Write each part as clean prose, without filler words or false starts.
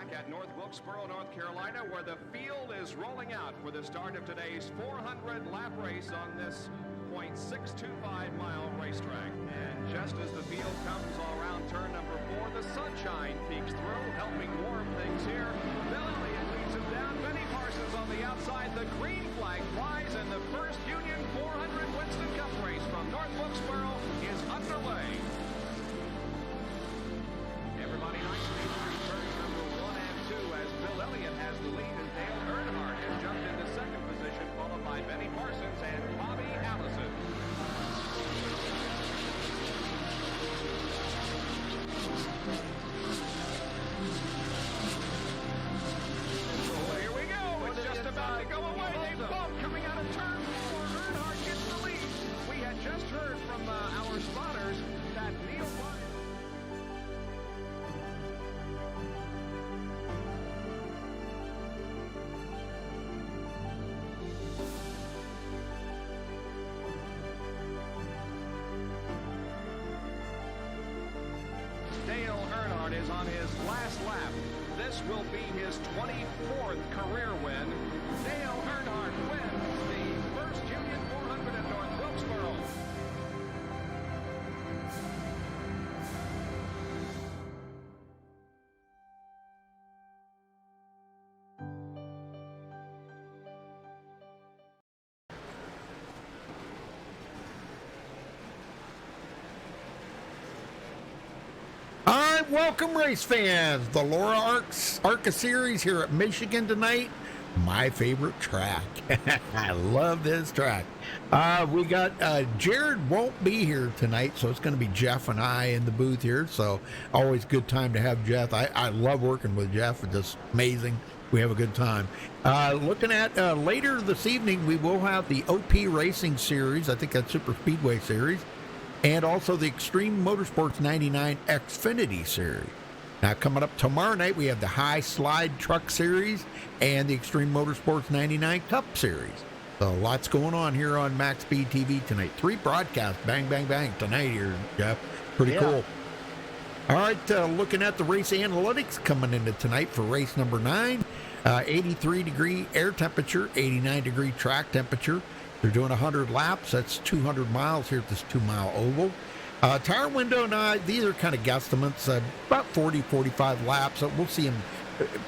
back at North Wilkesboro, North Carolina, where the field is rolling out for the start of today's 400-lap race on this .625-mile racetrack. And just as the field comes around turn number 4, the sunshine peeks through, helping warm things here. Bill Elliott leads him down. Benny Parsons on the outside. The green flag flies, and the first Union 400 Winston Cup race from North Wilkesboro is underway. Everybody nicely through turns number 1 and 2 as Bill Elliott has the lead, and Dale Earnhardt has jumped into second position, followed by Benny Parsons and Bobby Allison. So here we go. It's just about to go away. They bump coming out of turn 4. Earnhardt gets the lead. We had just heard from our spotters that Neil Ryan. Dale Earnhardt is on his last lap. This will be his 24th career win. Dale Earnhardt wins the first Union 400 at North Wilkesboro. All right, welcome race fans. The Laura ARCA series here at Michigan tonight. My favorite track. I love this track. We got Jared won't be here tonight, so it's going to be Jeff and I in the booth here. So always good time to have Jeff. I love working with Jeff. It's just amazing. We have a good time. Looking at later this evening, we will have the OP Racing Series. I think that's Super Speedway Series. And also the Extreme Motorsports 99 Xfinity Series. Now, coming up tomorrow night, we have the High Slide Truck Series and the Extreme Motorsports 99 Cup Series. So, lots going on here on MaxSpeedTV tonight. 3 broadcasts, bang, bang, bang, tonight here, Jeff. Pretty cool. All right, looking at the race analytics coming into tonight for race number 9. 83-degree air temperature, 89-degree track temperature. They're doing 100 laps. That's 200 miles here at this 2-mile oval. Tire window, now, these are kind of guesstimates, about 40, 45 laps. So we'll see them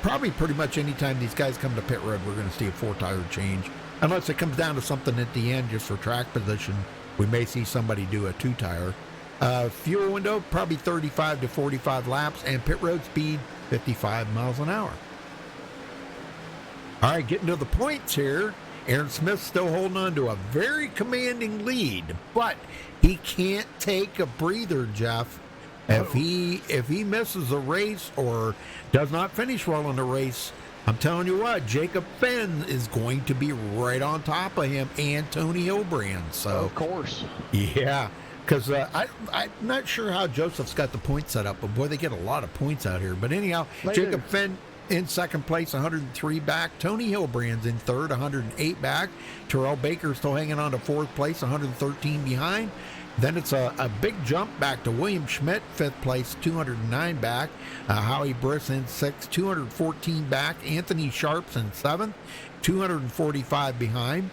probably pretty much anytime these guys come to pit road, we're going to see a 4-tire change. Unless it comes down to something at the end just for track position, we may see somebody do a 2-tire. Fuel window, probably 35 to 45 laps, and pit road speed, 55 miles an hour. All right, getting to the points here. Aaron Smith's still holding on to a very commanding lead, but he can't take a breather, Jeff. If he misses a race or does not finish well in the race, I'm telling you what, Jacob Fenn is going to be right on top of him and Tony Hilbrand. So of course. Yeah, because I'm not sure how Joseph's got the points set up, but boy, they get a lot of points out here. But anyhow, Jacob Fenn in second place, 103 back. Tony Hilbrand's in third, 108 back. Terrell Baker's still hanging on to fourth place, 113 behind. Then it's a big jump back to William Schmidt, fifth place, 209 back. Howie Briss in sixth, 214 back. Anthony Sharp's in seventh, 245 behind.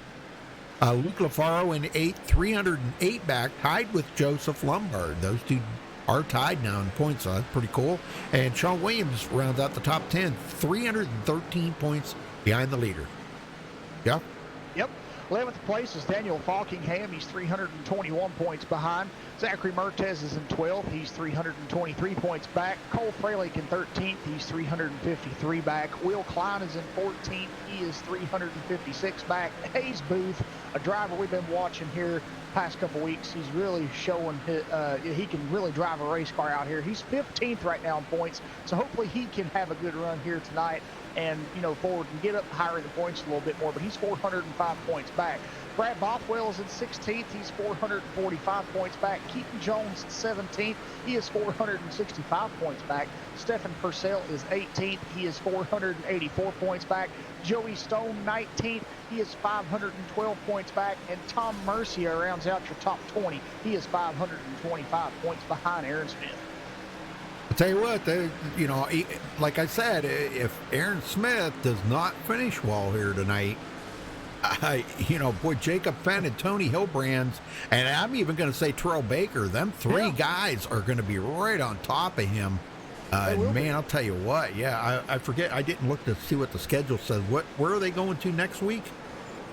Luke LaFaro in eighth, 308 back, tied with Joseph Lombard. Those two are tied now in points, so that's pretty cool. And Sean Williams rounds out the top 10, 313 points behind the leader. Yeah? Yep. 11th place is Daniel Falkingham. He's 321 points behind. Zachary Mertez is in 12th. He's 323 points back. Cole Freilich in 13th. He's 353 back. Will Klein is in 14th. He is 356 back. Hayes Booth, a driver we've been watching here past couple weeks. He's really showing he can really drive a race car out here. He's 15th right now in points, so hopefully he can have a good run here tonight and, forward and get up higher in the points a little bit more, but he's 405 points back. Brad Bothwell is in 16th. He's 445 points back. Keaton Jones, 17th. He is 465 points back. Stephen Purcell is 18th. He is 484 points back. Joey Stone, 19th. He is 512 points back. And Tom Mercier rounds out your top 20. He is 525 points behind Aaron Smith. I'll tell you what, like I said, if Aaron Smith does not finish well here tonight, boy, Jacob Fenn and Tony Hillbrands, and I'm even going to say Terrell Baker, them three guys are going to be right on top of him. Man, I'll tell you what, I forget, I didn't look to see what the schedule says. Where are they going to next week?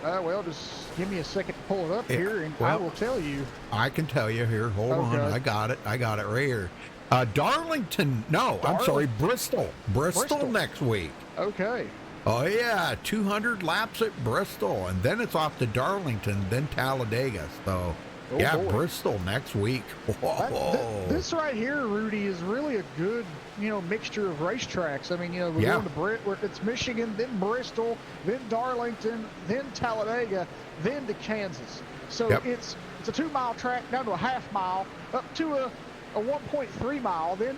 Well, just give me a second to pull it up here, and I will tell you. I can tell you here. Hold on. I got it right here. Darlington. No, I'm sorry. Bristol next week. Okay. Oh, yeah. 200 laps at Bristol, and then it's off to Darlington, then Talladega. So, boy. Bristol next week. Whoa. This right here, Rudy, is really a good, mixture of racetracks. I mean, we're going to it's Michigan, then Bristol, then Darlington, then Talladega, then to Kansas. So it's a 2-mile track down to a half-mile, up to a 1.3 mile, then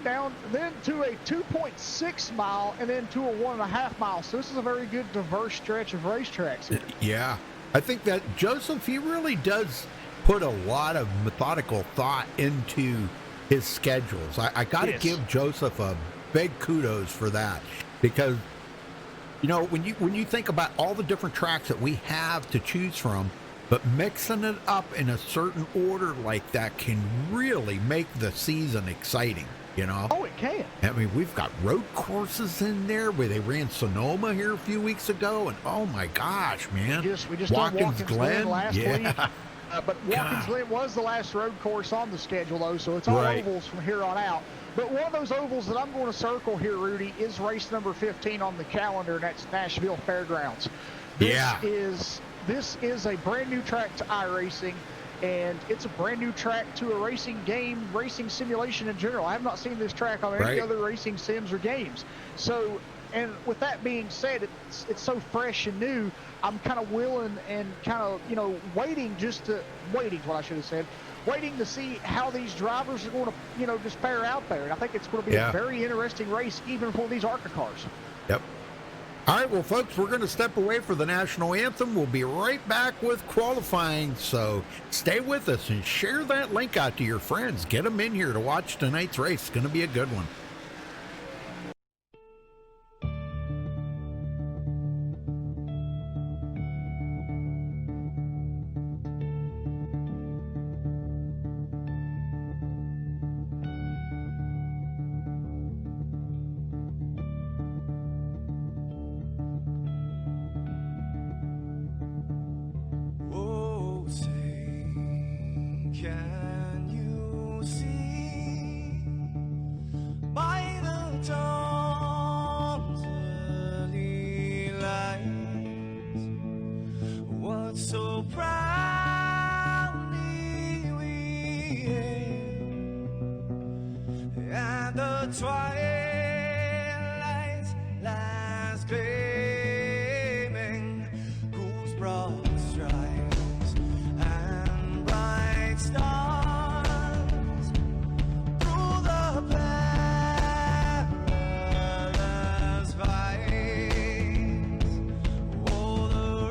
to a 2.6 mile, and then to a 1.5 mile. So this is a very good diverse stretch of racetracks here. Yeah. I think that Joseph, he really does put a lot of methodical thought into his schedules. I got to give Joseph a big kudos for that, because when you think about all the different tracks that we have to choose from, but mixing it up in a certain order like that can really make the season exciting, Oh, it can. I mean, we've got road courses in there where they ran Sonoma here a few weeks ago, and oh my gosh, man. We just Watkins Glen last week. But Watkins Glen was the last road course on the schedule, though, so it's all ovals from here on out. But one of those ovals that I'm going to circle here, Rudy, is race number 15 on the calendar, and that's Nashville Fairgrounds. This is a brand new track to iRacing, and it's a brand new track to a racing game, racing simulation in general. I have not seen this track on any other racing sims or games. So, and with that being said, it's so fresh and new. I'm kind of willing and kind of, waiting to see how these drivers are going to, just fare out there. And I think it's going to be a very interesting race, even for these ARCA cars. Yep. All right, well, folks, we're going to step away for the national anthem. We'll be right back with qualifying, so stay with us and share that link out to your friends. Get them in here to watch tonight's race. It's going to be a good one. Can you see by the dawn's early light what so proudly we hailed at the twilight's last gleaming, whose broad stripes and bright stars through the perilous fights, oh, the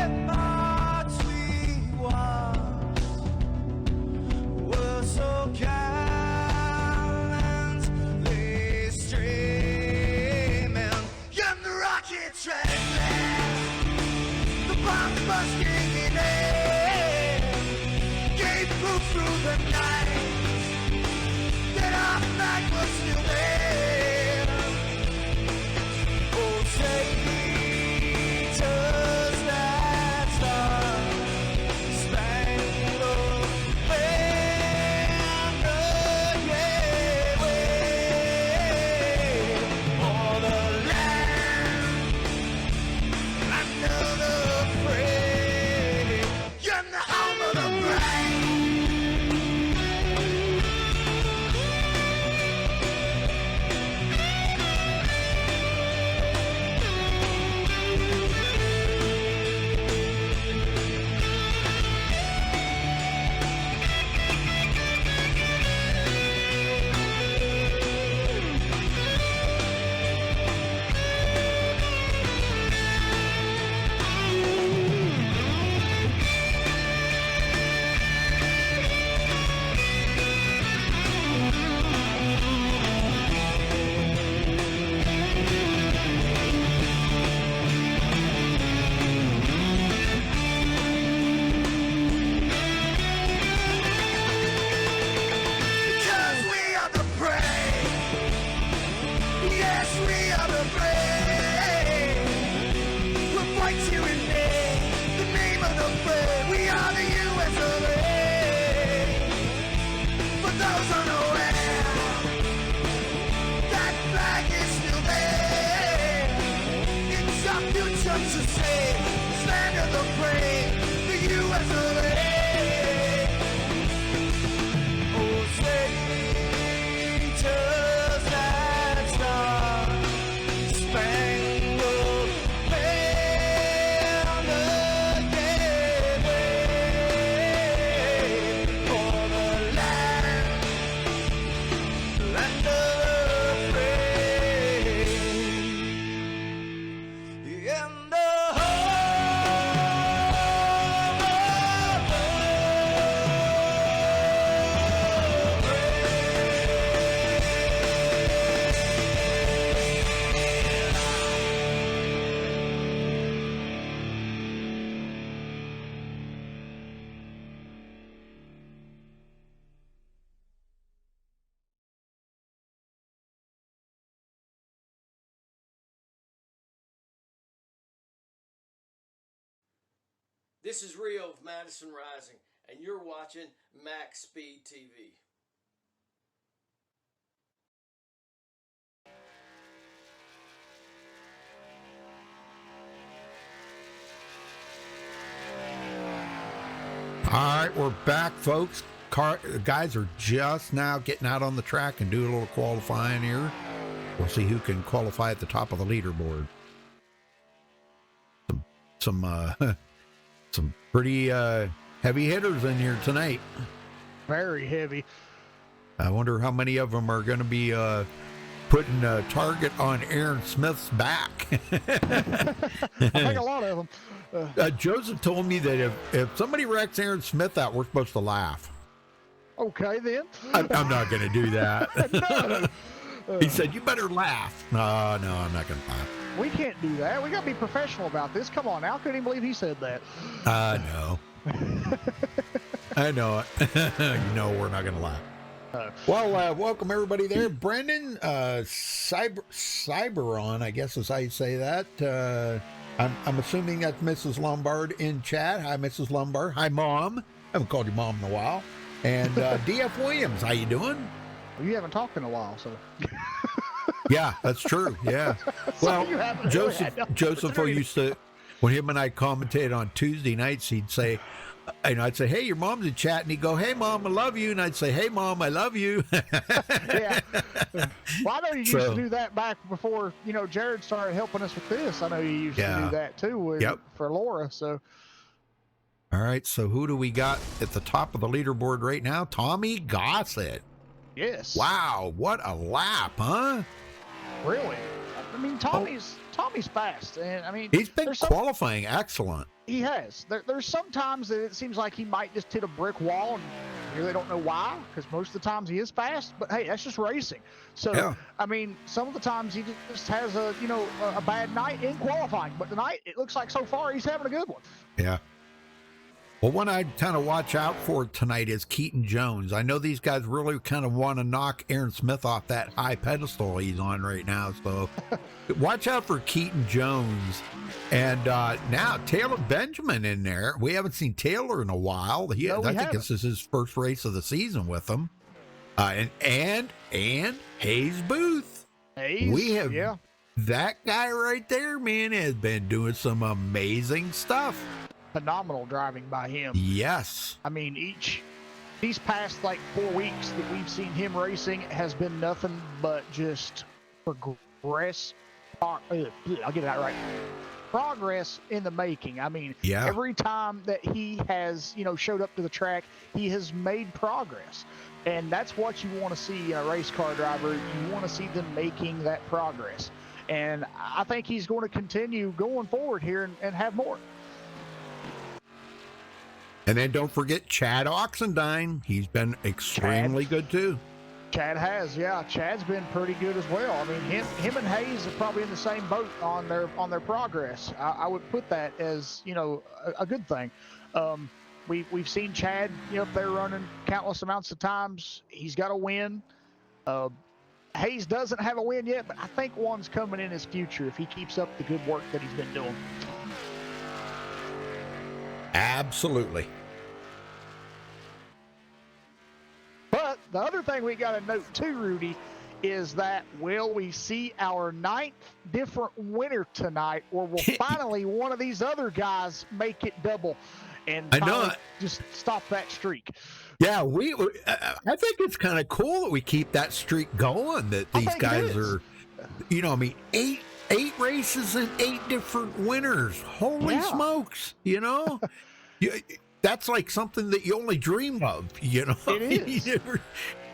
ramparts we watched were so gallantly streaming, and the rocket track, the bomb bursting in air, gave proof through the night that our flag was still there. Oh, say does that star-spangled banner yet wave o'er the land another free, and the home of the brave. This is Rio of Madison Rising, and you're watching MaxSpeedTV. All right, we're back, folks. Guys are just now getting out on the track and doing a little qualifying here. We'll see who can qualify at the top of the leaderboard. Some pretty heavy hitters in here tonight. Very heavy. I wonder how many of them are going to be putting a target on Aaron Smith's back. I think a lot of them. Joseph told me that if somebody wrecks Aaron Smith out, we're supposed to laugh. Okay, then. I'm not going to do that. No. He said, you better laugh. No, I'm not going to laugh. We can't do that. We got to be professional about this. Come on now. I couldn't even believe he said that. No. I know it. You know we're not going to laugh. Well, welcome everybody there. Brendan, Cyberon, I guess is how you say that. I'm assuming that's Mrs. Lombard in chat. Hi, Mrs. Lombard. Hi, Mom. I haven't called you Mom in a while. And DF Williams, how you doing? Well, you haven't talked in a while, so. Yeah, that's true. Yeah. Well, Joseph used to, when him and I commentated on Tuesday nights, he'd say, I'd say, hey, your mom's in chat. And he'd go, hey, Mom, I love you. And I'd say, hey, Mom, I love you. Yeah. Well, I know you used to do that back before, Jared started helping us with this. I know you used to do that too for Laura. So. All right. So who do we got at the top of the leaderboard right now? Tommy Gossett. Yes. Wow. What a lap, huh? Really? I mean, Tommy's fast. And I mean, he's been qualifying excellent. He has. There's sometimes that it seems like he might just hit a brick wall and you really don't know why, because most of the times he is fast, but hey, that's just racing. So, yeah. I mean, some of the times he just has a bad night in qualifying, but tonight it looks like so far he's having a good one. Yeah. Well, one I'd kind of watch out for tonight is Keaton Jones. I know these guys really kind of want to knock Aaron Smith off that high pedestal he's on right now. So watch out for Keaton Jones. And now Taylor Benjamin in there. We haven't seen Taylor in a while. I think this is his first race of the season with him. And Hayes Booth. That guy right there, man, has been doing some amazing stuff. Phenomenal driving by him. Yes. I mean, these past 4 weeks that we've seen him racing has been nothing but just progress. I'll get that right. Progress in the making. I mean, every time that he has, showed up to the track, he has made progress. And that's what you want to see in a race car driver. You want to see them making that progress. And I think he's going to continue going forward here and have more. And then don't forget Chad Oxendine. He's been extremely good too. Chad has, yeah. Chad's been pretty good as well. I mean, him and Hayes are probably in the same boat on their progress. I would put that as a good thing. We've seen Chad up there running countless amounts of times. He's got a win. Hayes doesn't have a win yet, but I think one's coming in his future if he keeps up the good work that he's been doing. Absolutely. But the other thing we got to note too, Rudy, is that will we see our 9th different winner tonight, or will finally one of these other guys make it double and just stop that streak? Yeah, I think it's kind of cool that we keep that streak going, that these guys are, I mean, eight races and 8 different winners. Holy smokes, that's like something that you only dream of, It is.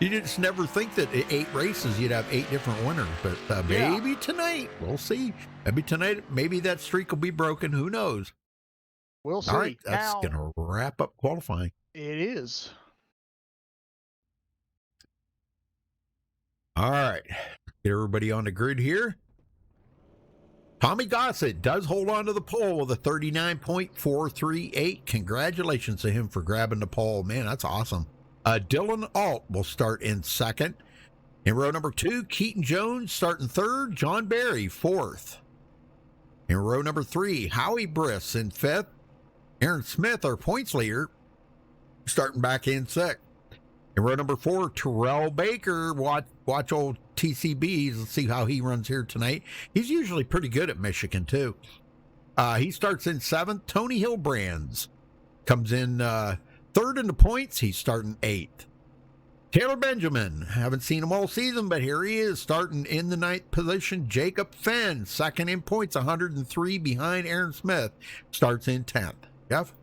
You just never think that 8 races you'd have 8 different winners, but maybe tonight, we'll see. Maybe that streak will be broken. Who knows? We'll see. All right, that's going to wrap up qualifying. It is. All right, get everybody on the grid here. Tommy Gossett does hold on to the pole with a 39.438. Congratulations to him for grabbing the pole. Man, that's awesome. Dylan Alt will start in second. In row number 2, Keaton Jones starting third. John Barry, fourth. In row number 3, Howie Briss in fifth. Aaron Smith, our points leader, starting back in sixth. In row number 4, Terrell Baker. Watch old TCBs. Let's see how he runs here tonight. He's usually pretty good at Michigan, too. He starts in 7th. Tony Hillbrands comes in 3rd in the points. He's starting 8th. Taylor Benjamin. Haven't seen him all season, but here he is starting in the 9th position. Jacob Fenn, 2nd in points, 103 behind Aaron Smith. Starts in 10th. Jeff?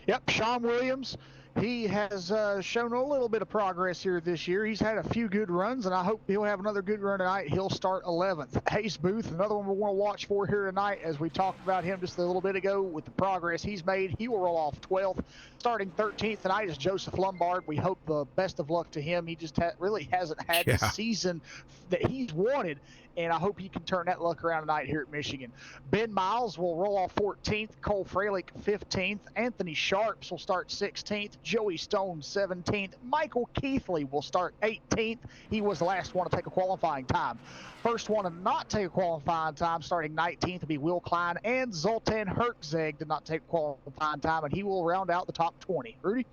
Yep, Sean Williams. He has shown a little bit of progress here this year. He's had a few good runs, and I hope he'll have another good run tonight. He'll start 11th. Hayes Booth, another one we want to watch for here tonight, as we talked about him just a little bit ago with the progress he's made. He will roll off 12th. Starting 13th tonight is Joseph Lombard. We hope the best of luck to him. He just really hasn't had the season that he's wanted, and I hope he can turn that luck around tonight here at Michigan. Ben Miles will roll off 14th. Cole Freilich 15th. Anthony Sharps will start 16th. Joey Stone 17th. Michael Keithley will start 18th. He was the last one to take a qualifying time. First one to not take a qualifying time, starting 19th, will be Will Klein, and Zoltan Herczeg did not take a qualifying time, and he will round out the top 20. Rudy?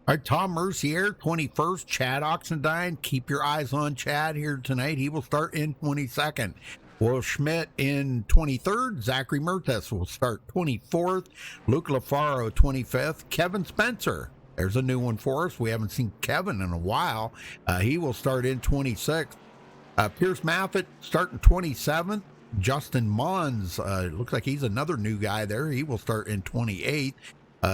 All right, Tom Mercier, 21st. Chad Oxendine, keep your eyes on Chad here tonight. He will start in 22nd. Will Schmidt in 23rd. Zachary Mertes will start 24th. Luke LaFaro, 25th. Kevin Spencer, there's a new one for us. We haven't seen Kevin in a while. He will start in 26th. Pierce Maffitt starting 27th. Justin Mons, looks like he's another new guy there. He will start in 28th.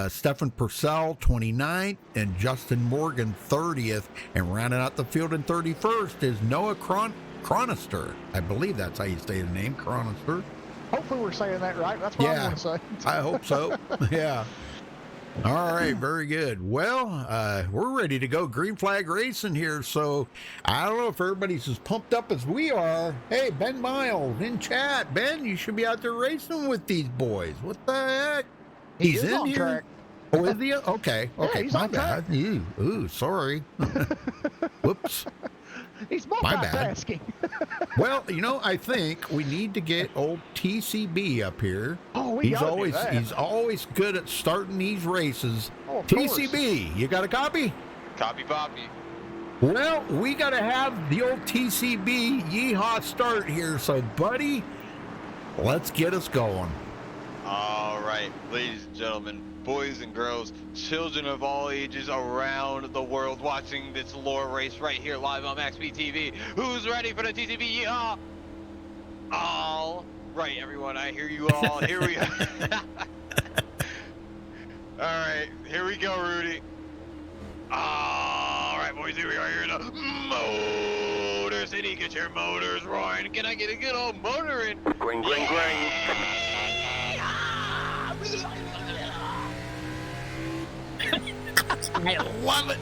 Stephen Purcell, 29th, and Justin Morgan, 30th. And rounding out the field in 31st is Noah Chronister. I believe that's how you say the name, Chronister. Hopefully we're saying that right. That's what I want to say. I hope so. Yeah. All right, very good. Well, we're ready to go green flag racing here, so I don't know if everybody's as pumped up as we are. Hey, Ben Miles in chat. Ben, you should be out there racing with these boys. What the heck? He's in here. Track. Oh, is he? Okay, okay, my bad. Ooh, sorry. Whoops. He's multitasking. Well, I think we need to get old TCB up here. Oh, he's always good at starting these races. Oh, TCB, course. You got a copy? Copy, Bobby. Well, we got to have the old TCB yeehaw start here. So, buddy, let's get us going. All right, ladies and gentlemen, boys and girls, children of all ages around the world watching this lore race right here live on MaxSpeedTV. Who's ready for the TCB? Yeehaw! All right, everyone, I hear you all. Here we go. All right, here we go, Rudy. All right, boys, here we are here in the Motor City. Get your motors roaring. Can I get a good old motor in? Gring, gring, gring. I love it.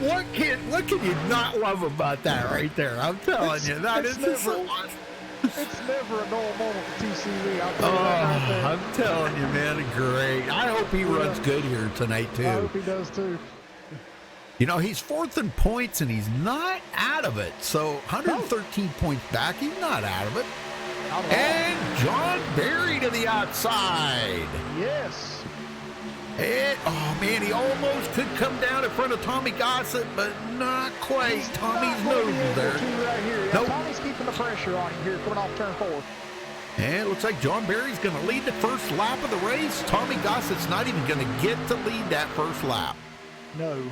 What can you not love about that right there? I'm telling you, that is so much. It's never a dull moment with TCB. I'm telling you, man, great. I hope he runs good here tonight too. I hope he does too. He's 4th in points and he's not out of it. So 113 points back, he's not out of it. And John Berry to the outside. Yes. Oh, man, he almost could come down in front of Tommy Gossett, but not quite. Tommy's nose is there. Right here. Yeah, nope. Tommy's keeping the pressure on him here coming off turn 4. And it looks like John Berry's going to lead the first lap of the race. Tommy Gossett's not even going to get to lead that first lap. No.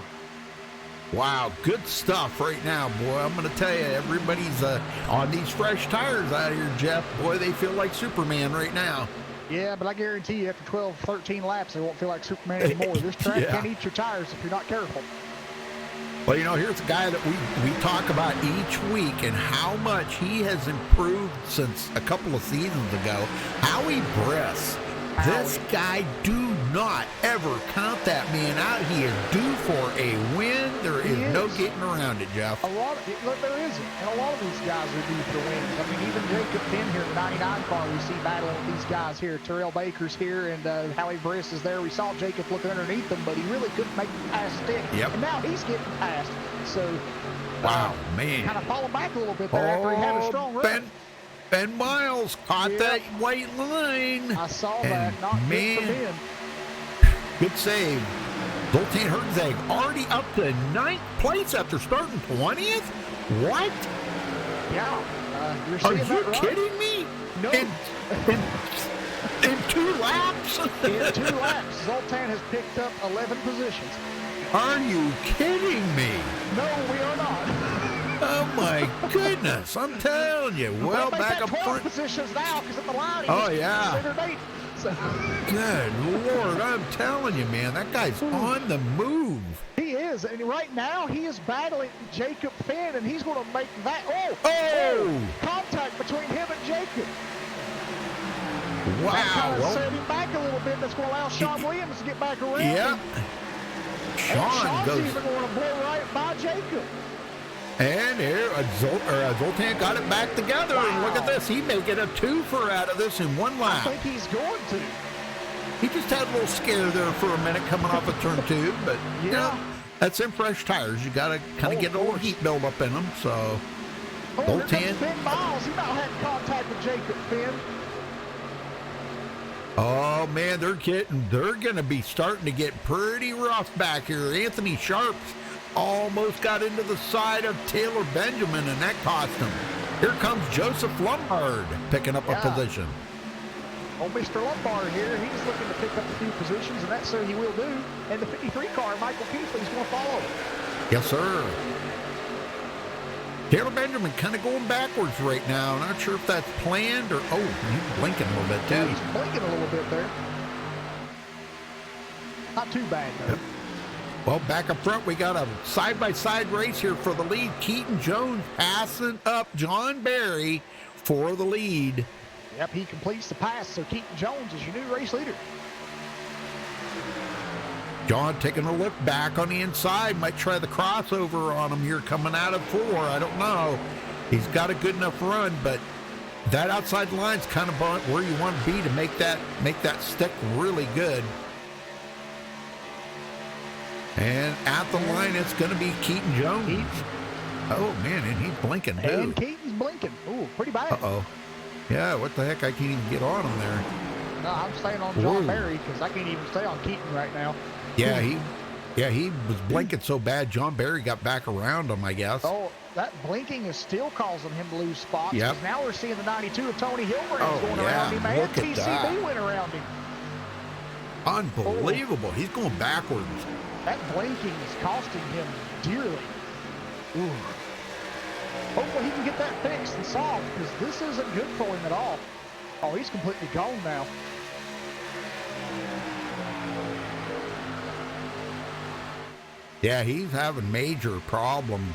Wow, good stuff right now, boy. I'm going to tell you, everybody's on these fresh tires out here, Jeff. Boy, they feel like Superman right now. Yeah, but I guarantee you after 12, 13 laps, they won't feel like Superman anymore. This track can eat your tires if you're not careful. Well, here's a guy that we talk about each week and how much he has improved since a couple of seasons ago. Howie Briss. This guy, do not ever count that man out. He is due for a win. There is no getting around it, Jeff. There isn't. And a lot of these guys are due for wins. I mean, even Jacob Finn here in the 99 car, we see battling with these guys here. Terrell Baker's here, and Howie Briss is there. We saw Jacob looking underneath him, but he really couldn't make the pass stick. Yep. And now he's getting past. So, wow, man. Kind of falling back a little bit there after he had a strong run. Ben Miles caught that white line. I saw And that. Not good for Ben. Good save. Zoltan Herzog already up to 9th place after starting 20th? What? Yeah. You're Are seeing you that right? kidding me? No. In 2 laps? In 2 laps, Zoltan has picked up 11 positions. Are you kidding me? No, we are not. Oh my goodness! I'm telling you. Well, make back that up 12 front. positions now because at the line. He Oh, was yeah. considered 8. So, Good Lord, I'm telling you, man, that guy's on the move. he is, and right now he is battling Jacob Finn, and he's going to make that. Oh! Contact between him and Jacob. That Wow. kind of Well, set him back a little bit. That's going to allow Sean Williams to get back around. yeah. him. And Sean Sean's goes. even going to blow right by Jacob. And here, Zoltan got it back together. And look at this. He may get a 2-fer out of this in 1 I lap. think he's going to. He just had a little scare there for a minute coming off of turn 2. But, you know, that's them fresh tires. You got to kind of get a little heat build up in them. So, Oh, Zoltan. here comes Ben Miles. He now had contact with Jacob Finn. Oh man, they're going to be starting to get pretty rough back here. Anthony Sharps almost got into the side of Taylor Benjamin, and that cost him. Here comes Joseph Lombard picking up a position. Oh, Mr. Lombard here, he's looking to pick up a few positions, and that's so he will do. And the 53 car, Michael Keithley's going to follow. Yes, sir. Taylor Benjamin kind of going backwards right now. Not sure if that's planned or, he's blinking a little bit too. Yeah, he's blinking a little bit there. Not too bad, though. Well, back up front, we got a side-by-side race here for the lead. Keaton Jones passing up John Barry for the lead. Yep, he completes the pass, so Keaton Jones is your new race leader. John taking a look back on the inside. Might try the crossover on him here coming out of 4. I don't know. He's got a good enough run, but that outside line's kind of where you want to be to make that stick really good. And at the line, it's going to be Keaton Jones. Oh, man, and he's blinking, too. And Keaton's blinking. Ooh, pretty bad. Uh-oh. Yeah, what the heck? I can't even get on him there. No, I'm staying on John Barry because I can't even stay on Keaton right now. Yeah, he was blinking so bad, John Barry got back around him, I guess. Oh, that blinking is still causing him to lose spots. Yep. Because now we're seeing the 92 of Tony Hilbrand going around him, and look at TCB that. went around him. Unbelievable. He's going backwards. That blinking is costing him dearly. Ooh. Hopefully he can get that fixed and solved, because this isn't good for him at all. Oh, he's completely gone now. Yeah, he's having major problems.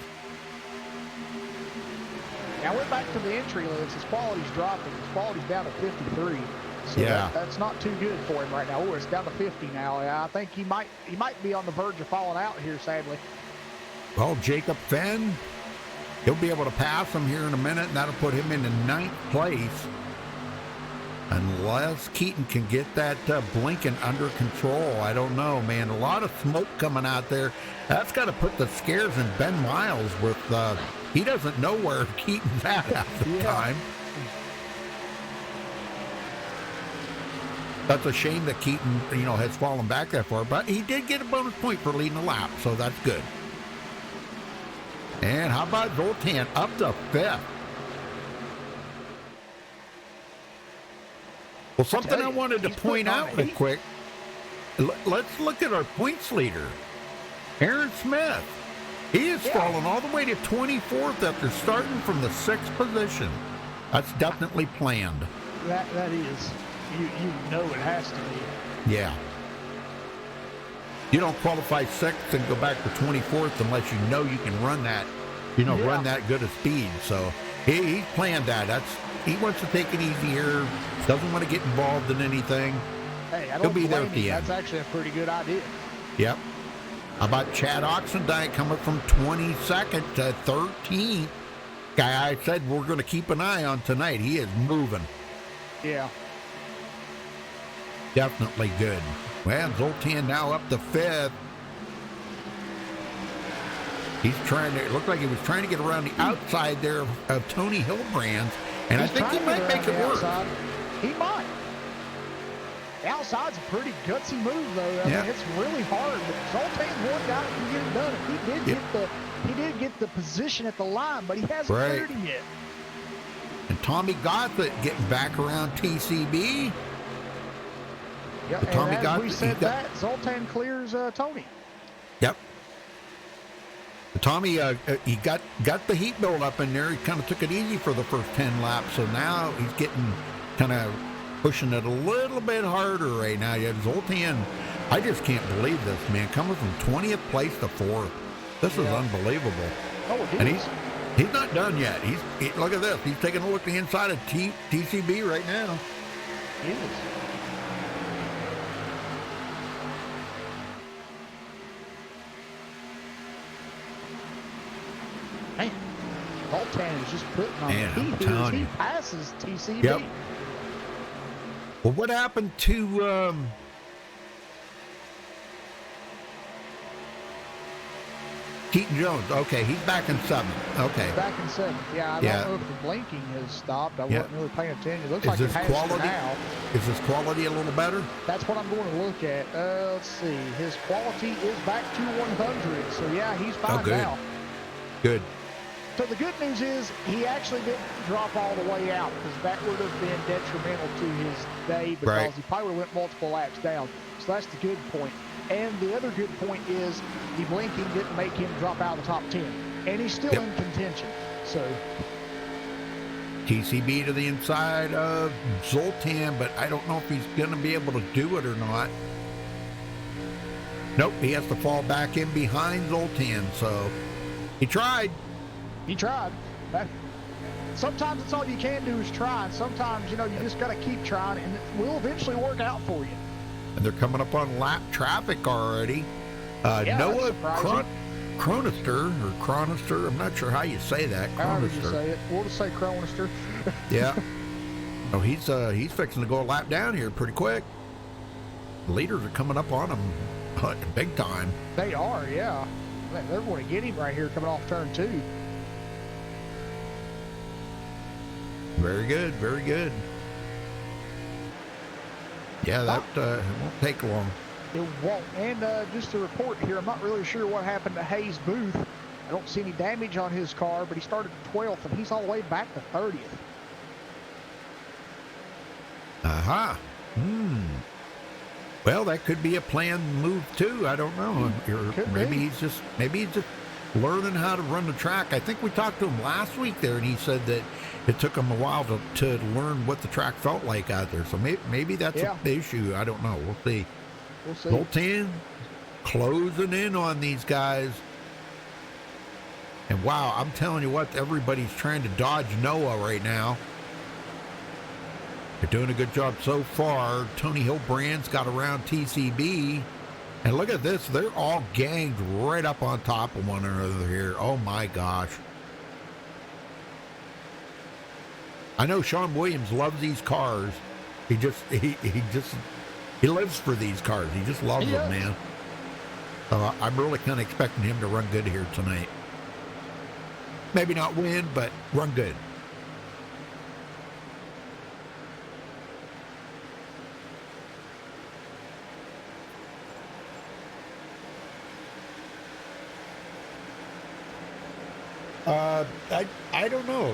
Now I went back to the entry list. His quality's dropping. His quality's down to 53. So Yeah. that's not too good for him right now. Oh, it's down to 50 now. Yeah, I think he might be on the verge of falling out here, sadly. Well, Jacob Fenn, he'll be able to pass him here in a minute, and that'll put him into 9th place. Unless Keaton can get that blinking under control. I don't know, man. A lot of smoke coming out there. That's got to put the scares in Ben Miles with, he doesn't know where Keaton's at the time. That's a shame that Keaton, has fallen back that far, but he did get a bonus point for leading the lap, so that's good. And how about Zoltan up to 5th? Well, something I wanted to point out real quick. Let's look at our points leader, Aaron Smith. He has fallen all the way to 24th after starting from the 6th position. That's definitely planned. That is. You know it has to be. Yeah. You don't qualify 6th and go back to 24th unless you know you can run that, run that good a speed. So he's planned that. He wants to take it easy here. Doesn't want to get involved in anything. Hey, I don't He'll be there blame at the him. end. That's actually a pretty good idea. Yep. How about Chad Oxendine coming from 22nd to 13th? Guy I said we're going to keep an eye on tonight. He is moving. Yeah. Definitely good. Well, Zoltan now up to 5th. It looked like he was trying to get around the outside there of Tony Hilbrand. And I He's think he trying to might get make it around the work. outside. He might. The outside's a pretty gutsy move, though. I Yeah. mean, it's really hard. But Zoltan's one guy that can get it done. He did get the position at the line, but he hasn't Right. cleared it yet. And Tommy Gothard getting back around TCB. Yep, But Tommy and as we he said got- that, Zoltan clears Tony. Yep. Tommy, he got the heat build up in there. He kind of took it easy for the first 10 laps, so now he's getting kind of pushing it a little bit harder right now. Yeah, Zoltan, I just can't believe this, man. Coming from 20th place to 4th. This is unbelievable. Oh, it And is. he's not done yet. Look at this. He's taking a look at the inside of TCB right now. He is. Man, Zoltan is just putting on Man, the I'm heat. telling He you. passes TCB. Yep. Well, what happened to Keaton Jones? Okay, he's back in 7th. Okay. Back in 7th. Yeah, I Yeah. don't know if the blinking has stopped. I Yeah. wasn't really paying attention. It looks Is like it this has to quality? now. Is his quality a little better? That's what I'm going to look at. Let's see. His quality is back to 100. So, yeah, he's fine good. now. Good. So the good news is he actually didn't drop all the way out because that would have been detrimental to his day because Right. he probably would have went multiple laps down. So that's the good point. And the other good point is the blinking didn't make him drop out of the top 10. And he's still Yep. in contention. So, TCB to the inside of Zoltan, but I don't know if he's going to be able to do it or not. Nope, he has to fall back in behind Zoltan, so he tried. he tried. Sometimes it's all you can do is try. And sometimes, you just got to keep trying and it will eventually work out for you. And they're coming up on lap traffic already. Yeah, Noah that's surprising. Cronister, I'm not sure how you say that. However you Cronister. say it. We'll just say Cronister. Yeah. Oh, he's fixing to go a lap down here pretty quick. The leaders are coming up on him big time. They are, yeah. They're going to get him right here coming off turn 2. Very good, very good. Yeah, that won't take long. It won't. And just a report here, I'm not really sure what happened to Hayes Booth. I don't see any damage on his car, but he started 12th, and he's all the way back to 30th. Aha. Well, that could be a planned move too. I don't know. Could Maybe be. he's just learning how to run the track. I think we talked to him last week there, and he said that it took him a while to learn what the track felt like out there. So maybe that's the issue. I don't know. We'll see. We'll see. Zoltan closing in on these guys. And wow, I'm telling you what, everybody's trying to dodge Noah right now. They're doing a good job so far. Tony Hillbrand's got around TCB. And look at this. They're all ganged right up on top of one another here. Oh, my gosh. I know Sean Williams loves these cars. He lives for these cars. He just loves them, man. I'm really kind of expecting him to run good here tonight. Maybe not win, but run good. I don't know.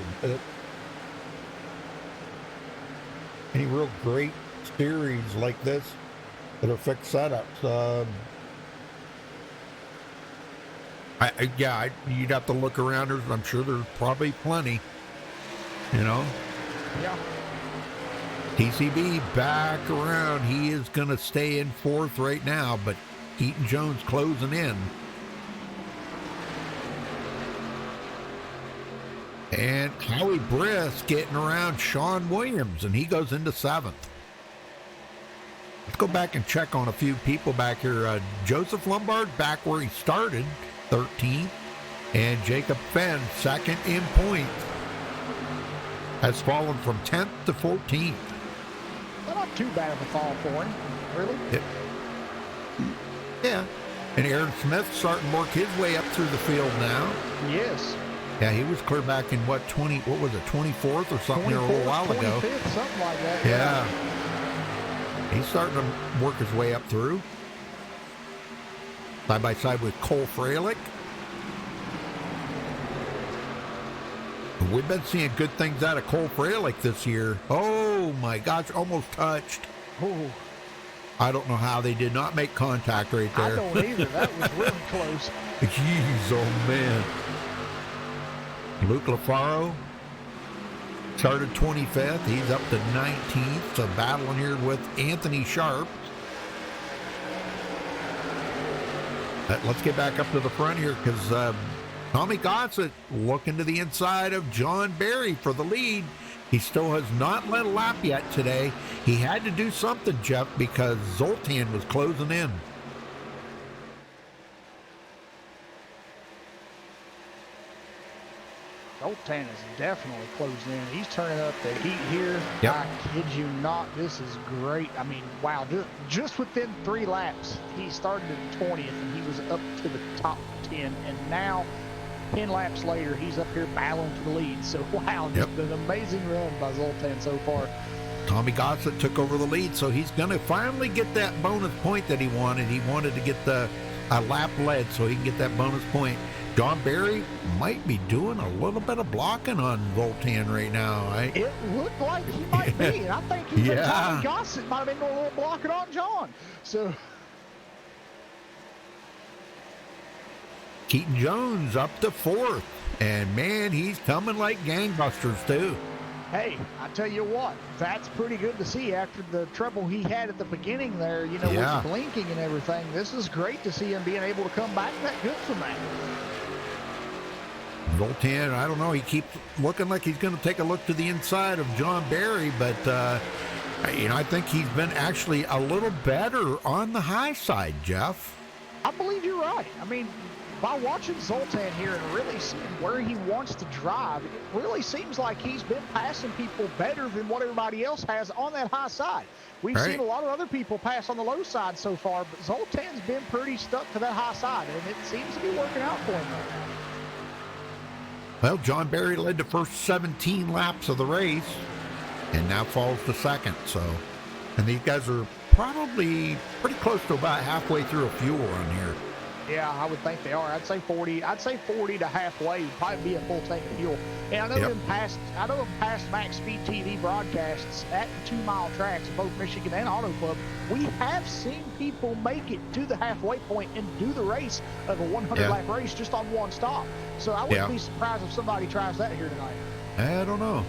Any real great series like this that are fixed setups. You'd have to look around. I'm sure there's probably plenty. Yeah. TCB back around. He is going to stay in 4th right now, but Keaton Jones closing in. And Howie Briss getting around Sean Williams, and he goes into 7th. Let's go back and check on a few people back here. Joseph Lombard back where he started, 13th. And Jacob Fenn, 2nd in points, has fallen from 10th to 14th. Well, not too bad of a fall for him, really. Yeah. And Aaron Smith starting to work his way up through the field now. Yes. Yeah, he was clear back in what was it, 24th or something here a little while ago. 25th, something like that. Yeah. He's starting to work his way up through. Side by side with Cole Freilich. We've been seeing good things out of Cole Freilich this year. Oh my gosh, almost touched. Oh. I don't know how they did not make contact right there. I don't either. That was really close. Jeez, oh man. Luke LaFaro started 25th. He's up to 19th. So battling here with Anthony Sharp. Let's get back up to the front here because Tommy Gossett looking to the inside of John Barry for the lead. He still has not led a lap yet today. He had to do something, Jeff, because Zoltan was closing in. Zoltan is definitely closing in. He's turning up the heat here. Yep. I kid you not. This is great. I mean, wow. Just within 3 laps, he started at 20th, and he was up to the top 10. And now, 10 laps later, he's up here battling for the lead. So, wow, Yep. just an amazing run by Zoltan so far. Tommy Gossett took over the lead, so he's going to finally get that bonus point that he wanted. He wanted to get a lap led so he can get that bonus point. John Barry might be doing a little bit of blocking on Zoltan right now, right? It looked like he might be, and I think even Yeah. Tommy Gossett might have been doing a little blocking on John. So, Keaton Jones up to 4th, and man, he's coming like gangbusters too. hey, I tell you what, that's pretty good to see after the trouble he had at the beginning there, you know, Yeah. with blinking and everything. This is great to see him being able to come back that good from that. Zoltan, I don't know, he keeps looking like he's going to take a look to the inside of John Barry, but I think he's been actually a little better on the high side, Jeff. I believe you're right. I mean, by watching Zoltan here and really seeing where he wants to drive, it really seems like he's been passing people better than what everybody else has on that high side. We've Right. seen a lot of other people pass on the low side so far, but Zoltan's been pretty stuck to that high side, and it seems to be working out for him. Well, John Barry led the first 17 laps of the race and now falls to second. So, and these guys are probably pretty close to about halfway through a fuel run here. Yeah, I would think they are. I'd say 40. I'd say 40 to halfway would probably be a full tank of fuel. And I know Yep. in past MaxSpeedTV broadcasts at the 2 mile tracks, both Michigan and Auto Club, we have seen people make it to the halfway point and do the race of a 100 lap race just on one stop. So I wouldn't be surprised if somebody tries that here tonight. I don't know.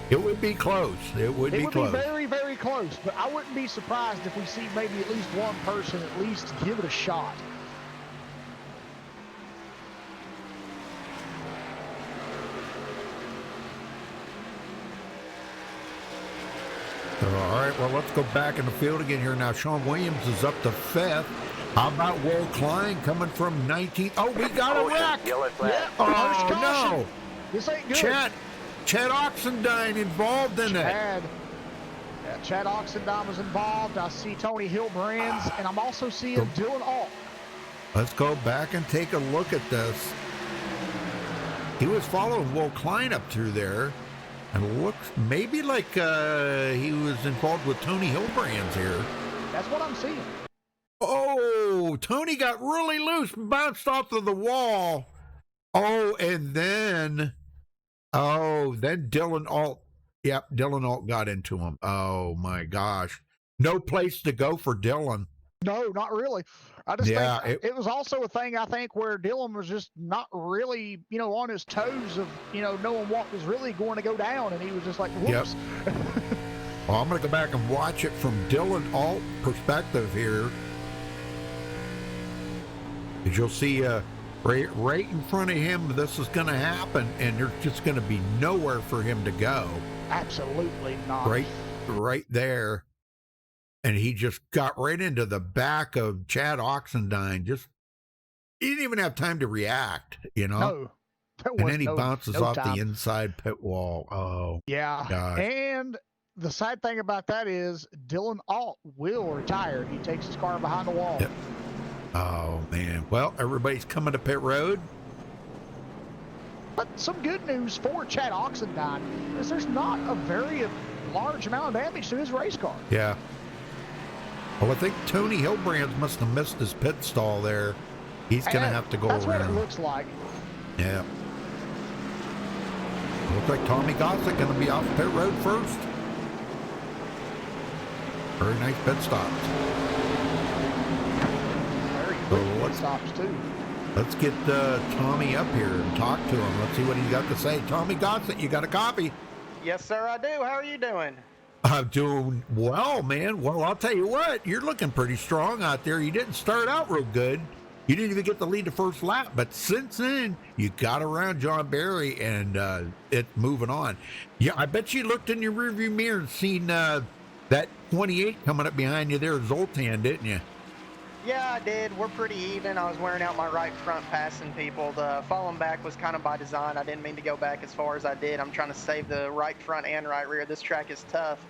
It would be close. It would be close. Be very, very close. But I wouldn't be surprised if we see maybe at least one person at least give it a shot. All right, well, let's go back in the field again here now. Sean Williams is up to 5th. How about Will Klein coming from 19th? Oh, we got a wreck. Yeah, Oh, no. This ain't good. Chad Oxendine involved in it. Chad Oxendine was involved. I see Tony Hillbrands, and I'm also seeing Dylan Alt. Let's go back and take a look at this. He was following Will Klein up through there, and it looks maybe like he was involved with Tony Hillbrands here. That's what I'm seeing. Oh, Tony got really loose, bounced off of the wall. Oh, and then Dylan Alt. Yep, Dylan Alt got into him. Oh, my gosh. No place to go for Dylan. No, not really. I just think it was also a thing, I think, where Dylan was just not really, on his toes of, knowing what was really going to go down, and he was just like, whoops. Yep. Well, I'm going to go back and watch it from Dylan Alt perspective here. As you'll see right in front of him, this is going to happen, and there's just going to be nowhere for him to go. Absolutely not. Right there. And he just got right into the back of Chad Oxendine. He didn't even have time to react, No. And then he bounces off the inside pit wall. Oh, yeah. gosh. And the sad thing about that is Dylan Alt will retire. He takes his car behind the wall. Yep. Oh, man. Well, everybody's coming to pit road. But some good news for Chad Oxendine is there's not a very large amount of damage to his race car. Yeah. Well, I think Tony Hilbrand must have missed his pit stall there. He's going to have to go That's around. what it looks like. Yeah. Looks like Tommy Gossett going to be off pit road first. Very nice pit stops. Very So good pit stops, too. Let's get Tommy up here and talk to him. Let's see what he's got to say. Tommy Gossett, you got a copy? Yes, sir, I do. How are you doing? I'm doing well, man. Well, I'll tell you what, you're looking pretty strong out there. You didn't start out real good. You didn't even get the lead the first lap, but since then, you got around John Barry and it's moving on. Yeah, I bet you looked in your rearview mirror and seen that 28 coming up behind you there, Zoltan, didn't you? Yeah, I did. We're pretty even. I was wearing out my right front passing people. The falling back was kind of by design. I didn't mean to go back as far as I did. I'm trying to save the right front and right rear. This track is tough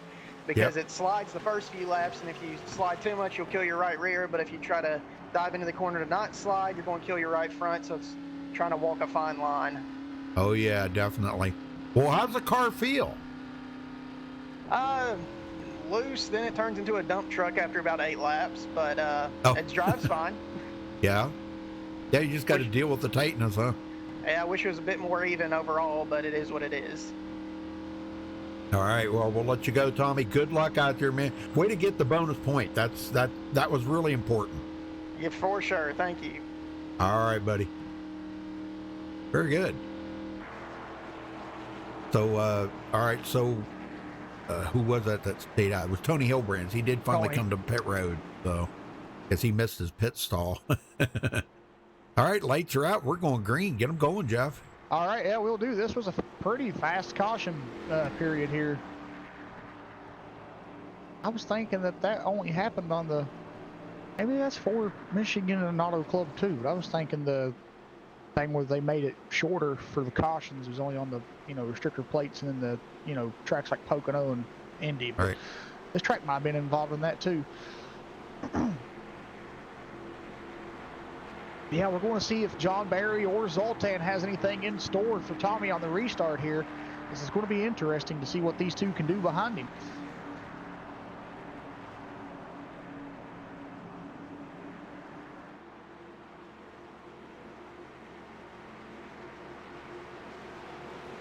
because it slides the first few laps, and if you slide too much, you'll kill your right rear. But if you try to dive into the corner to not slide, you're going to kill your right front. So it's trying to walk a fine line. Oh, yeah, definitely. Well, how's the car feel? Loose, then it turns into a dump truck after about 8 laps, but it drives fine. Yeah. Yeah, you just got to deal with the tightness, huh? Yeah, I wish it was a bit more even overall, but it is what it is. All right, well, we'll let you go, Tommy. Good luck out there, man. Way to get the bonus point. That was really important. Yeah, for sure. Thank you. All right, buddy. Very good. So, all right, so who was that stayed out? It was Tony Hilbrands. He did finally come to pit road, so because he missed his pit stall. All right, lights are out. We're going green. Get them going, Jeff. All right, yeah, we'll do. This was a pretty fast caution period here. I was thinking that only happened on the, maybe that's for Michigan and Auto Club too, but I was thinking the thing where they made it shorter for the cautions was only on the, restrictor plates and then the, tracks like Pocono and Indy. But right. This track might have been involved in that too. Yeah, we're going to see if John Barry or Zoltan has anything in store for Tommy on the restart here. This is going to be interesting to see what these two can do behind him.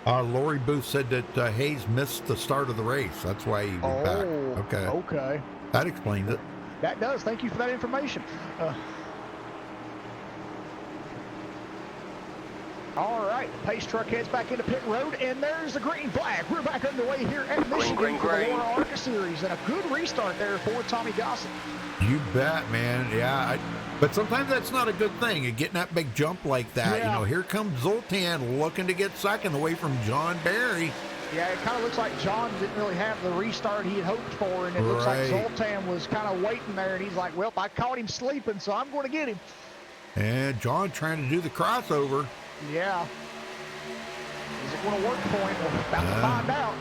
Lori Booth said that Hayes missed the start of the race. That's why he was back. Okay. Okay. That explains it. That does. Thank you for that information. All right, the pace truck heads back into pit road, and there's the green flag. We're back underway here at Michigan for the Laura ARCA Series, and a good restart there for Tommy Gossett. You bet, man. Yeah, but sometimes that's not a good thing. You're getting that big jump like that. Yeah. Here comes Zoltan looking to get second away from John Barry. Yeah, it kind of looks like John didn't really have the restart he had hoped for, and it looks like Zoltan was kind of waiting there, and he's like, well, I caught him sleeping, so I'm going to get him. And John trying to do the crossover. Yeah. Is it going to work for him? We're about to find out.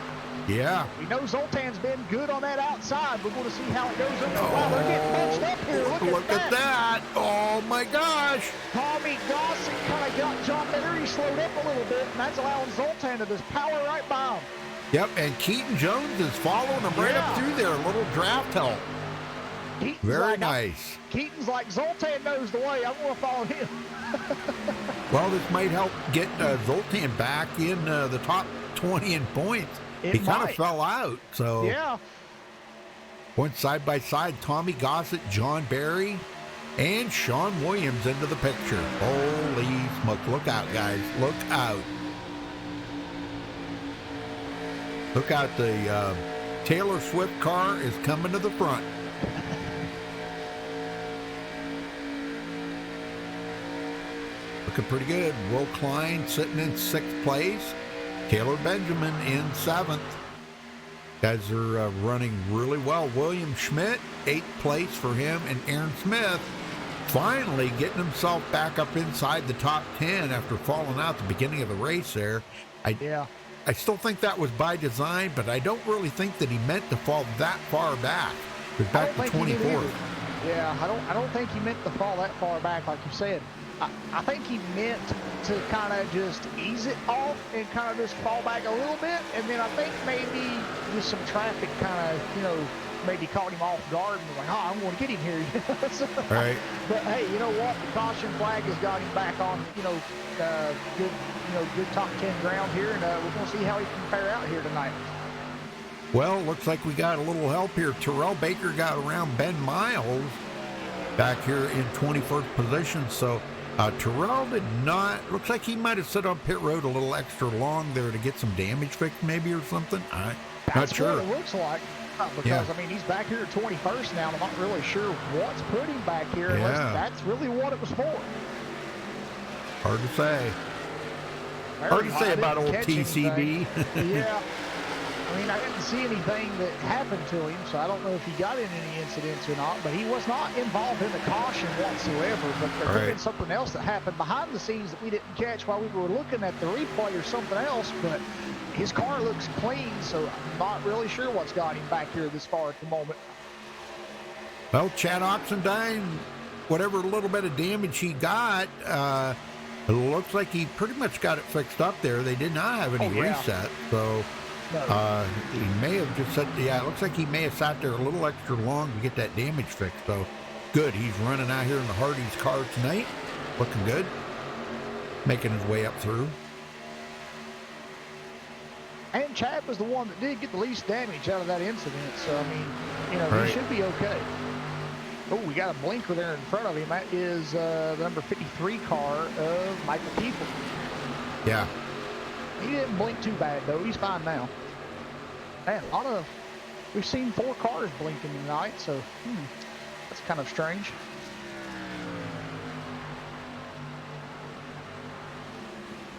Yeah. We know Zoltan's been good on that outside. We're going to see how it goes. Wow, they're getting bunched up here. Look at that. Oh, my gosh. Tommy Gossett kind of got John Barry slowed up a little bit, and that's allowing Zoltan to just power right by him. Yep, and Keaton Jones is following him right up through there. A little draft help. Keaton's Very nice. Keaton's like, Zoltan knows the way. I'm going to follow him. Well, this might help get Zoltan back in the top 20 in points. He kind of fell out. So yeah. Went side by side. Tommy Gossett, John Barry, and Sean Williams into the picture. Holy smoke. Look out, guys. Look out. Look out. The Taylor Swift car is coming to the front. Looking pretty good. Will Klein sitting in 6th place. Taylor Benjamin in 7th. Guys are running really well. William Schmidt, 8th place for him. And Aaron Smith finally getting himself back up inside the top 10 after falling out at the beginning of the race there. I still think that was by design, but I don't really think that he meant to fall that far back. It was back to 24th. Yeah, I don't think he meant to fall that far back like you said. I think he meant to kind of just ease it off and kind of just fall back a little bit. And then I think maybe just some traffic kind of, you know, maybe caught him off guard and was like, oh, I'm going to get him here. So, Right. But hey, you know what? The caution flag has got him back on, good top 10 ground here, and we're going to see how he can fare out here tonight. Well, looks like we got a little help here. Terrell Baker got around Ben Miles back here in 21st position. So Terrell did not, looks like he might have sit on pit road a little extra long there to get some damage fixed maybe or something. I'm not sure. That's what it looks like. Because, I mean, he's back here at 21st now, and I'm not really sure what's put him back here unless that's really what it was for. Hard to say. Hard to say about old TCB. Yeah. I mean, I didn't see anything that happened to him, so I don't know if he got in any incidents or not, but he was not involved in the caution whatsoever. But there could have been something else that happened behind the scenes that we didn't catch while we were looking at the replay or something else. But his car looks clean, so I'm not really sure what's got him back here this far at the moment. Well, Chad Oxendine, whatever little bit of damage he got, it looks like he pretty much got it fixed up there. They did not have any reset, so he may have just said, it looks like he may have sat there a little extra long to get that damage fixed. So good, he's running out here in the Hardy's car tonight, looking good, making his way up through. And Chad was the one that did get the least damage out of that incident, so I mean, you know, he should be okay. Oh, we got a blinker there in front of him. That is the number 53 car of Michael Kiefel. Yeah. He didn't blink too bad, though. He's fine now. Man, we've seen 4 cars blinking tonight, so that's kind of strange.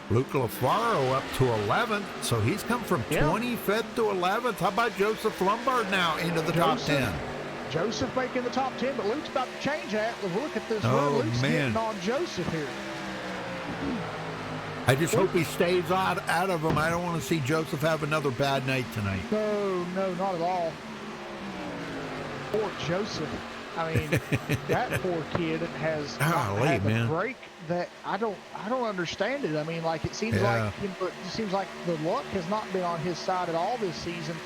Luke LaFaro up to 11th, so he's come from 25th to 11th. How about Joseph Lombard now into the top 10? Joseph making the top 10, but Luke's about to change that. Look at this run. Luke's getting on Joseph here. I just hope he stays out of him. I don't want to see Joseph have another bad night tonight. No, not at all. Poor Joseph. I mean, that poor kid has had a break that I don't understand it. I mean, like it seems like the luck has not been on his side at all this season.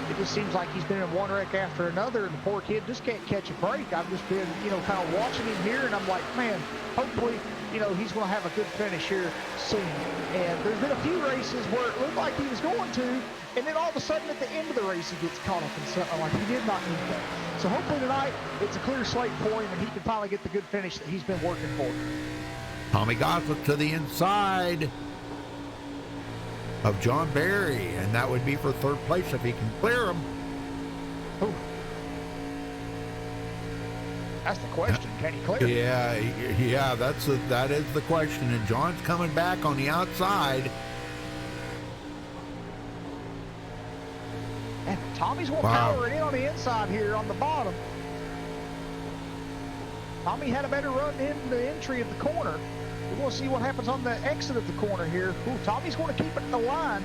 It just seems like he's been in one wreck after another, and the poor kid just can't catch a break. I've just been, kind of watching him here, and I'm like, man, hopefully, he's going to have a good finish here soon. And there's been a few races where it looked like he was going to, and then all of a sudden at the end of the race he gets caught up in something like he did not need that. So hopefully tonight it's a clear slate for him, and he can finally get the good finish that he's been working for. Tommy Gossett to the inside of John Barry, and that would be for third place if he can clear him. Ooh. That's the question. Can he clear? Yeah, that is the question. And John's coming back on the outside. And Tommy's going to power it in on the inside here on the bottom. Tommy had a better run in the entry of the corner. We're going to see what happens on the exit of the corner here. Ooh, Tommy's going to keep it in the line.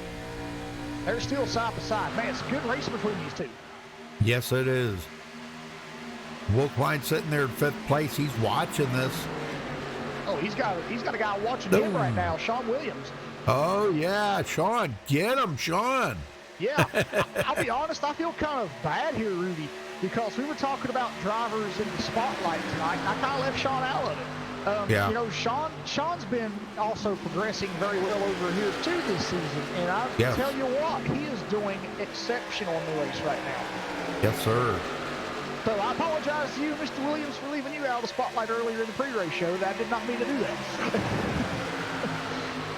They're still side by side. Man, it's a good race between these two. Yes, it is. Wolfline sitting there in 5th place. He's watching this. Oh, he's got a guy watching him right now, Sean Williams. Oh, yeah, Sean. Get him, Sean. Yeah, I'll be honest, I feel kind of bad here, Rudy, because we were talking about drivers in the spotlight tonight, and I kind of left Sean out of it. Sean's been also progressing very well over here too this season, and I tell you what, he is doing exceptional in the race right now. Yes, sir. So I apologize to you, Mr. Williams, for leaving you out of the spotlight earlier in the pre-race show. I did not mean to do that.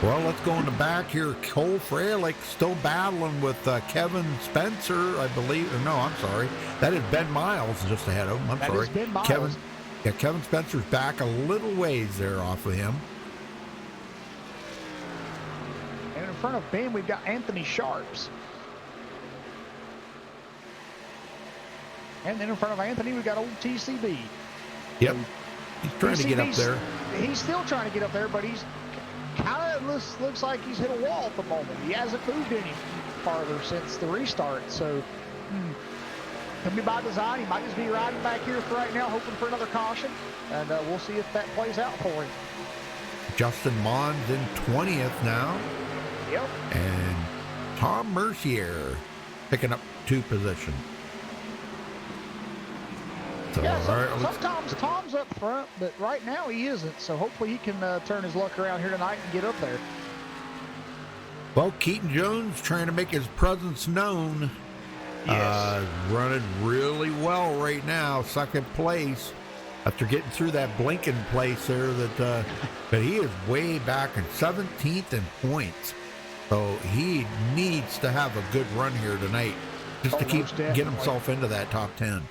Well, let's go in the back here. Cole Freilich still battling with Kevin Spencer, I believe. No, I'm sorry. That is Ben Miles just ahead of him. I'm sorry. That is Ben Miles. Kevin Spencer's back a little ways there off of him. And in front of Ben, we've got Anthony Sharps. And then in front of Anthony, we've got old TCB. Yep. He's trying to get up there. He's still trying to get up there, but he's kind of looks like he's hit a wall at the moment. He hasn't moved any farther since the restart. So, could be by design. He might just be riding back here for right now, hoping for another caution. And we'll see if that plays out for him. Justin Mond's in 20th now. Yep. And Tom Mercier picking up 2 positions. So, Yeah, all right, sometimes Tom's up front, but right now he isn't. So hopefully he can turn his luck around here tonight and get up there. well, Keaton Jones trying to make his presence known. Yes. Running really well right now, second place. After getting through that blinking place there, but he is way back in 17th in points. So he needs to have a good run here tonight just to get himself into that top 10.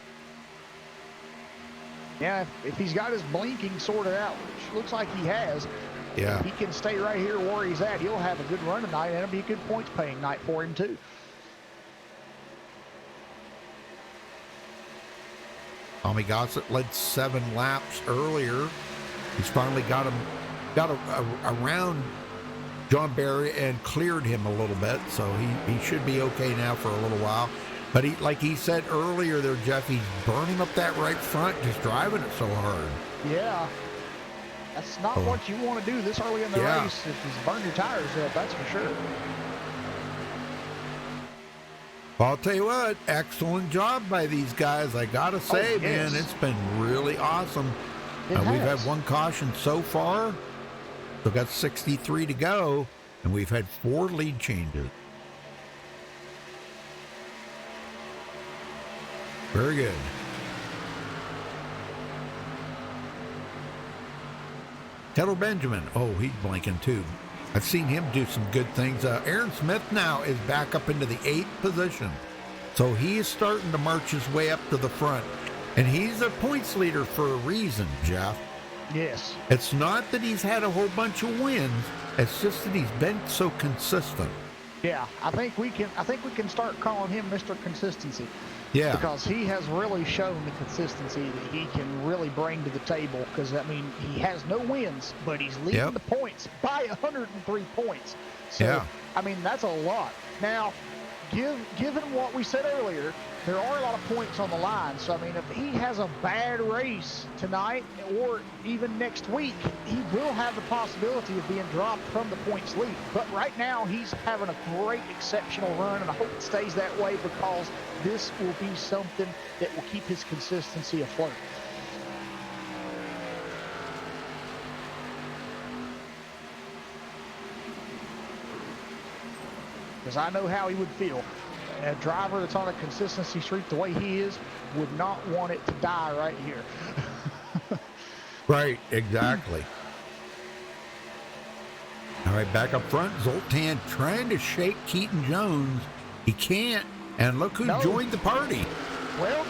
Yeah, if he's got his blinking sorted out, which looks like he has, Yeah. if he can stay right here where he's at, he'll have a good run tonight, and it'll be a good points-paying night for him, too. Tommy Gossett led 7 laps earlier. He's finally got around John Barry and cleared him a little bit, so he should be okay now for a little while. But like he said earlier there, Jeff, he's burning up that right front, just driving it so hard. Yeah. That's not what you want to do this early in the race, if you burn your tires up, that's for sure. I'll tell you what, excellent job by these guys. I gotta say, man, it's been really awesome. We've had 1 caution so far. We've got 63 to go, and we've had 4 lead changes. Very good. Kettle Benjamin. Oh, he's blinking too. I've seen him do some good things. Aaron Smith now is back up into the 8th position. So he is starting to march his way up to the front. And he's a points leader for a reason, Jeff. Yes. It's not that he's had a whole bunch of wins. It's just that he's been so consistent. Yeah, I think we can start calling him Mr. Consistency. Yeah. Because he has really shown the consistency that he can really bring to the table. Because, I mean, he has no wins, but he's leading the points by 103 points. So, I mean, that's a lot. Now, given what we said earlier, there are a lot of points on the line. So, I mean, if he has a bad race tonight or even next week, he will have the possibility of being dropped from the points lead. But right now, he's having a great, exceptional run, and I hope it stays that way because this will be something that will keep his consistency afloat. Because I know how he would feel. A driver that's on a consistency streak the way he is would not want it to die right here. Right, exactly. All right, back up front, Zoltan trying to shake Keaton Jones. He can't, and look who joined the party. Well,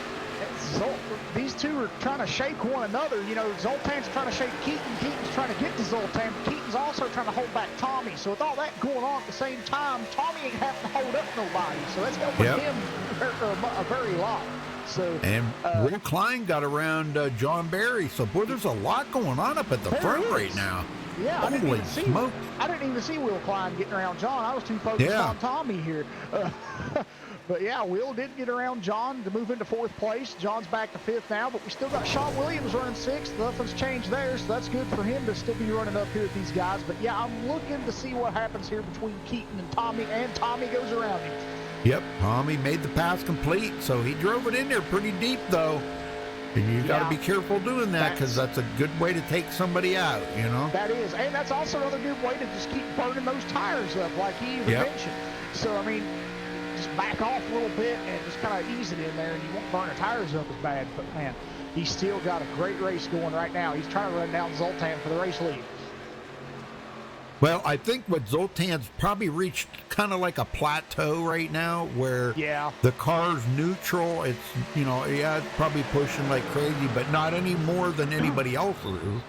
these two are trying to shake one another. You know, Zoltan's trying to shake Keaton. Keaton's trying to get to Zoltan. Keaton's also trying to hold back Tommy. So with all that going on at the same time, Tommy ain't having to hold up nobody. So that's helping him a very lot. So, and Will Klein got around John Barry. So, boy, there's a lot going on up at the front right now. Yeah, holy smoke. I didn't even see Will Klein getting around John. I was too focused on Tommy here. But yeah, Will did get around John to move into 4th place. John's back to 5th now, but we still got Sean Williams running 6th. Nothing's changed there, so that's good for him to still be running up here with these guys. But yeah, I'm looking to see what happens here between Keaton and Tommy goes around him. Yep, Tommy made the pass complete, so he drove it in there pretty deep, though. And you got to be careful doing that because that's a good way to take somebody out, you know? That is, and that's also another good way to just keep burning those tires up, like he even mentioned. So, I mean, just back off a little bit and just kind of ease it in there, and you won't burn the tires up as bad. But, man, he's still got a great race going right now. He's trying to run down Zoltan for the race lead. Well, I think what Zoltan's probably reached kind of like a plateau right now where the car's neutral. It's, you know, it's probably pushing like crazy, but not any more than anybody else is.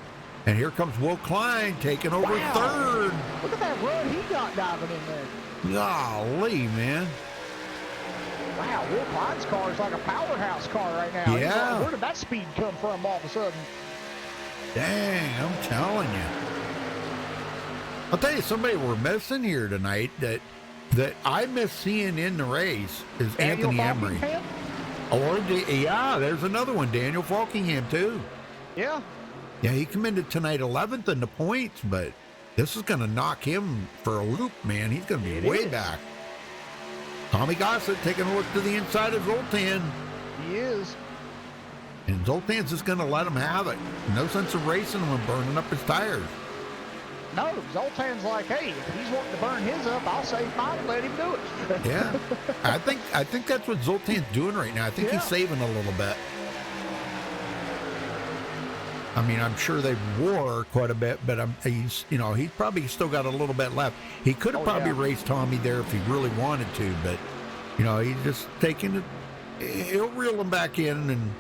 And here comes Will Klein taking over 3rd. Look at that run he got diving in there. Golly, man. Wow, Will Klein's car is like a powerhouse car right now. Yeah. Where did that speed come from all of a sudden? Dang, I'm telling you. I'll tell you, somebody we're missing here tonight that I miss seeing in the race is Anthony Emery. Or, there's another one, Daniel Falkingham, too. Yeah. Yeah, he commended tonight 11th in the points, but this is going to knock him for a loop, man. He's going to be way back. Tommy Gossett taking a look to the inside of Zoltan. He is. And Zoltan's just going to let him have it. No sense of racing him and burning up his tires. No, Zoltan's like, hey, if he's wanting to burn his up, I'll save mine and let him do it. Yeah, I think that's what Zoltan's doing right now. I think he's saving a little bit. I mean, I'm sure they wore quite a bit, but he's probably still got a little bit left. He could have probably raced Tommy there if he really wanted to, but he's just taking it. He'll reel him back in and.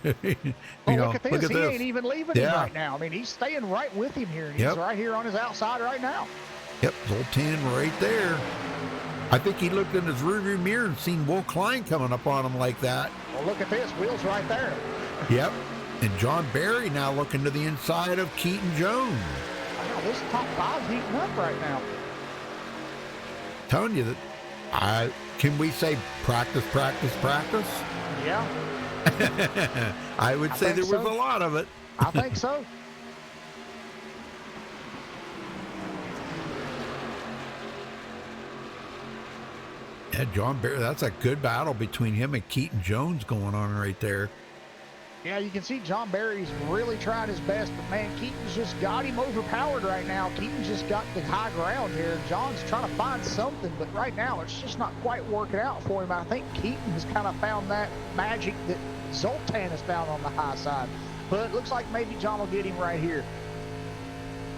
Look at this. He ain't even leaving him right now. I mean, he's staying right with him here. And he's right here on his outside right now. Yep, Zoltan right there. I think he looked in his rearview mirror and seen Will Klein coming up on him like that. Well, look at this. Will's right there. Yep. And John Barry now looking to the inside of Keaton Jones. Wow, this top five's heating up right now. Telling you that, can we say practice? Yeah. I would say there was a lot of it. I think so. Yeah, John Barry, that's a good battle between him and Keaton Jones going on right there. Yeah, you can see John Barry's really trying his best, but man, Keaton's just got him overpowered right now. Keaton's just got the high ground here. John's trying to find something, but right now it's just not quite working out for him. I think Keaton has kind of found that magic that Zoltan has found on the high side. But it looks like maybe John will get him right here.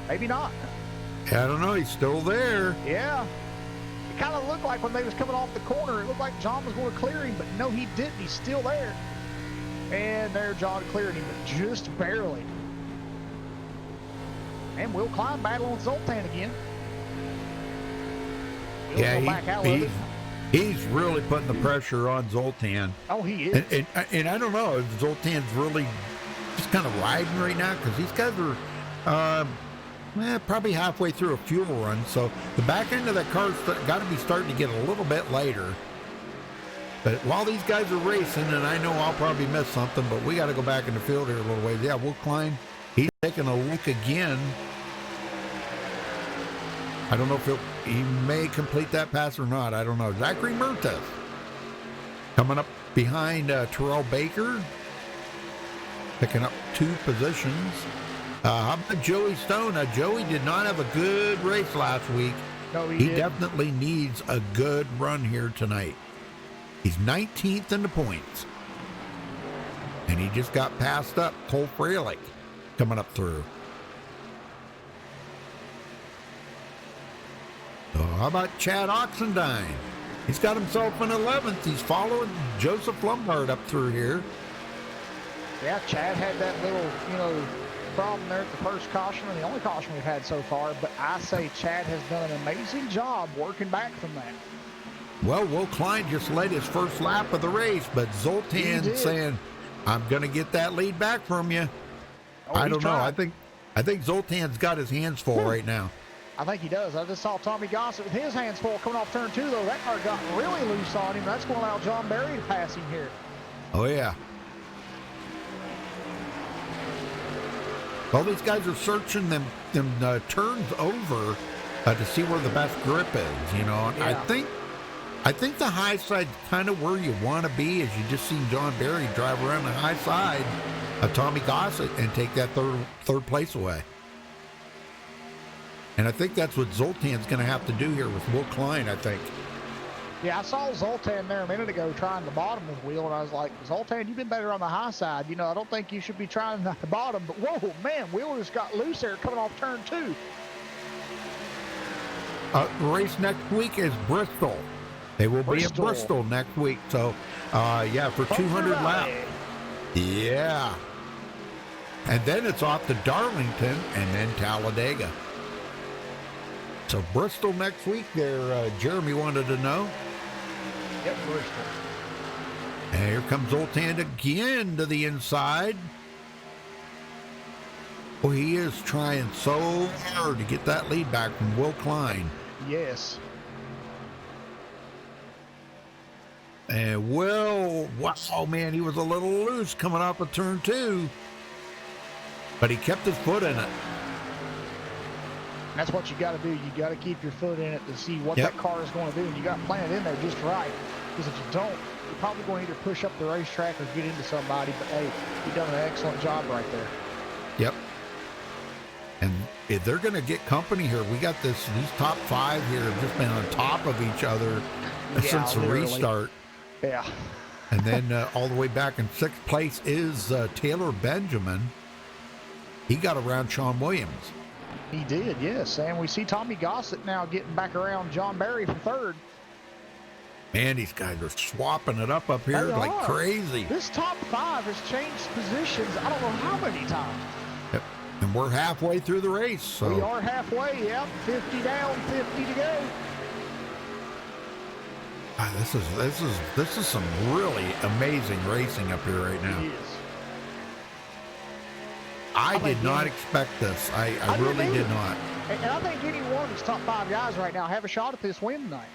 Maybe not. I don't know. He's still there. Yeah. It kind of looked like when they was coming off the corner, it looked like John was going to clear him, but no, he didn't. He's still there. And there John cleared him, but just barely. And Will Klein battling with Zoltan again. He's really putting the pressure on Zoltan. Oh, he is. And I don't know if Zoltan's really just kind of riding right now, because these guys are probably halfway through a fuel run. So the back end of that car's got to be starting to get a little bit lighter. But while these guys are racing, and I know I'll probably miss something, but we got to go back in the field here a little ways. Yeah, Will Klein, he's taking a look again. I don't know if he may complete that pass or not. I don't know. Zachary Mertes coming up behind Terrell Baker, picking up 2 positions. How about Joey Stone? Now, Joey did not have a good race last week. No, he definitely needs a good run here tonight. He's 19th in the points. And he just got passed up. Cole Freilich coming up through. So how about Chad Oxendine? He's got himself an 11th. He's following Joseph Lombard up through here. Yeah, Chad had that little, problem there at the first caution, and the only caution we've had so far. But I say Chad has done an amazing job working back from that. Well, Will Klein just led his first lap of the race, but Zoltan saying, I'm going to get that lead back from you. I don't know. I think Zoltan's got his hands full right now. I think he does. I just saw Tommy Gossett with his hands full coming off turn 2, though. That car got really loose on him. That's going to allow John Barry to pass him here. Oh, yeah. Well, these guys are searching them turns over to see where the best grip is, Yeah. I think the high side's kind of where you want to be, as you just seen John Barry drive around the high side of Tommy Gossett and take that third place away. And I think that's what Zoltan's going to have to do here with Will Klein, I think. Yeah, I saw Zoltan there a minute ago trying the bottom with Will, and I was like, Zoltan, you've been better on the high side. I don't think you should be trying the bottom. But, whoa, man, Will just got loose there coming off turn 2. The race next week is Bristol. They will be in Bristol next week. So, for 200 laps. Yeah. And then it's off to Darlington and then Talladega. So Bristol next week there, Jeremy wanted to know. Yep, Bristol. And here comes Zoltan again to the inside. Oh, he is trying so hard to get that lead back from Will Klein. Yes. And Will, wow, man, he was a little loose coming off of turn 2. but he kept his foot in it. And that's what you got to do. You got to keep your foot in it to see what Yep. that car is going to do, and you got to plan it in there just right. Because if you don't, you're probably going to either push up the racetrack or get into somebody. But hey, you done an excellent job right there. Yep. And if they're going to get company here, we got these top 5 here have just been on top of each other since the literally. restart. Yeah. And then all the way back in 6th place is Taylor Benjamin. He got around Sean Williams. He did, yes. And we see Tommy Gossett now getting back around John Barry for 3rd. Man, these guys are swapping it up here They like are. crazy. This top 5 has changed positions I don't know how many times. Yep. And we're halfway through the race. So We are halfway, yep. 50 down, 50 to go. ah, this is some really amazing racing up here right now. It is. I think did not you- expect this. I didn't really did either. not. And I think any one of these top 5 guys right now have a shot at this win tonight.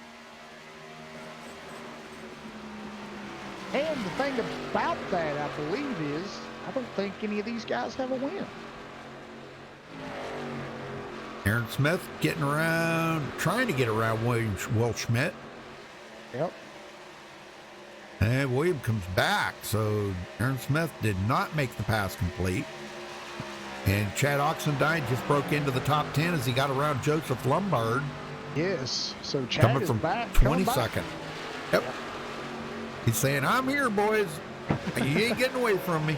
And the thing about that, I believe, is I don't think any of these guys have a win. Aaron Smith getting around, trying to get around Will Schmidt. Yep. And William comes back, so Aaron Smith did not make the pass complete. And Chad Oxendine just broke into the top 10 as he got around Joseph Lombard, Yes. So Chad coming is from back. 22nd. Yep. He's saying, I'm here, boys. You ain't getting away from me.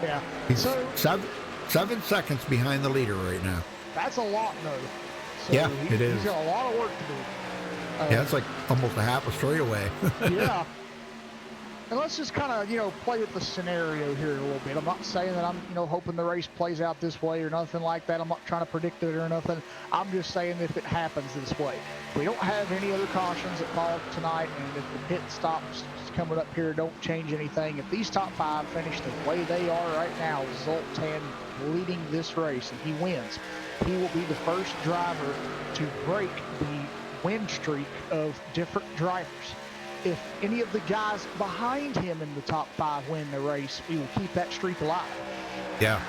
Yeah. He's So 7 seconds behind the leader right now. that's a lot, though. So Yeah, it is. He's got a lot of work to do. Yeah, it's like almost a half a straightaway. Yeah. And let's just kind of, play with the scenario here a little bit. I'm not saying that I'm, hoping the race plays out this way or nothing like that. I'm not trying to predict it or nothing. I'm just saying if it happens this way. We don't have any other cautions that fall tonight, and if the pit stops coming up here don't change anything. If these top 5 finish the way they are right now, Zoltan leading this race, and he wins, he will be the first driver to break the win streak of different drivers. If any of the guys behind him in the top 5 win the race, we will keep that streak alive. Yeah.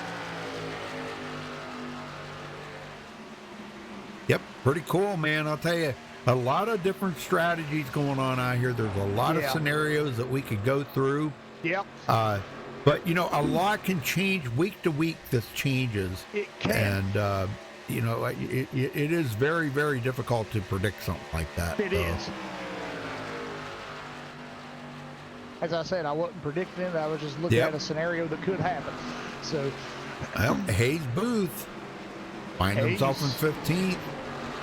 Yep, pretty cool, man. I'll tell you, a lot of different strategies going on out here. There's a lot of Yeah. scenarios that we could go through. Yep. But, a lot can change week to week. This changes. It can. And, it is very, very difficult to predict something like that. It is. As I said, I wasn't predicting it. I was just looking Yep. at a scenario that could happen. So Well, Hayes Booth find himself in Hayes. 15th.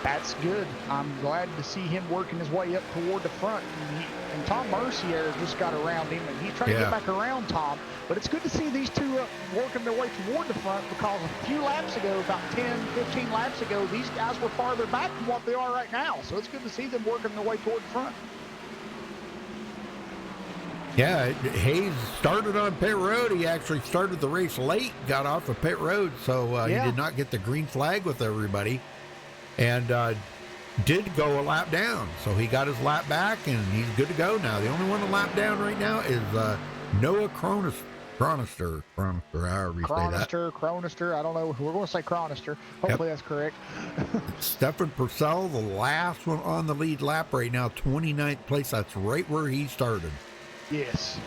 that's good. I'm glad to see him working his way up toward the front. And Tom Mercier just got around him, and he's trying to Yeah. get back around Tom. But it's good to see these two working their way toward the front, because a few laps ago, about 10, 15 laps ago, these guys were farther back from what they are right now. So it's good to see them working their way toward the front. Yeah, Hayes started on pit road. He actually started the race late, got off of pit road, so Yeah. he did not get the green flag with everybody, and did go a lap down. So he got his lap back, and he's good to go now. The only one to lap down right now is Noah Cronister, however you say that. Cronister, I don't know. We're going to say Cronister. Hopefully that's correct. Stefan Purcell, the last one on the lead lap right now, 29th place. That's right where he started. Yes.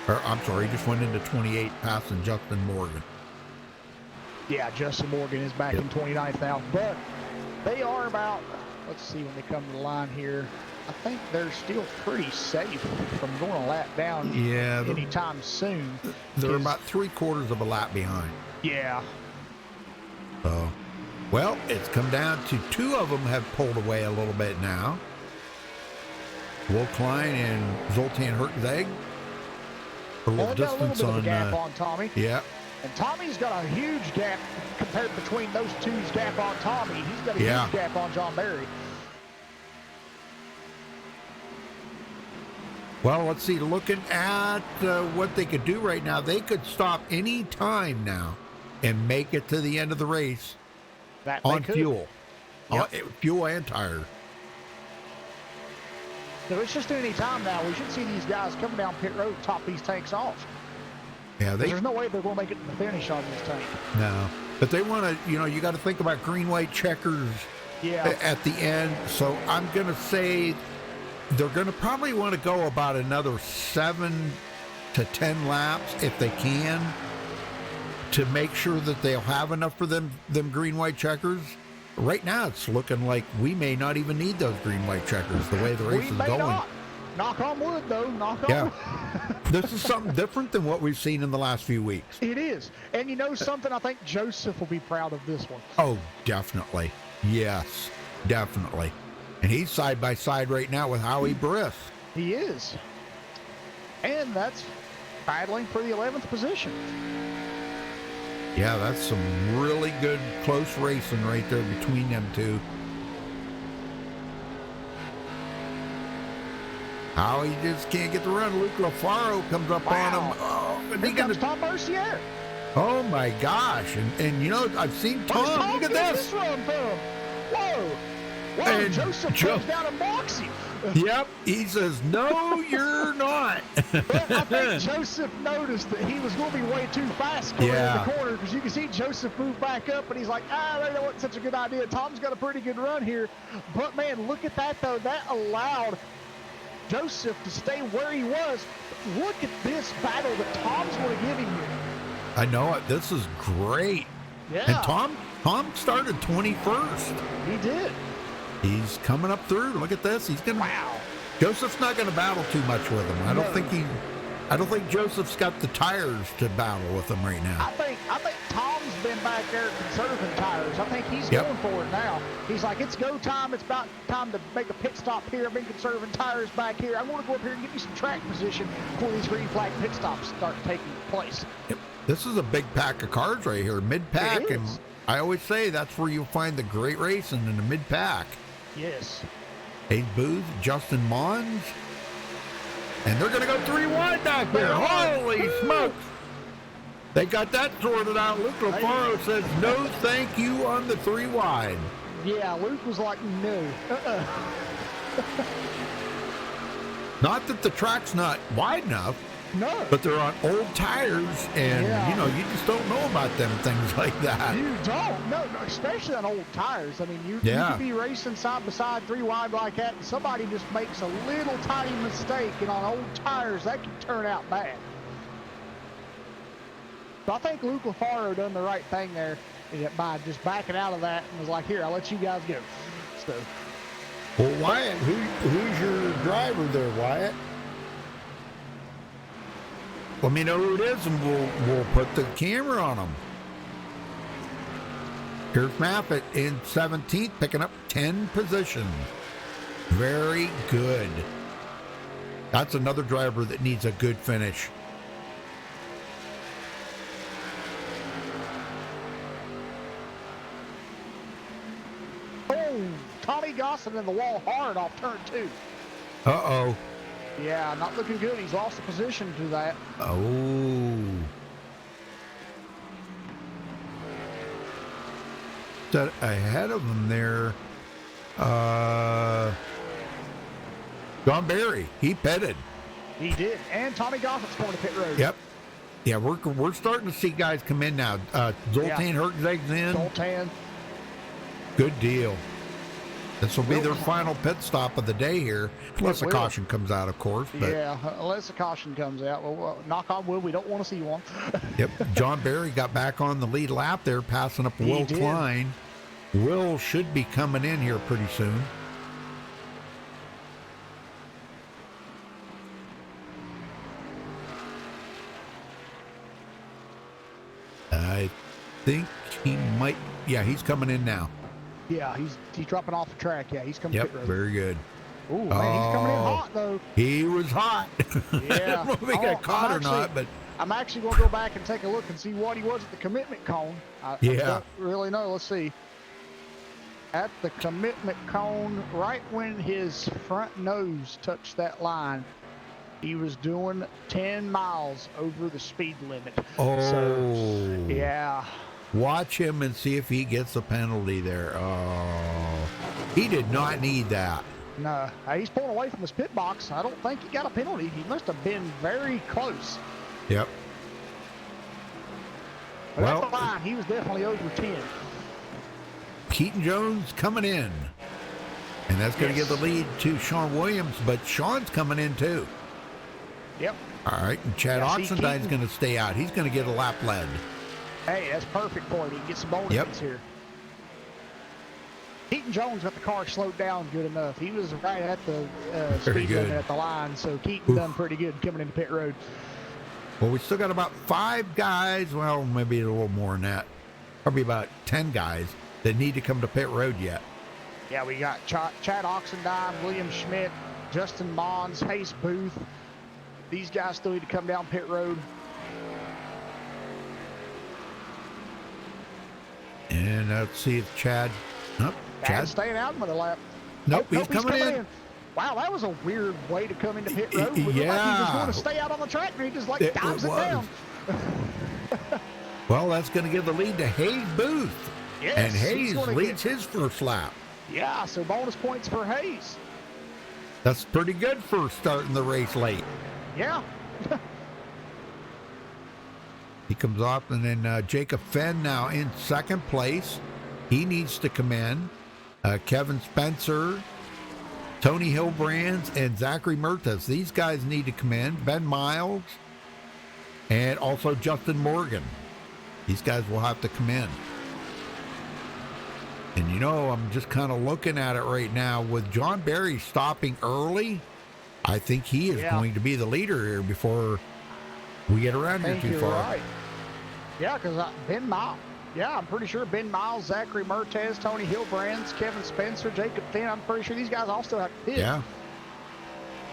Or, I'm sorry, he just went into 28, passing Justin Morgan. Yeah, Justin Morgan is back Yep. in 29th now. But they are about, let's see when they come to the line here. I think they're still pretty safe from going a lap down Yeah, anytime soon. they're 'Cause- about 3/4 of a lap behind. Yeah. So, well, it's come down to 2 of them have pulled away a little bit now. Will Klein and Zoltan Hertzeg. A Well, little they've got a little distance bit of a on. gap on Tommy. Yeah, And Tommy's got a huge gap compared between those two's gap on Tommy. He's got a Yeah. huge gap on John Barry. well, let's see. Looking at what they could do right now, they could stop any time now and make it to the end of the race That they on could. fuel. Yep. Fuel and tires. So it's just any time now. We should see these guys coming down pit road, top these tanks off. Yeah, they There's no way they're going to make it to the finish on this tank. no. But they want to, you got to think about green, white checkers at the end. So I'm going to say they're going to probably want to go about another 7 to 10 laps if they can to make sure that they'll have enough for them green, white checkers. Right now, it's looking like we may not even need those green, white checkers the way the race is going. Not. Knock on wood, though. Knock on wood. This is something different than what we've seen in the last few weeks. It is. And you know something? I think Joseph will be proud of this one. Oh, definitely. Yes, definitely. And he's side by side right now with Howie Briss. He is. And that's battling for the 11th position. Yeah, that's some really good close racing right there between them two. Howie just can't get the run. Luke LaFaro comes up on him. Oh, and Here comes Tom Mercier. Oh my gosh! And I've seen Tom. Look at this. Run from him? Whoa! And Joseph comes down and blocks him. Yep, he says, "No, you're not." But I think Joseph noticed that he was going to be way too fast coming in the corner, because you can see Joseph move back up, and he's like, that wasn't such a good idea. Tom's got a pretty good run here. But man, look at that though. That allowed Joseph to stay where he was. Look at this battle that Tom's going to give him here. I know it. This is great. Yeah. And Tom started 21st. He did. He's coming up through. Look at this. He's gonna. Wow. Joseph's not going to battle too much with him. I don't think Joseph's got the tires to battle with him right now. I think Tom's been back there conserving tires. I think he's going for it now. He's like, it's go time. It's about time to make a pit stop here. I've been conserving tires back here. I want to go up here and get me some track position before these green flag pit stops start taking place. Yep. This is a big pack of cars right here, mid-pack, and I always say that's where you'll find the great racing in the mid-pack. Yes. Abe Booth, Justin Mons, and they're going to go 3 wide back there. Holy smokes! They got that sorted out. Luke LaFaro says no thank you on the 3 wide. Yeah, Luke was like, no. Not that the track's not wide enough. No. But they're on old tires, and, you just don't know about them things like that. You don't. No, especially on old tires. I mean, you could be racing side by side 3 wide like that, and somebody just makes a little tiny mistake, and on old tires, that can turn out bad. So I think Luke LaFaro done the right thing there by just backing out of that and was like, here, I'll let you guys go. So. Well, Wyatt, who's your driver there, Wyatt? Let me know who it is, and we'll put the camera on him. Here's Maffett in 17th, picking up 10 positions. Very good. That's another driver that needs a good finish. Oh, Tommy Gosselin in the wall hard off turn 2. Uh-oh. Yeah, not looking good. He's lost the position to that. Oh. That ahead of him there. John Barry, he pitted. He did. And Tommy Gosselin's going to pit road. Yep. Yeah, we're starting to see guys come in now. Zoltan Herczeg's in. Zoltan. Good deal. This will be their final pit stop of the day here, unless a caution comes out, of course. But yeah, unless a caution comes out. Well, knock on wood, we don't want to see one. Yep. John Barry got back on the lead lap there, passing up Will Klein. Will should be coming in here pretty soon. I think he might. Yeah, he's coming in now. Yeah, he's dropping off the track. Yeah, he's coming. Yep, very good. Ooh, man, he's coming in hot though. He was hot. Yeah, I don't know if he got caught or not, but I'm actually going to go back and take a look and see what he was at the commitment cone. I don't really know. Let's see. At the commitment cone, right when his front nose touched that line, he was doing 10 miles over the speed limit. Oh, so, yeah. Watch him and see if he gets a penalty there. Oh, he did not need that. No, he's pulling away from his pit box. I don't think he got a penalty. He must have been very close. Yep. But Well, at the line, he was definitely over 10. Keaton Jones coming in. And that's going to Yes. give the lead to Sean Williams, but Sean's coming in too. Yep. All right, and Chad Yeah, see, Oxendine's Keaton- going to stay out. He's going to get a lap lead. Hey, that's perfect for him. He can get some bonuses Yep. here. Keaton Jones got the car slowed down good enough. He was right at the Very speed good. limit at the line, so Keaton Oof. done pretty good coming into pit road. Well, we still got about 5 guys, well, maybe a little more than that. Probably about 10 guys that need to come to pit road yet. Yeah, we got Chad Oxendine, William Schmidt, Justin Mons, Hayes Booth. These guys still need to come down pit road. And let's see if Chad. Nope, Chad's Chad. staying out another lap. Nope, Oh, he's coming in. Wow, that was a weird way to come into pit road. It looked like he Yeah. was going to stay out on the track, and he just like It dives it was. down. Well, that's going to give the lead to Hayes Booth. Yes, And he's Hayes gonna leads get- his first lap. Yeah, so bonus points for Hayes. That's pretty good for starting the race late. Yeah. He comes off, and then Jacob Fenn now in second place. He needs to come in. Kevin Spencer, Tony Hilbrands, and Zachary Mertes. These guys need to come in. Ben Miles, and also Justin Morgan. These guys will have to come in. And you know, I'm just kind of looking at it right now. With John Barry stopping early, I think he is Yeah. going to be the leader here before we get around I here think too you're far. right. Yeah, because Ben Miles. Yeah, I'm pretty sure Ben Miles, Zachary Mertes, Tony Hilbrands, Kevin Spencer, Jacob Finn. I'm pretty sure these guys all still have to pit. Yeah.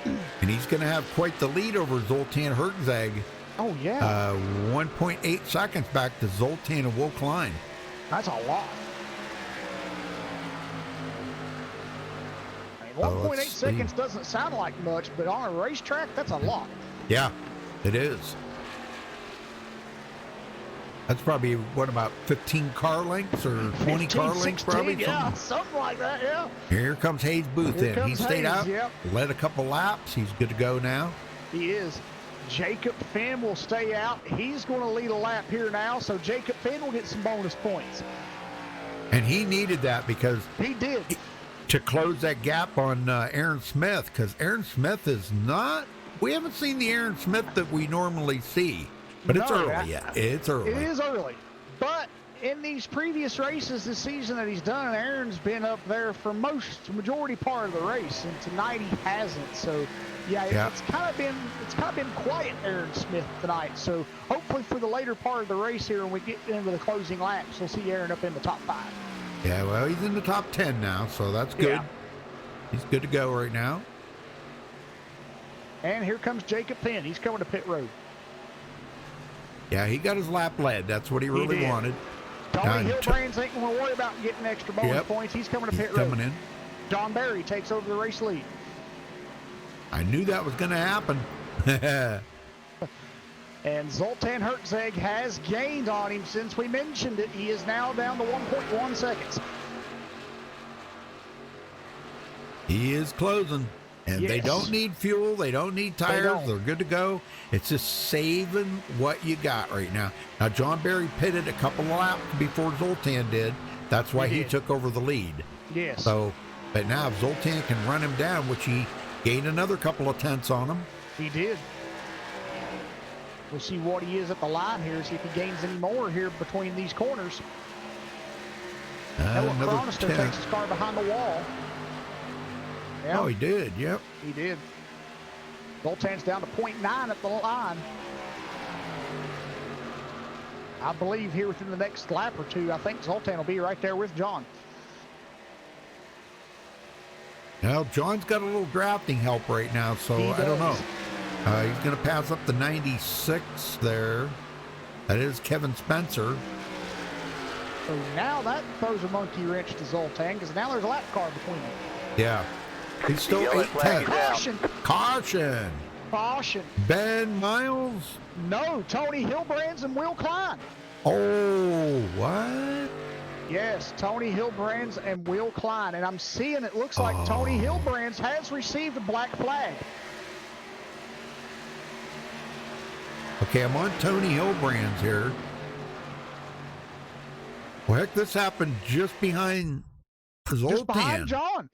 And he's going to have quite the lead over Zoltan Herzeg. Oh, yeah. 1.8 seconds back to Zoltan and Will Klein. That's a lot. I mean, Oh, 1.8 let's seconds see. doesn't sound like much, but on a racetrack, that's a lot. Yeah, it is. That's probably, what, about 15 car lengths or 20 car 15, lengths 16, probably? yeah, something like that, yeah. Here comes Hayes Booth Here in. He comes stayed Hayes, out, yep. led a couple laps. He's good to go now. He is. Jacob Finn will stay out. He's going to lead a lap here now, so Jacob Finn will get some bonus points. And he needed that because He did. to close that gap on Aaron Smith, because Aaron Smith is not, we haven't seen the Aaron Smith that we normally see, but it's No, early yet. It's early. It is early. But in these previous races this season that he's done, Aaron's been up there for majority part of the race, and tonight he hasn't. So, yeah. It's kind of been quiet, Aaron Smith tonight. So hopefully for the later part of the race here, when we get into the closing laps, we'll see Aaron up in the top 5. Yeah, well, he's in the top 10 now, so that's good. Yeah. He's good to go right now. And here comes Jacob Finn. He's coming to pit road. Yeah, he got his lap led. That's what he really did. wanted. Tony Now, Hilbrands ain't going to worry about getting extra bonus Yep. points. He's coming to He's pit road. coming in. John Barry takes over the race lead. I knew that was going to happen. And Zoltan Herzeg has gained on him since we mentioned it. He is now down to 1.1 seconds. He is closing. And they Yes. don't need fuel. They don't need tires. don't. They're good to go. It's just saving what you got right now. Now, John Barry pitted a couple of laps before Zoltan did. That's why He he did. took over the lead. Yes. So, but now if Zoltan can run him down, which he gained another couple of tenths on him. He did. We'll see what he is at the line here, see if he gains any more here between these corners. Noah Another Cronister 10. takes his car behind the wall. Yeah, Oh, he did. Yep. he did. Zoltan's down to 0.9 at the line. I believe here within the next lap or two, I think Zoltan will be right there with John. Now, John's got a little drafting help right now, so He I don't know. does. He's going to pass up the 96 there. That is Kevin Spencer. So now that throws a monkey wrench to Zoltan, because now there's a lap car between them. Yeah. He's still Yellow 8 flag is tenths. out. Caution! Caution. Caution! Ben Miles. No, Tony Hilbrands and Will Klein. Oh, what? Yes, Tony Hilbrands and Will Klein. And I'm seeing it looks like Tony Hilbrands has received a black flag. Okay, I'm on Tony Hilbrands here. Well, heck, this happened just behind Zoltan. Just behind John.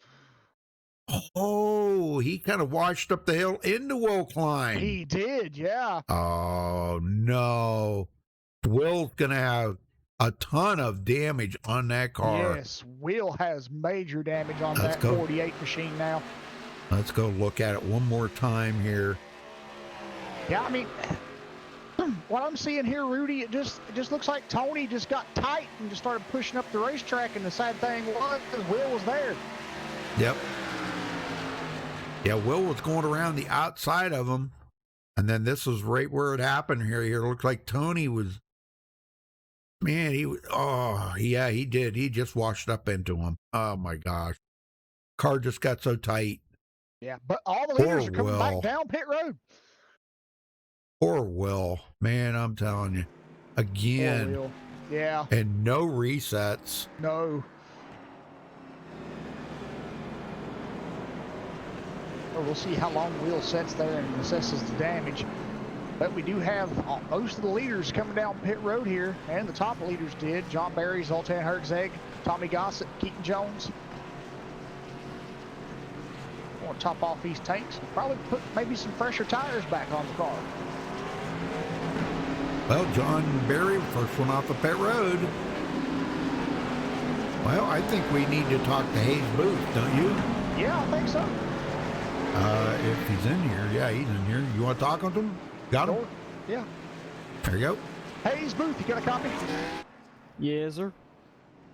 Oh, he kind of washed up the hill into Will Klein. He did, yeah. Oh, no. Will's going to have a ton of damage on that car. Yes, Will has major damage on Let's that go. 48 machine now. Let's go look at it one more time here. Yeah, I mean, what I'm seeing here, Rudy, it just looks like Tony just got tight and just started pushing up the racetrack, and the sad thing was Will was there. Yep. Yeah, Will was going around the outside of him, and then this was right where it happened here. It looked like Tony was, man, he was, oh, yeah, he did. He just washed up into him. Oh, my gosh. Car just got so tight. Yeah, but all the leaders Poor are coming Will. back down pit road. Poor Will. Man, I'm telling you. Poor Again. Will. Yeah, And no resets. no. Well, we'll see how long Will sits there and assesses the damage. But we do have most of the leaders coming down pit road here, and the top leaders did. John Barry, Zoltan Herzeg, Tommy Gossett, Keaton Jones. Want to top off these tanks. Probably put maybe some fresher tires back on the car. Well, John Barry, first one off the pit road. Well, I think we need to talk to Hayes Booth, don't you? Yeah, I think so. If he's in here. Yeah, he's in here. You want to talk with him? Got him? Sure. Yeah. There you go. Hayes Booth, you got a copy? Yes, sir.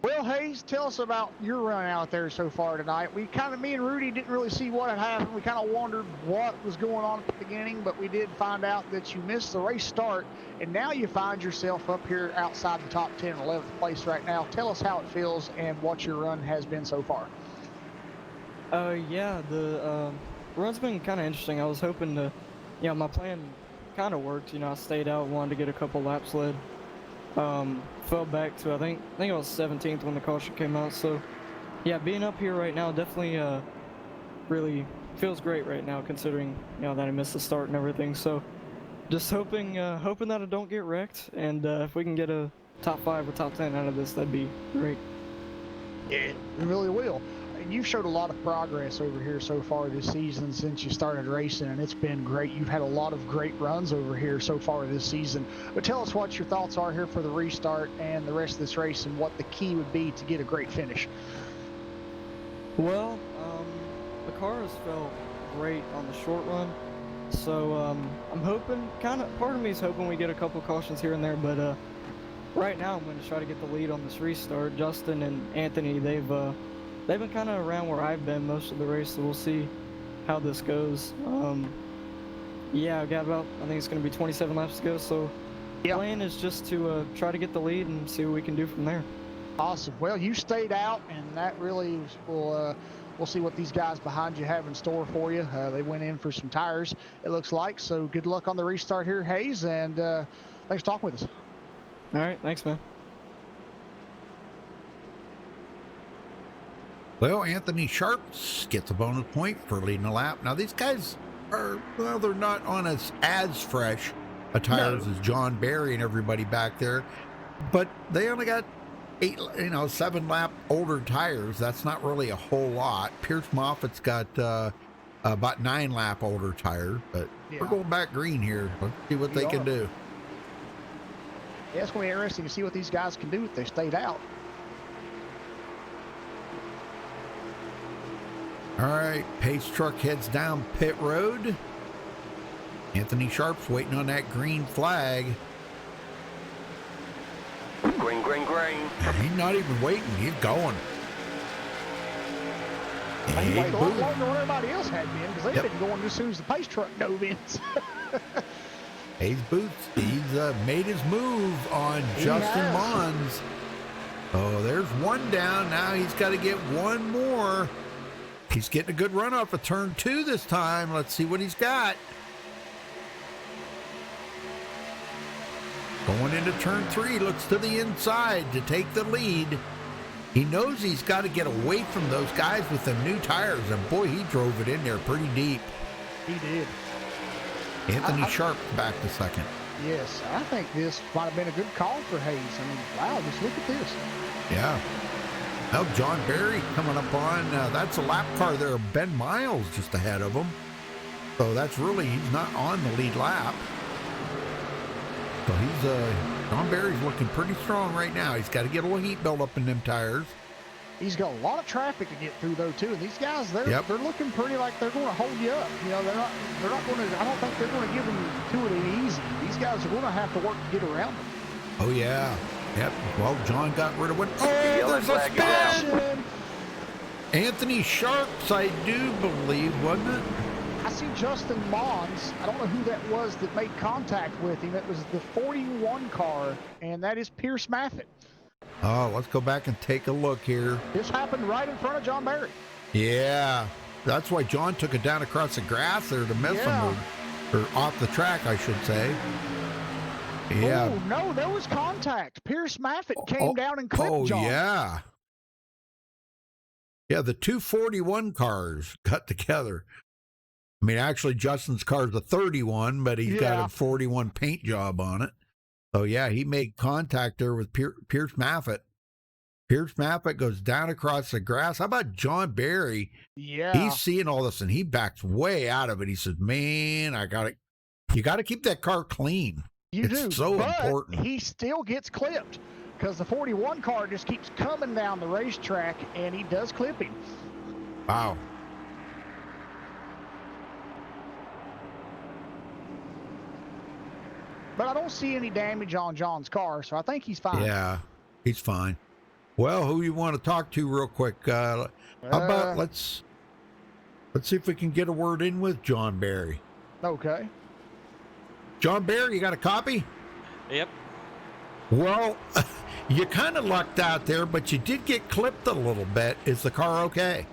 Well, Hayes, tell us about your run out there so far tonight. Me and Rudy didn't really see what had happened. We kind of wondered what was going on at the beginning, but we did find out that you missed the race start, and now you find yourself up here outside the top 10 and 11th place right now. Tell us how it feels and what your run has been so far. Yeah, the run's been kind of interesting. I was hoping to, my plan kind of worked. I stayed out, wanted to get a couple laps led. Fell back to I think it was 17th when the caution came out. So yeah, being up here right now definitely really feels great right now, considering that I missed the start and everything. So just hoping that I don't get wrecked, and if we can get a top 5 or top 10 out of this, that'd be great. Yeah, it really will. And you've showed a lot of progress over here so far this season since you started racing, and it's been great. You've had a lot of great runs over here so far this season. But tell us what your thoughts are here for the restart and the rest of this race, and what the key would be to get a great finish. Well, the car has felt great on the short run, so I'm hoping, part of me is hoping we get a couple cautions here and there, but right now I'm going to try to get the lead on this restart. Justin and Anthony, they've been kind of around where I've been most of the race, so we'll see how this goes. Yeah, I've got about, I think it's going to be 27 laps to go, so the plan is just to try to get the lead and see what we can do from there. Awesome. Well, you stayed out, and that really will, we'll see what these guys behind you have in store for you. They went in for some tires, it looks like, so good luck on the restart here, Hayes, and thanks for talking with us. All right, thanks, man. Well, Anthony Sharps gets a bonus point for leading a lap. Now, these guys are, well, they're not on as fresh a tires as John Barry and everybody back there, but they only got 7 lap older tires. That's not really a whole lot. Pierce Moffitt's got about 9 lap older tires, but we're going back green here. Let's see what they can do. Yeah, it's going to be interesting to see what these guys can do if they stayed out. All right, pace truck heads down pit road. Anthony Sharp's waiting on that green flag. Green, green, green. He's not even waiting, he's going. He waited a lot longer than everybody else had been, because they've been going as soon as the pace truck dove in. Hayes Boots, he's made his move on Justin Mons. Oh, there's one down. Now he's got to get one more. He's getting a good run off of turn 2 this time. Let's see what he's got. Going into turn 3, looks to the inside to take the lead. He knows he's got to get away from those guys with the new tires, and boy, he drove it in there pretty deep. He did. Anthony Sharp back to second. Yes, I think this might have been a good call for Hayes. I mean, wow, just look at this. Yeah. Now John Barry coming up on, that's a lap car there. Ben Miles just ahead of him. So that's really, he's not on the lead lap. So John Barry's looking pretty strong right now. He's got to get a little heat built up in them tires. He's got a lot of traffic to get through though too. And these guys, they're looking pretty like they're going to hold you up. You know, they're not going to. I don't think they're going to give them to it any easy. These guys are going to have to work to get around them. Oh yeah, yep. Well, John got rid of one. Oh, there's a spin. Anthony Sharps, I do believe, wasn't it? I see Justin Mons. I don't know who that was that made contact with him. It was the 41 car, and that is Pierce Maffitt. Oh, let's go back and take a look here. This happened right in front of John Barry. Yeah, that's why John took it down across the grass there to miss him, or off the track, I should say. Yeah. Oh, no, there was contact. Pierce Maffitt came down and clipped John. Oh, yeah. Yeah, the 241 cars got together. I mean, actually, Justin's car is a 31, but he's got a 41 paint job on it. So, yeah, he made contact there with Pierce Maffitt. Pierce Maffitt goes down across the grass. How about John Barry? Yeah. He's seeing all this, and he backs way out of it. He says, man, you got to keep that car clean. It's so important. He still gets clipped because the 41 car just keeps coming down the racetrack, and he does clip him. Wow. But I don't see any damage on John's car, so I think he's fine. Yeah, he's fine. Well, who you want to talk to real quick? How about let's see if we can get a word in with John Barry. Okay. John Barry, you got a copy? Yep. Well, you kind of lucked out there, but you did get clipped a little bit. Is the car okay?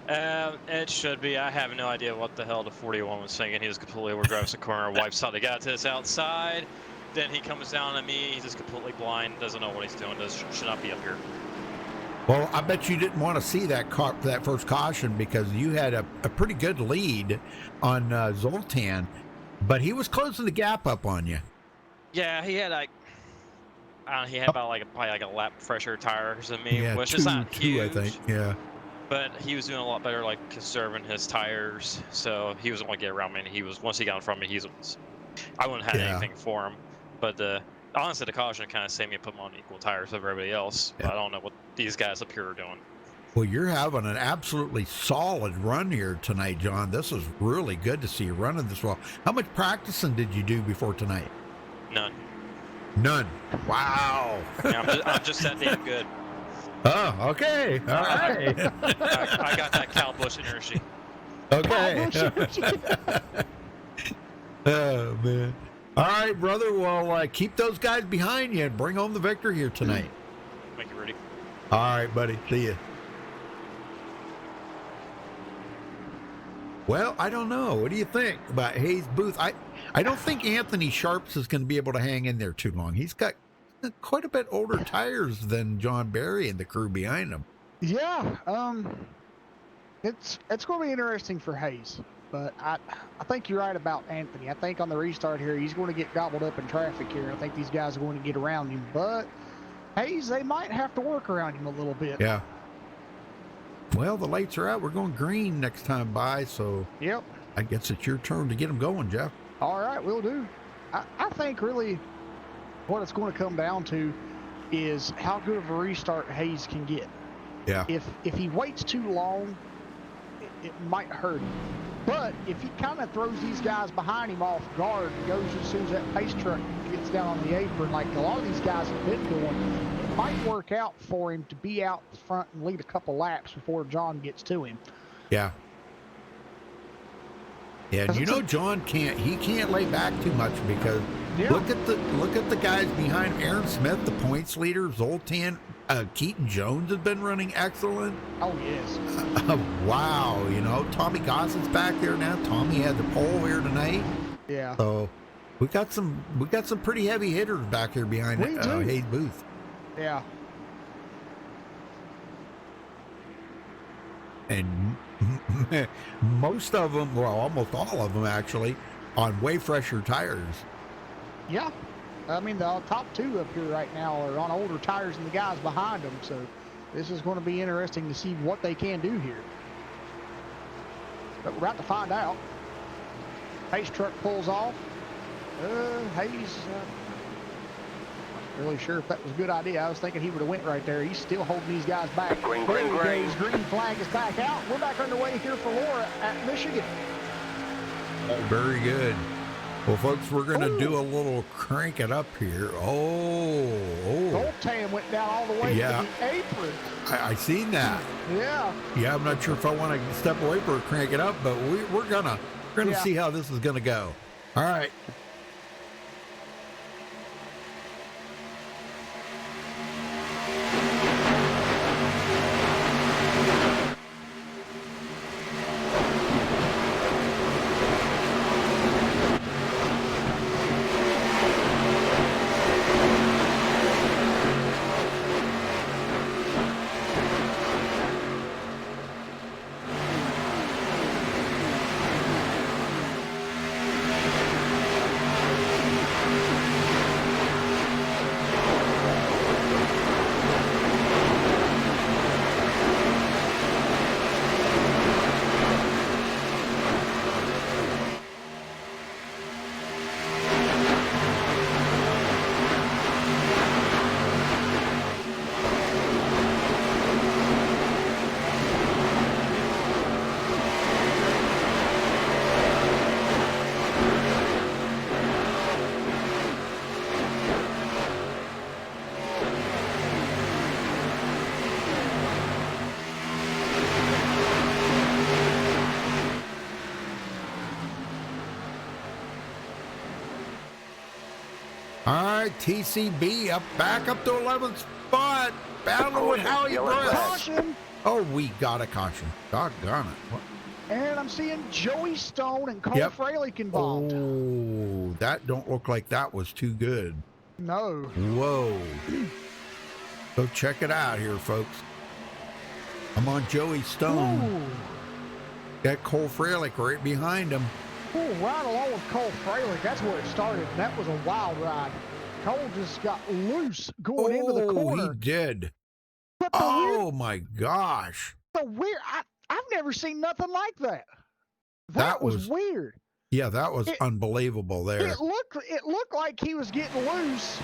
It should be. I have no idea what the hell the 41 was thinking. He was completely overdrives the corner, wipes out the guy to his outside. Then he comes down at me. He's just completely blind, doesn't know what he's doing, should not be up here. Well, I bet you didn't want to see that first caution because you had a pretty good lead on Zoltan, but he was closing the gap up on you. Yeah, he had he had about probably a lap fresher tires than me, yeah, which is not huge. I think. Yeah. But he was doing a lot better, conserving his tires, so he was going to get around me. And once he got in front of me, I wouldn't have anything for him. But honestly, the caution kind of saved me, put him on equal tires with everybody else. Yeah. But I don't know what these guys up here are doing. Well, you're having an absolutely solid run here tonight, John. This is really good to see you running this well. How much practicing did you do before tonight? None. Wow. Yeah, I'm just that damn good. Oh, okay. All right. I got that Cal Busch energy. Okay. Oh, man. All right, brother. Well, keep those guys behind you and bring home the victory here tonight. Make you ready. All right, buddy. See you. Well, I don't know. What do you think about Hayes Booth? I don't think Anthony Sharps is going to be able to hang in there too long. He's got quite a bit older tires than John Barry and the crew behind him. Yeah, it's going to be interesting for Hayes, but I think you're right about Anthony. I think on the restart here, he's going to get gobbled up in traffic here. I think these guys are going to get around him, but Hayes, they might have to work around him a little bit. Yeah. Well, the lights are out. We're going green next time by, so yep. I guess it's your turn to get them going, Jeff. All right, we'll do. I think really what it's going to come down to is how good of a restart Hayes can get. Yeah. If he waits too long, it might hurt him. But if he kind of throws these guys behind him off guard and goes as soon as that pace truck gets down on the apron, like a lot of these guys have been doing, it might work out for him to be out front and lead a couple laps before John gets to him. Yeah. Yeah, and John can't lay back too much because look at the guys behind Aaron Smith, the points leader, Zoltan, Keaton Jones has been running excellent. Oh yes. Wow, Tommy Goss's back there now. Tommy had the pole here tonight. Yeah. So we got some pretty heavy hitters back here behind Hayes Booth. Yeah. And most of them, well, almost all of them actually, on way fresher tires. Yeah. I mean, the top two up here right now are on older tires than the guys behind them, so this is going to be interesting to see what they can do here. But we're about to find out. Hayes truck pulls off. Hayes, not really sure if that was a good idea. I was thinking he would have went right there. He's still holding these guys back. Green, there green, he green. goes. Green flag is back out. We're back underway here for Laura at Michigan. Oh, very good. Well, folks, we're going to do a little crank it up here. Gold Tam went down all the way to the apron. I seen that. Yeah. Yeah, I'm not sure if I want to step away for crank it up, but we're gonna see how this is gonna go. All right. All right, TCB back up to 11th spot. Battle with Howie Brooks. Caution. Oh, we got a caution. Doggone it. What? And I'm seeing Joey Stone and Cole Fralick involved. Oh, that don't look like that was too good. No. Whoa. Go check it out here, folks. I'm on Joey Stone. Ooh. Got Cole Fralick right behind him. Ooh, right along with Cole Fralick. That's where it started. That was a wild ride. Cole just got loose going into the corner. He did. But my gosh. The weird. I've never seen nothing like that. That was weird. Yeah, that was unbelievable there. It looked like he was getting loose,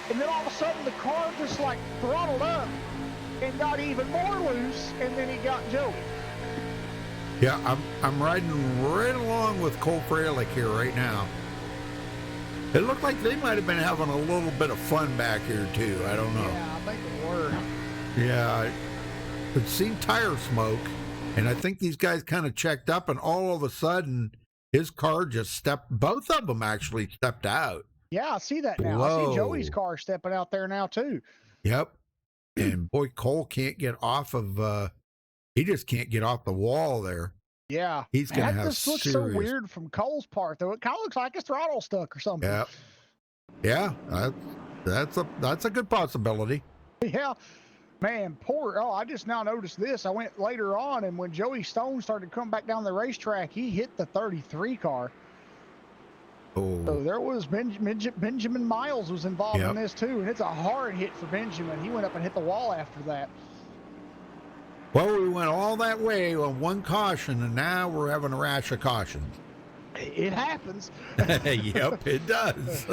and then all of a sudden the car just like throttled up and got even more loose, and then he got Joey. Yeah, I'm riding right along with Cole Fralick here right now. It looked like they might have been having a little bit of fun back here too. I don't know. Yeah, I think they were. Yeah, I'd seen tire smoke, and I think these guys kind of checked up, and all of a sudden his car just stepped. Both of them actually stepped out. Yeah, I see that now. Whoa. I see Joey's car stepping out there now too. Yep. And boy, Cole can't get off of. He just can't get off the wall there. Yeah. He's going to have this looks serious... so weird from Cole's part, though. It kind of looks like his throttle stuck or something. Yeah. Yeah, that's a good possibility. Yeah. Man, I just now noticed this. I went later on, and when Joey Stone started coming back down the racetrack, he hit the 33 car. Oh. So there was Benjamin Miles was involved in this, too, and it's a hard hit for Benjamin. He went up and hit the wall after that. Well, we went all that way on one caution, and now we're having a rash of cautions. It happens. Yep, it does.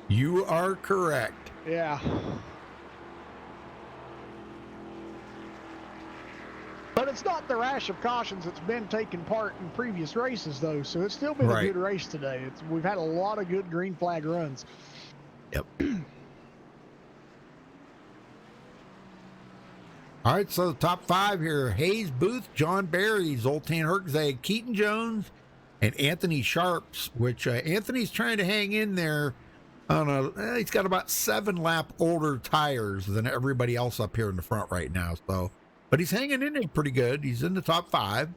You are correct. Yeah. But it's not the rash of cautions that's been taking part in previous races, though, so it's still been a good race today. We've had a lot of good green flag runs. Yep. All right, so the top five here: Hayes Booth, John Barry, Zoltan Herkzag, Keaton Jones, and Anthony Sharps, which Anthony's trying to hang in there on he's got about 7 lap older tires than everybody else up here in the front right now. So, but he's hanging in there pretty good. He's in the top 5.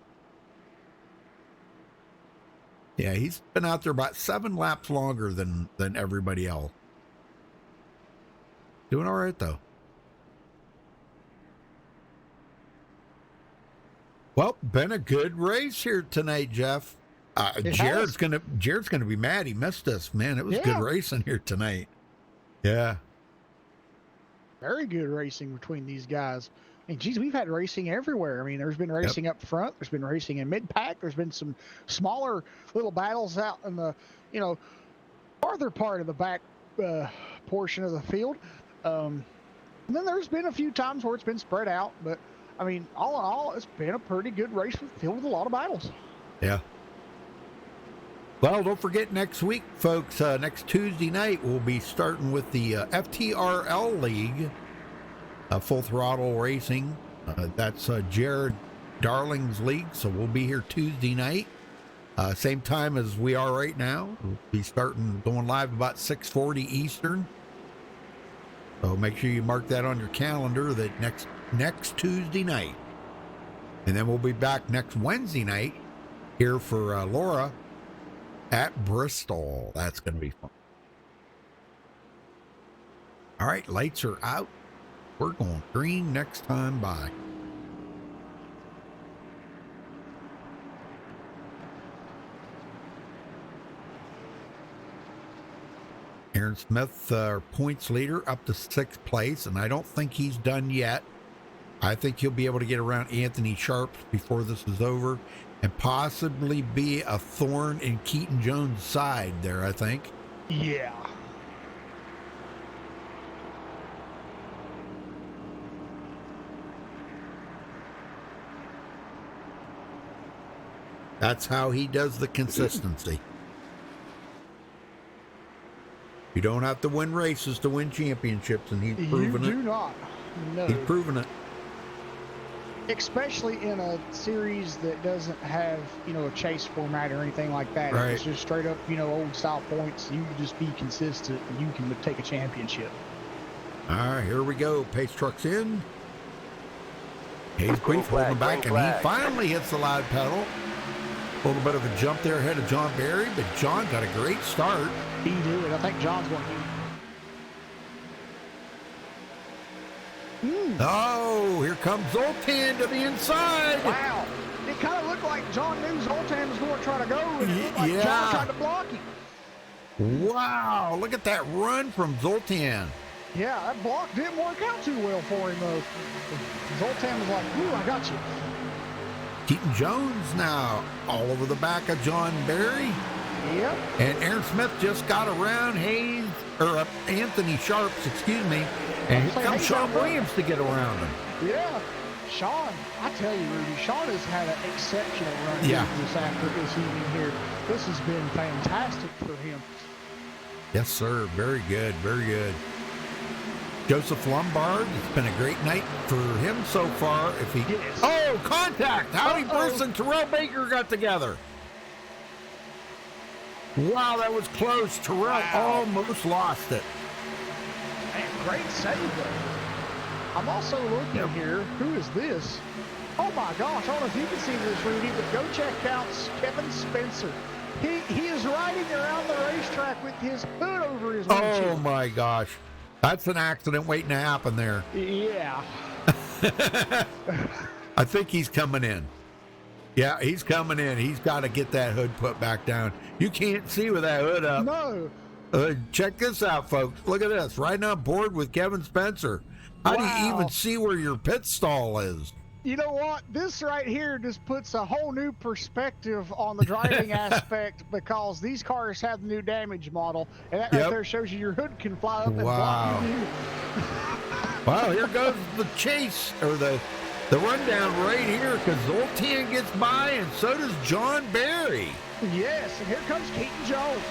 Yeah, he's been out there about 7 laps longer than everybody else. Doing all right, though. Well, been a good race here tonight, Jeff. Jared's gonna be mad he missed us. Man, it was good racing here tonight. Yeah. Very good racing between these guys. And geez, we've had racing everywhere. I mean, there's been racing up front. There's been racing in mid-pack. There's been some smaller little battles out in the, farther part of the back portion of the field. And then there's been a few times where it's been spread out. But, I mean, all in all, it's been a pretty good race filled with a lot of battles. Yeah. Well, don't forget next week, folks, next Tuesday night, we'll be starting with the FTRL League, Full Throttle Racing. That's Jared Darling's league, so we'll be here Tuesday night, same time as we are right now. We'll be going live about 6:40 Eastern. So make sure you mark that on your calendar, that next Tuesday night. And then we'll be back next Wednesday night here for Laura at Bristol. That's going to be fun. All right, lights are out. We're going green next time by. Aaron Smith, our points leader, up to 6th place, and I don't think he's done yet. I think he'll be able to get around Anthony Sharp before this is over and possibly be a thorn in Keaton Jones' side there, I think. Yeah. That's how he does the consistency. You don't have to win races to win championships, and he's proven it. You do not. No. He's proven it. Especially in a series that doesn't have, a chase format or anything like that. Right. It's just straight up, old style points. You can just be consistent and you can take a championship. All right, here we go. Pace truck's in. Hayes Brief holding back, and he finally hits the loud pedal. A little bit of a jump there ahead of John Barry, but John got a great start. He did. I think John's going to. Oh, here comes Zoltan to the inside. Wow. It kind of looked like John knew Zoltan was going to try to go, and it looked like John tried to block him. Wow, look at that run from Zoltan. Yeah, that block didn't work out too well for him, though. Zoltan was like, ooh, I got you. Keaton Jones now all over the back of John Barry. Yep. And Aaron Smith just got around Anthony Sharps, excuse me. And here comes Sean Williams to get around him. Yeah. Sean, I tell you, Rudy, Sean has had an exceptional run this evening here. This has been fantastic for him. Yes, sir. Very good. Very good. Joseph Lombard, it's been a great night for him so far. Oh, contact! Howdy Bruce and Terrell Baker got together. Wow, that was close. Terrell almost lost it. Man, great save though. I'm also looking here. Who is this? Oh my gosh, I don't know if you can see this, Rudy, but go check out Kevin Spencer. He is riding around the racetrack with his hood over his windshield. Oh my gosh. That's an accident waiting to happen there. Yeah. I think he's coming in. Yeah, he's coming in. He's got to get that hood put back down. You can't see with that hood up. No. Check this out, folks. Look at this. Riding on board with Kevin Spencer. How do you even see where your pit stall is? You know what? This right here just puts a whole new perspective on the driving aspect, because these cars have the new damage model, and that right there shows you your hood can fly up and block you. Wow, here goes the chase, or the rundown right here, because Zoltan gets by, and so does John Barry. Yes, and here comes Keaton Jones.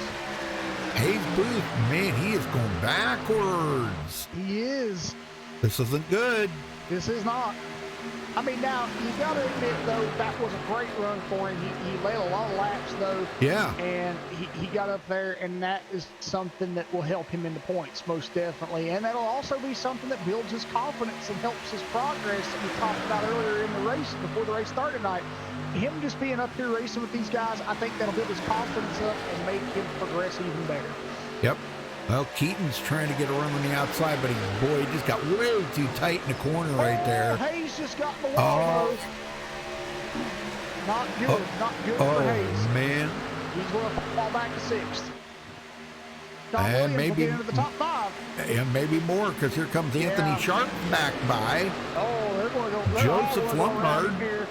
Hayes Booth, man, he is going backwards. He is. This isn't good. This is not. I mean, now, you got to admit, though, that was a great run for him. He led a lot of laps, though. Yeah. And he got up there, and that is something that will help him in the points, most definitely. And that'll also be something that builds his confidence and helps his progress that we talked about earlier in the race, before the race started tonight. Him just being up here racing with these guys, I think that'll build his confidence up and make him progress even better. Yep. Well, Keaton's trying to get around on the outside, but he just got way too tight in the corner right there. Hayes just got in the wall. Not good. Not good for Hayes. Man. He's going to fall back to 6th. John And Williams maybe will get into the top 5. And maybe more, because here comes Anthony Sharp back by. Oh, they're going to go. Joseph Lombard. Here.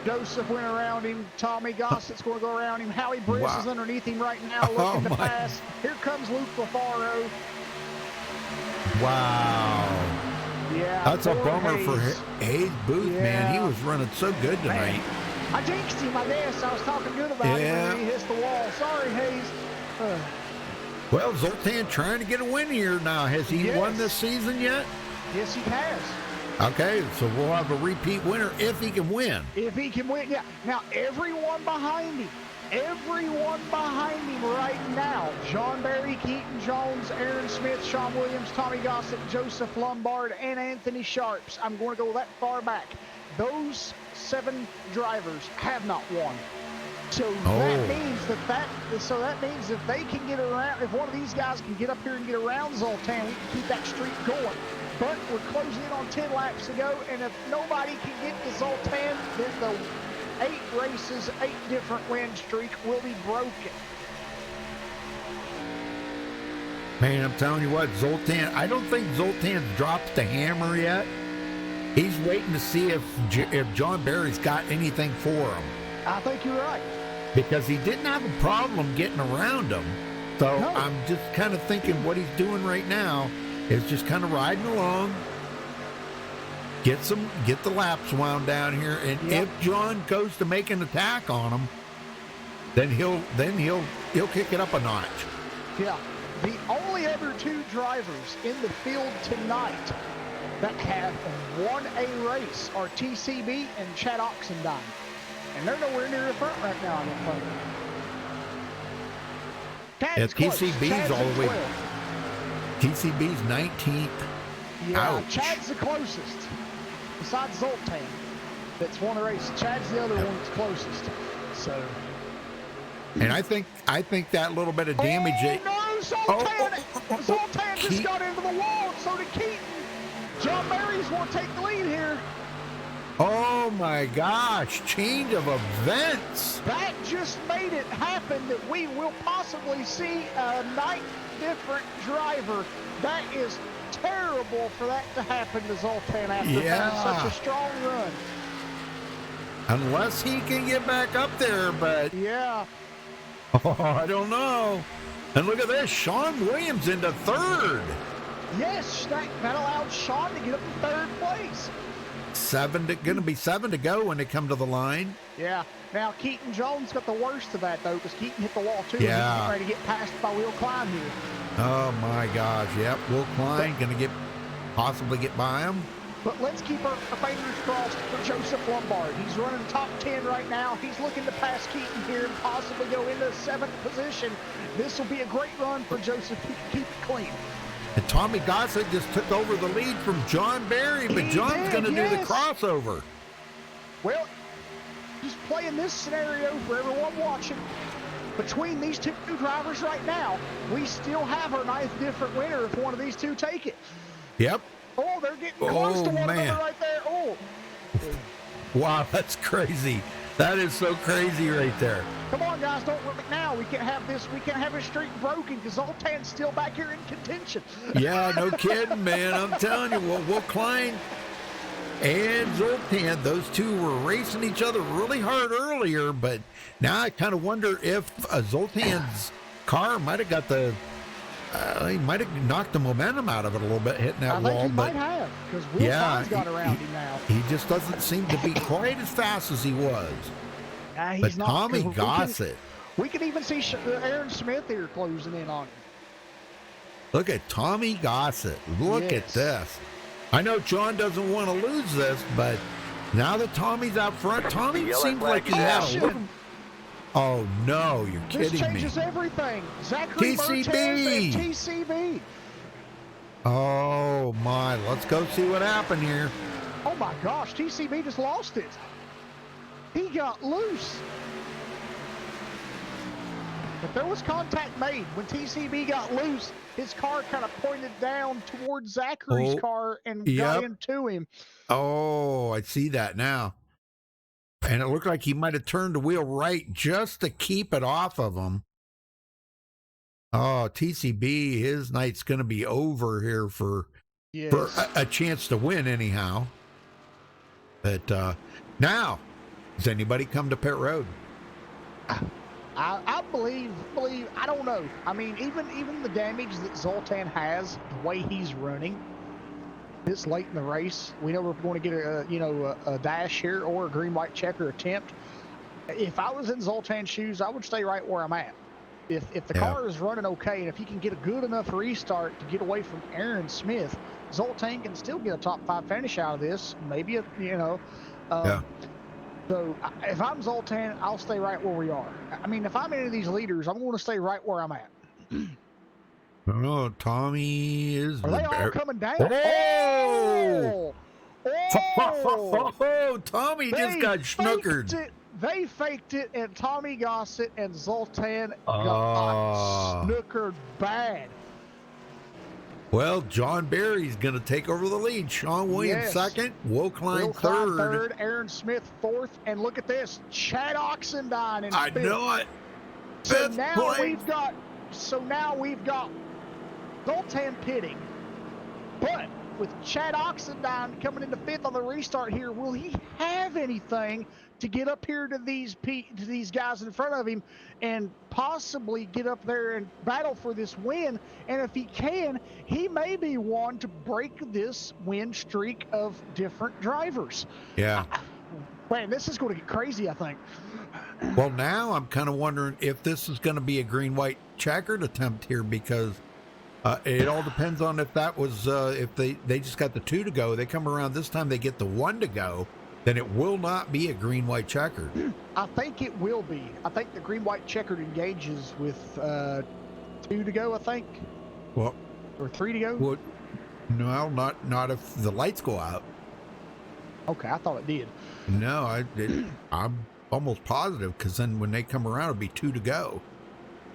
Joseph went around him. Tommy Gossett's going to go around him. Howie Briss is underneath him right now, looking to pass. Here comes Luke LaFaro. Wow. Yeah. That's a bummer Hayes. for Hayes Booth, man. He was running so good tonight. Man, I jinxed him, I guess. I was talking good about him when he hits the wall. Sorry, Hayes. Well, Zoltan trying to get a win here now. Has he won this season yet? Yes, he has. Okay, so we'll have a repeat winner if he can win. If he can win, yeah. Now, everyone behind him right now, John Barry, Keaton Jones, Aaron Smith, Sean Williams, Tommy Gossett, Joseph Lombard, and Anthony Sharps. I'm going to go that far back. Those 7 drivers have not won. So that means that means if they can get around, if one of these guys can get up here and get around Zoltan, we can keep that streak going. But we're closing in on 10 laps to go, and if nobody can get to Zoltan, then the 8 races, 8 different win streak will be broken. Man, I'm telling you what, Zoltan, I don't think Zoltan's dropped the hammer yet. He's waiting to see if John Barry's got anything for him. I think you're right. Because he didn't have a problem getting around him. So I'm just kind of thinking what he's doing right now is just kind of riding along. Get the laps wound down here, and if John goes to make an attack on him, then he'll kick it up a notch. Yeah. The only other 2 drivers in the field tonight that have won a race are TCB and Chad Oxendine. And they're nowhere near the front right now, I don't think. TCB's all the way. TCB's 19th. Yeah, Ouch. Chad's the closest. Besides Zoltan, that's won a race. Chad's the other one that's closest. So. And I think that little bit of damage. No, Zoltan! Zoltan just got into the wall, and so did Keaton. John Barry's going to take the lead here. Oh my gosh, change of events. That just made it happen that we will possibly see a 9th different driver. That is terrible for that to happen to Zoltan after such a strong run. Unless he can get back up there, but I don't know. And look at this, Sean Williams into 3rd. Yes, that allowed Sean to get up in 3rd place. Going to be 7 to go when they come to the line. Yeah. Now, Keaton Jones got the worst of that, though, because Keaton hit the wall, too. Yeah. He's ready to get passed by Will Klein here. Oh, my gosh. Yep, Will Klein going to possibly get by him. But let's keep our fingers crossed for Joseph Lombard. He's running top 10 right now. He's looking to pass Keaton here and possibly go into 7th position. This will be a great run for Joseph to keep it clean. And Tommy Gossett just took over the lead from John Barry, but John's going to do the crossover. Well, just playing this scenario for everyone watching. Between these 2 drivers right now, we still have our 9th different winner if one of these 2 take it. Yep. Oh, they're getting close to one another right there. Oh. Wow, that's crazy. That is so crazy right there. Come on, guys, don't look now. We can't have this. We can't have a streak broken because Zoltan's still back here in contention. Yeah, no kidding, man. I'm telling you, Will Klein and Zoltan, those 2 were racing each other really hard earlier, but now I kind of wonder if Zoltan's car might have got he might have knocked the momentum out of it a little bit, hitting that wall. I think he might have, because Will Klein's got around him now. He just doesn't seem to be quite as fast as he was. But Tommy Gossett. We can even see Aaron Smith here closing in on him. Look at Tommy Gossett. Look at this. I know John doesn't want to lose this, but now that Tommy's out front, Tommy seems like he had a win. Oh, no, you're kidding me. This changes everything. Zachary Mertez and TCB. Oh, my. Let's go see what happened here. Oh, my gosh. TCB just lost it. He got loose. But there was contact made. When TCB got loose, his car kind of pointed down towards Zachary's car and got into him. Oh, I see that now. And it looked like he might have turned the wheel right just to keep it off of him. Oh, TCB, his night's going to be over here for a chance to win anyhow. But now, does anybody come to pit road? I believe, I don't know. I mean, even the damage that Zoltan has, the way he's running, this late in the race, we know we're going to get a dash here or a green-white checker attempt. If I was in Zoltan's shoes, I would stay right where I'm at. If the car is running okay, and if he can get a good enough restart to get away from Aaron Smith, Zoltan can still get a top 5 finish out of this. Maybe So if I'm Zoltan, I'll stay right where we are. I mean, if I'm any of these leaders, I'm going to stay right where I'm at. Oh, Tommy is. Are they all coming down? Oh! Oh! Tommy just got snookered. They faked it, and Tommy Gossett and Zoltan got snookered bad. Well, John Barry's going to take over the lead. Sean Williams second. Will Klein third. Aaron Smith fourth. And look at this. Chad Oxendine in fifth. I know it. So now we've got Zoltan pitting. But with Chad Oxendine coming into fifth on the restart here, will he have anything to get up here to these guys in front of him and possibly get up there and battle for this win? And if he can, he may be one to break this win streak of different drivers. Yeah. Man, this is going to get crazy, I think. Well, now I'm kind of wondering if this is going to be a green-white checkered attempt here, because it all depends on if that was if they just got the 2 to go. They come around this time, they get the 1 to go. Then it will not be a green-white checkered. I think it will be. I think the green-white checkered engages with 2 to go, I think. Well, or 3 to go? Well, no, not if the lights go out. Okay, I thought it did. No, I'm almost positive, because then when they come around, it'll be 2 to go.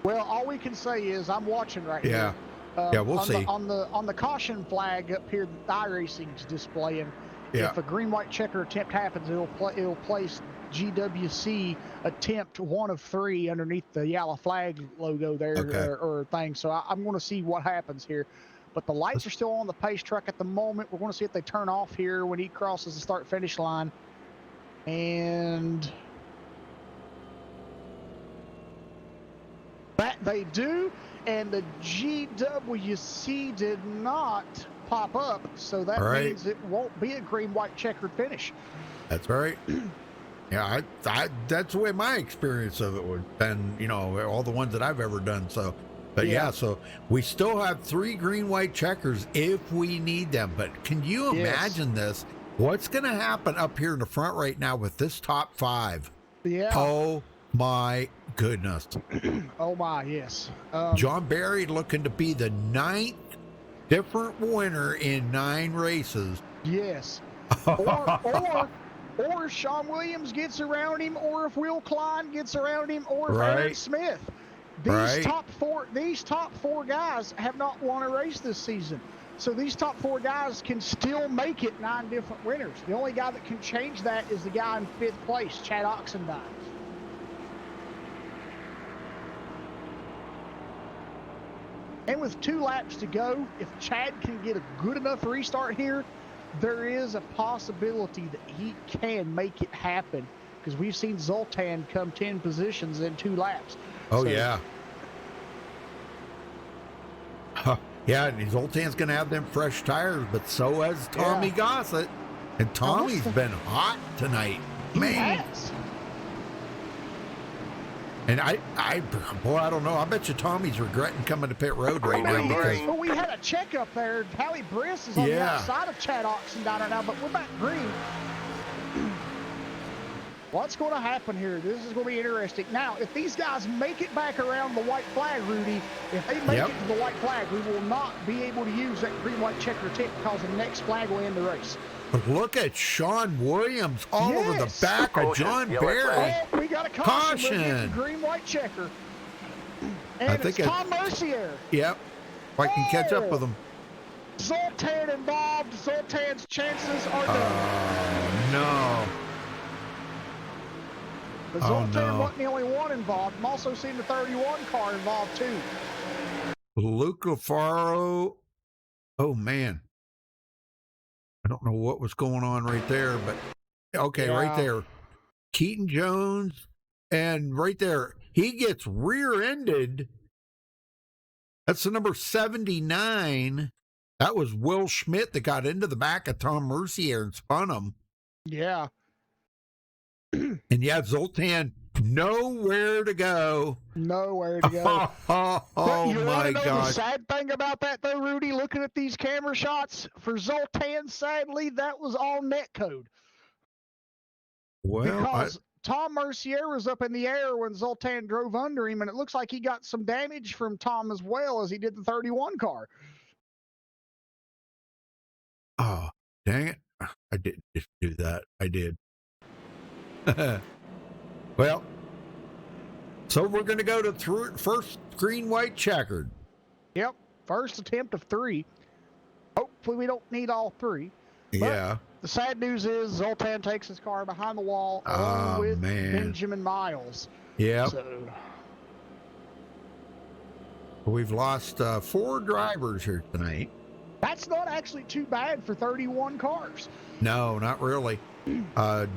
Well, all we can say is I'm watching right here. Yeah, we'll see. On the caution flag up here that iRacing's displaying, if a green-white checker attempt happens, it'll place GWC attempt 1 of 3 underneath the yellow flag logo there or thing. So I'm going to see what happens here. But the lights are still on the pace truck at the moment. We're going to see if they turn off here when he crosses the start-finish line. And that they do. And the GWC did not pop up, so that means it won't be a green-white checkered finish. That's right. Yeah, that's the way my experience of it would been, all the ones that I've ever done. So, but so we still have 3 green-white checkers if we need them. But can you imagine this? What's going to happen up here in the front right now with this top 5? Yeah. Oh my goodness. Oh my, yes. John Barry looking to be the 9th different winner in 9 races. Yes. Or Sean Williams gets around him, or if Will Klein gets around him, or if Aaron Smith. These top four guys have not won a race this season. So these top 4 guys can still make it 9 different winners. The only guy that can change that is the guy in 5th place, Chad Oxendine. And with 2 laps to go, if Chad can get a good enough restart here, there is a possibility that he can make it happen, because we've seen Zoltan come 10 positions in 2 laps. Oh, yeah. Yeah, and Zoltan's going to have them fresh tires, but so has Tommy Gossett. And Tommy's been hot tonight. Man. And I don't know. I bet you Tommy's regretting coming to pit road right now. Because we had a checkup there. Hallie Briss is on the outside of Chad Oxendine right now, but we're back green. What's going to happen here? This is going to be interesting. Now, if these guys make it back around the white flag, Rudy, if they make it to the white flag, we will not be able to use that green-white checker tip, because the next flag will end the race. But look at Sean Williams all over the back of John Barry. Oh, we got a caution. Green-white checker. And I think it's Tom Mercier. Yep. If I can catch up with him. Zoltan involved. Zoltan's chances are done. No. Zoltan wasn't the only one involved. I'm also seeing the 31 car involved too. Luke Lafaro. Oh man, I don't know what was going on right there, but okay, right there, Keaton Jones, and right there he gets rear-ended. That's the number 79. That was Will Schmidt that got into the back of Tom Mercier and spun him. Yeah. And yeah, Zoltan, nowhere to go. Nowhere to go. Oh my God. The sad thing about that, though, Rudy, looking at these camera shots, for Zoltan, sadly, that was all net code. Well, because Tom Mercier was up in the air when Zoltan drove under him, and it looks like he got some damage from Tom as well as he did the 31 car. Oh, dang it. I didn't just do that. I did. Well, so we're going to go to first green, white, checkered. Yep. First attempt of 3. Hopefully we don't need all 3. Yeah. The sad news is Zoltan takes his car behind the wall along with Benjamin Miles. Yeah. So we've lost 4 drivers here tonight. That's not actually too bad for 31 cars. No, not really.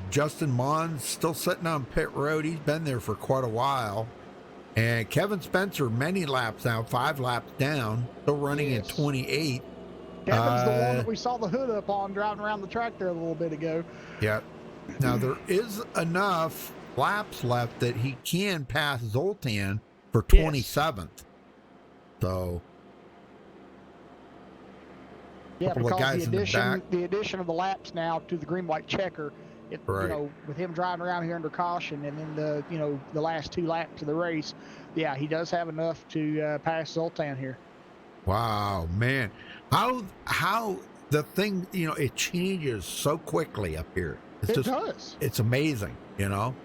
Justin Mond's still sitting on pit road. He's been there for quite a while. And Kevin Spencer, many laps now, 5 laps down, still running at 28. Kevin's the one that we saw the hood up on driving around the track there a little bit ago. Yeah. Now, there is enough laps left that he can pass Zoltan for 27th. So... yeah, because the addition of the laps now to the green white checker, you know, with him driving around here under caution, and then the last 2 laps of the race, yeah, he does have enough to pass Zoltan here. Wow, man, how the thing, you know, it changes so quickly up here. It does. It's amazing, you know.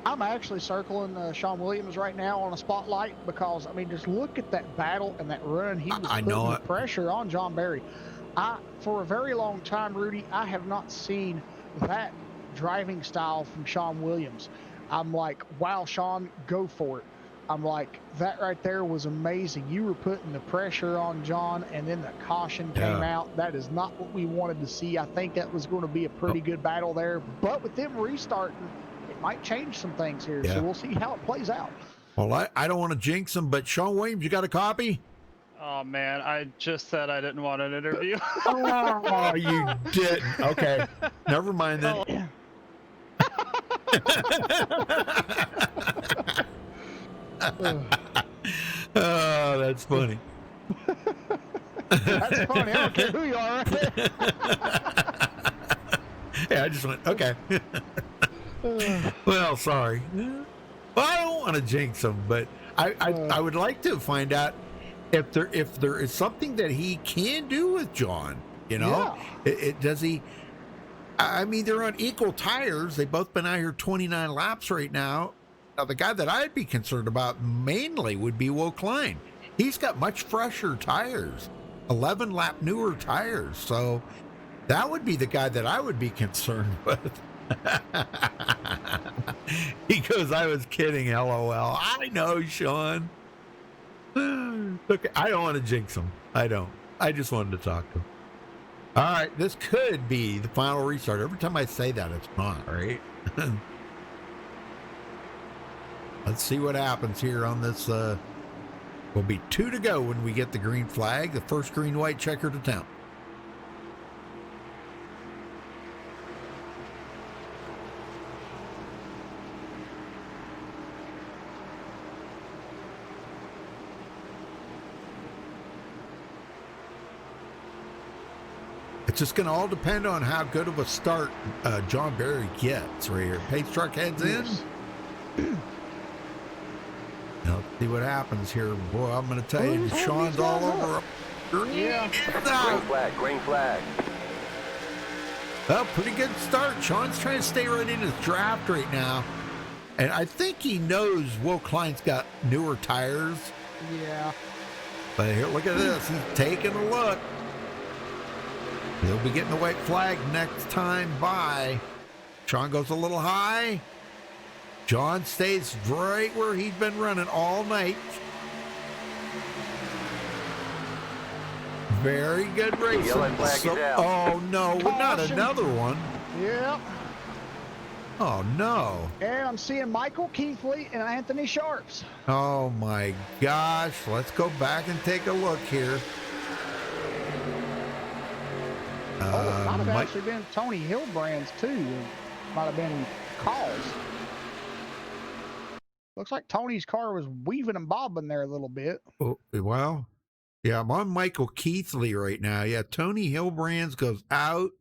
I'm actually circling Sean Williams right now on a spotlight because, I mean, just look at that battle and that run. He was putting the pressure on John Barry. For a very long time, Rudy, I have not seen that driving style from Sean Williams. I'm like, wow, Sean, go for it. I'm like, that right there was amazing. You were putting the pressure on John, and then the caution came out. That is not what we wanted to see. I think that was going to be a pretty good battle there. But with them restarting, might change some things here, so we'll see how it plays out. Well, I don't want to jinx him, but Sean Williams, you got a copy? Oh man, I just said I didn't want an interview. Oh, you didn't. Okay, never mind then. Oh, that's funny. That's funny. I don't care who you are. Yeah, I just went, okay. Well, sorry. Well, I don't want to jinx him, but I would like to find out if there is something that he can do with John. You know, does he? I mean, they're on equal tires. They've both been out here 29 laps right now. Now, the guy that I'd be concerned about mainly would be Will Klein. He's got much fresher tires, 11 lap newer tires. So that would be the guy that I would be concerned with. He goes, I was kidding, LOL. I know, Sean. Okay, I don't want to jinx him. I don't. I just wanted to talk to him. All right, this could be the final restart. Every time I say that, it's not, right? Let's see what happens here on this. Will be 2 to go when we get the green flag, the first green-white checkered attempt. It's just going to all depend on how good of a start John Barry gets right here. Pace truck heads in. Now, let's see what happens here. Boy, I'm going to tell you, Sean's all over. Green flag, green flag. Well, pretty good start. Sean's trying to stay right in his draft right now. And I think he knows Will Klein's got newer tires. Yeah. But here, look at this. He's taking a look. He'll be getting the white flag next time by Sean goes a little high. John stays right where he's been running all night. Very good racing. Yellow flag is out. Oh, no, not Caution. another one. Yep. Oh, no. And I'm seeing Michael Keithley and Anthony Sharps. Oh, my gosh. Let's go back and take a look here. It might have Mike- actually been Tony Hillbrand's, too. It might have been calls. Looks like Tony's car was weaving and bobbing there a little bit. Oh, well, yeah, I'm on Michael Keithley right now. Yeah, Tony Hillbrands goes out.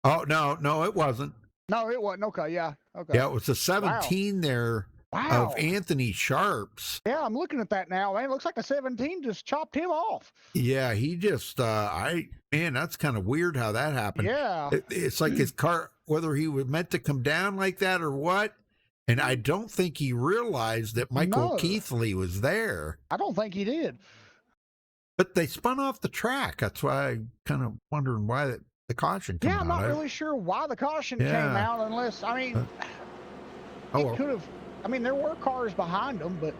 Oh, no, it wasn't. No, it wasn't. Okay, yeah. Okay. Yeah, it was the 17 there Wow. of Anthony Sharps. Yeah, I'm looking at that now. Man, it looks like the 17 just chopped him off. Yeah, he just, man, that's kind of weird how that happened. Yeah. It's like his car, whether he was meant to come down like that or what. And I don't think he realized that Michael No. Keithley was there. I don't think he did. But they spun off the track. That's why I'm kind of wondering why the caution came Yeah, out. I'm not really sure why the caution came Yeah. out unless, I mean, Oh, it well. could have, I mean, there were cars behind them, but,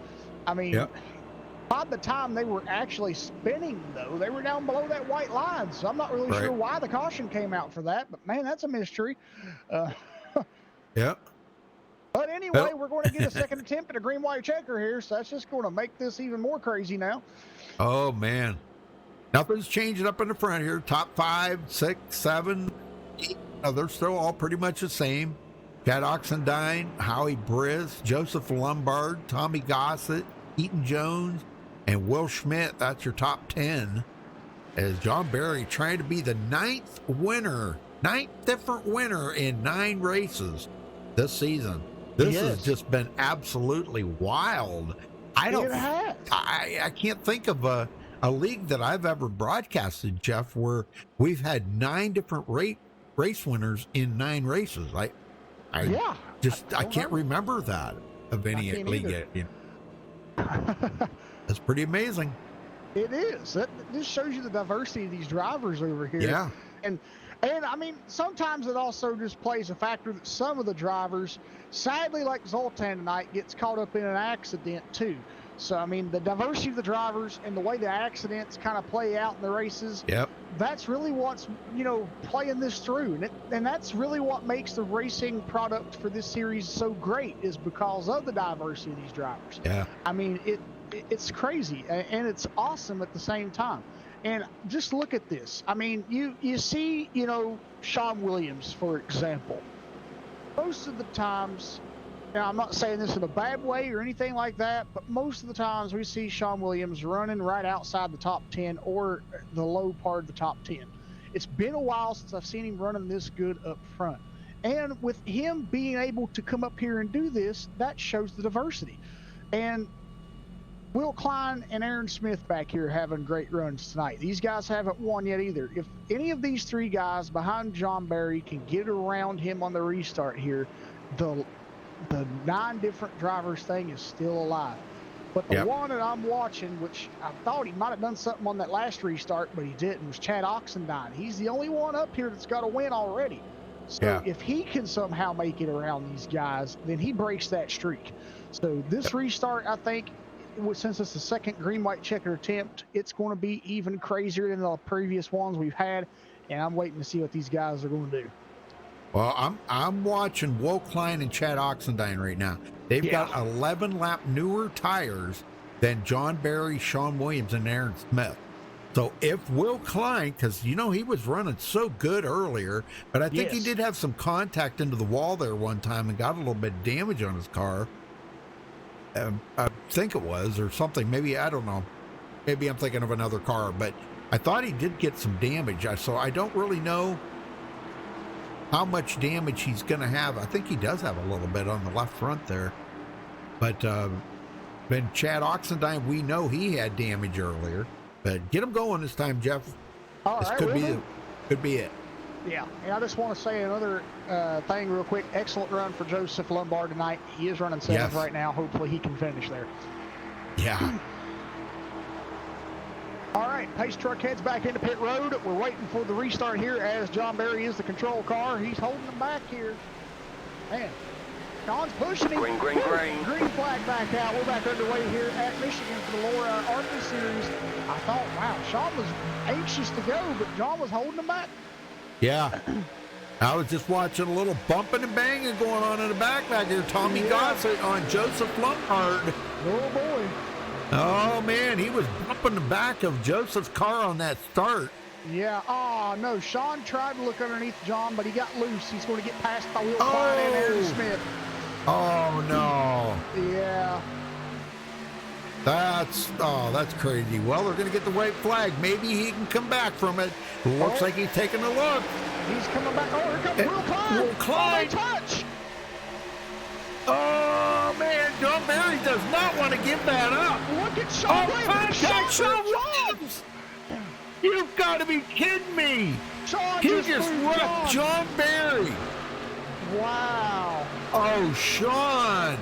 I mean, Yep. by the time they were actually spinning, though, they were down below that white line. So I'm not really Right. sure why the caution came out for that, but man, that's a mystery. Yep. But anyway, Well- we're going to get a second attempt at a green-white checker here, so that's just going to make this even more crazy now. Oh, man. Nothing's changing up in the front here. Top 5, 6, 7, 8. No, they're still all pretty much the same. Chad Oxendine, Howie Briz, Joseph Lombard, Tommy Gossett, Eaton Jones, and Will Schmidt. That's your top 10. As John Barry trying to be the ninth different winner in 9 races this season. This Yes. has just been absolutely wild. It has. I can't think of a league that I've ever broadcasted, Jeff, where we've had 9 different race winners in 9 races. I can't remember that of any can't league either. yet. That's pretty amazing. It is. This shows you the diversity of these drivers over here. Yeah. And I mean, sometimes it also just plays a factor that some of the drivers, sadly, like Zoltan tonight, gets caught up in an accident too. So, I mean, the diversity of the drivers and the way the accidents kind of play out in the races, Yep. that's really what's, playing this through. And that's really what makes the racing product for this series so great, is because of the diversity of these drivers. Yeah. I mean, it's crazy and it's awesome at the same time. And just look at this. I mean, you see, Sean Williams, for example. Most of the times, now I'm not saying this in a bad way or anything like that, but most of the times we see Sean Williams running right outside the top 10 or the low part of the top 10. It's been a while since I've seen him running this good up front. And with him being able to come up here and do this, that shows the diversity. And Will Klein and Aaron Smith back here having great runs tonight. These guys haven't won yet either. If any of these 3 guys behind John Barry can get around him on the restart here, the 9 different drivers thing is still alive. But the one that I'm watching, which I thought he might have done something on that last restart, but he didn't, was Chad Oxendine. He's the only one up here that's got a win already. So if he can somehow make it around these guys, then he breaks that streak. So this restart, I think, since it's the second green-white checker attempt, it's going to be even crazier than the previous ones we've had, and I'm waiting to see what these guys are going to do. Well, I'm watching Will Klein and Chad Oxendine right now. They've got 11 lap newer tires than John Barry, Sean Williams, and Aaron Smith. So if Will Klein, because he was running so good earlier, but I think he did have some contact into the wall there one time and got a little bit of damage on his car. I think it was, or something. Maybe, I don't know. Maybe I'm thinking of another car, but I thought he did get some damage. So I don't really know how much damage he's going to have. I think he does have a little bit on the left front there. But then Chad Oxendine, we know he had damage earlier. But get him going this time, Jeff. All this right, could be it. Yeah, and I just want to say another thing real quick. Excellent run for Joseph Lombard tonight. He is running 7th right now. Hopefully he can finish there. Yeah. All right, Pace Truck heads back into pit road. We're waiting for the restart here as John Barry is the control car. He's holding them back here. Man, Sean's pushing him. Green, green, green. Green flag back out. We're back underway here at Michigan for the Laura ARCA Series. I thought, wow, Sean was anxious to go, but John was holding him back. Yeah. I was just watching a little bumping and banging going on in the back here. Tommy Gossett on Joseph Lunkard. Oh, boy. Oh, man, he was bumping the back of Joseph's car on that start. Yeah. Oh, no. Sean tried to look underneath John, but he got loose. He's going to get past by Will Klein and Aaron Smith. Oh, no. Yeah. That's crazy. Well, they're going to get the white flag. Maybe he can come back from it. Looks like he's taking a look. He's coming back. Oh, here comes Will Klein. Will Klein. Oh, touch. Oh, man. John Barry does not want to give that up. Look at Sean Williams. Sean Williams. You've got to be kidding me. Sean He just wrecked John Barry. Wow. Oh, Sean.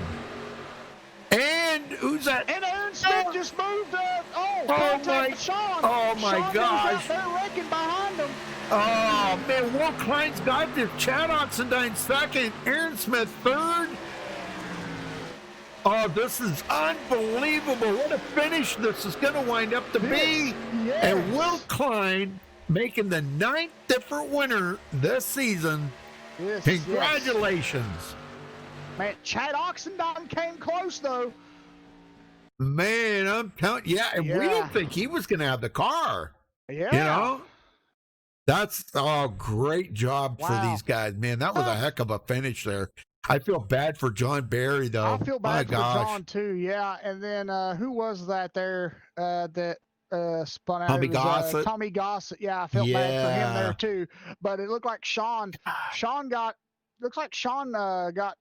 And who's that? And Aaron Smith just moved up. Contact with Sean. Oh, my Sean gosh. They're wrecking behind him. Oh, man, Will Klein's got this. Chad Oxendine second. Aaron Smith third. Oh, this is unbelievable. What a finish this is going to wind up to be. Yes. And Will Klein making the 9th different winner this season. Yes, Congratulations. Yes. Man, Chad Oxendine came close, though. Man, I'm telling you. Yeah, and we didn't think he was going to have the car. Yeah. You know? That's great job for these guys, man. That was a heck of a finish there. I feel bad for John Barry, though. I feel bad for John, too, yeah. And then who was that there that spun out? Tommy Gossett. Tommy Gossett, yeah, I felt bad for him there, too. But it looked like Sean got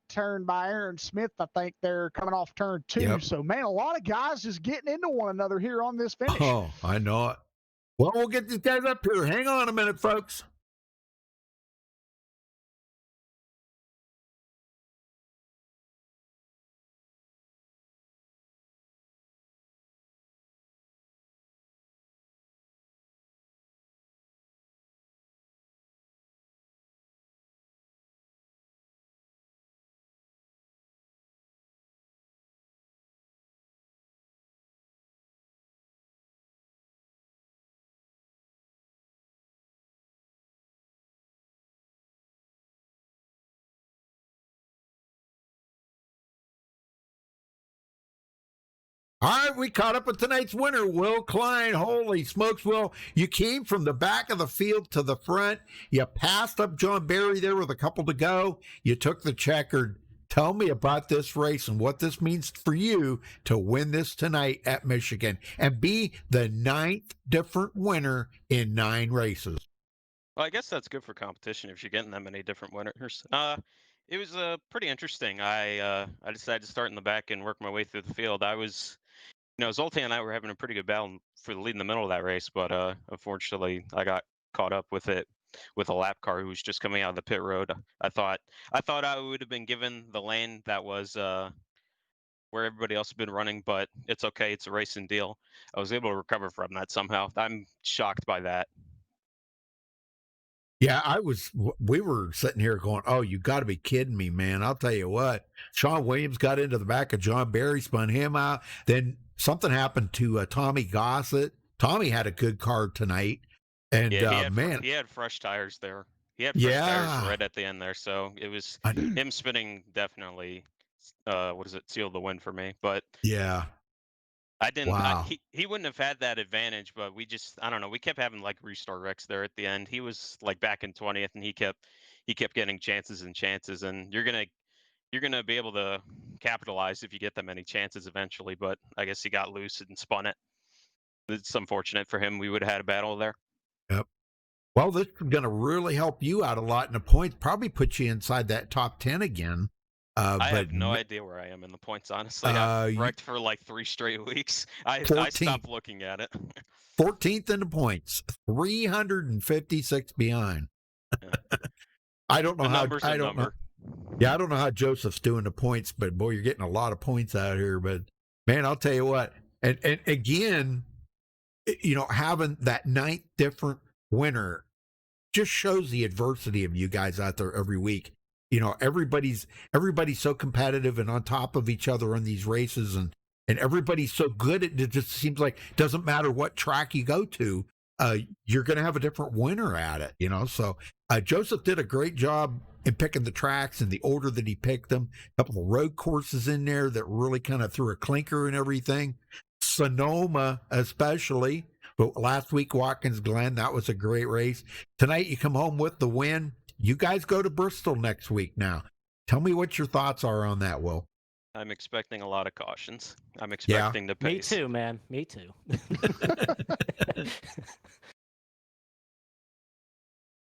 turned by Aaron Smith, I think they're coming off turn 2. Yep. So, man, a lot of guys just getting into one another here on this finish. Oh, I know it. Well, we'll get these guys up here. Hang on a minute, folks. All right, we caught up with tonight's winner, Will Klein. Holy smokes, Will. You came from the back of the field to the front. You passed up John Barry there with a couple to go. You took the checkered. Tell me about this race and what this means for you to win this tonight at Michigan and be the 9th different winner in 9 races. Well, I guess that's good for competition if you're getting that many different winners. It was pretty interesting. I decided to start in the back and work my way through the field. Zoltan and I were having a pretty good battle for the lead in the middle of that race, but unfortunately, I got caught up with it with a lap car who was just coming out of the pit road. I thought I would have been given the lane that was where everybody else had been running, but it's okay. It's a racing deal. I was able to recover from that somehow. I'm shocked by that. Yeah, we were sitting here going, oh, you got to be kidding me, man. I'll tell you what. Sean Williams got into the back of John Barry, spun him out. Then something happened to Tommy Gossett. Tommy had a good car tonight. And, he had fresh tires there. He had fresh tires right at the end there. So it was him spinning definitely, sealed the win for me. But yeah. I didn't. Wow. He wouldn't have had that advantage, but I don't know. We kept having like restart wrecks there at the end. He was like back in 20th, and he kept getting chances and chances. And you're gonna be able to capitalize if you get that many chances eventually. But I guess he got loose and spun it. It's unfortunate for him. We would have had a battle there. Yep. Well, this is gonna really help you out a lot in the points. Probably put you inside that top 10 again. I have no idea where I am in the points, honestly. I've wrecked for like 3 straight weeks. I stopped looking at it. 14th in the points, 356 behind. Yeah. I don't know Yeah, I don't know how Joseph's doing the points, but boy, you're getting a lot of points out here. But man, I'll tell you what. And again, having that 9th different winner just shows the adversity of you guys out there every week. everybody's so competitive and on top of each other in these races, and everybody's so good. It just seems like it doesn't matter what track you go to, you're going to have a different winner at it. So Joseph did a great job in picking the tracks and the order that he picked them. A couple of road courses in there that really kind of threw a clinker and everything. Sonoma, especially. But last week, Watkins Glen, that was a great race. Tonight, you come home with the win. You guys go to Bristol next week now. Tell me what your thoughts are on that, Will. I'm expecting a lot of cautions. I'm expecting the pace. Me too, man. Me too.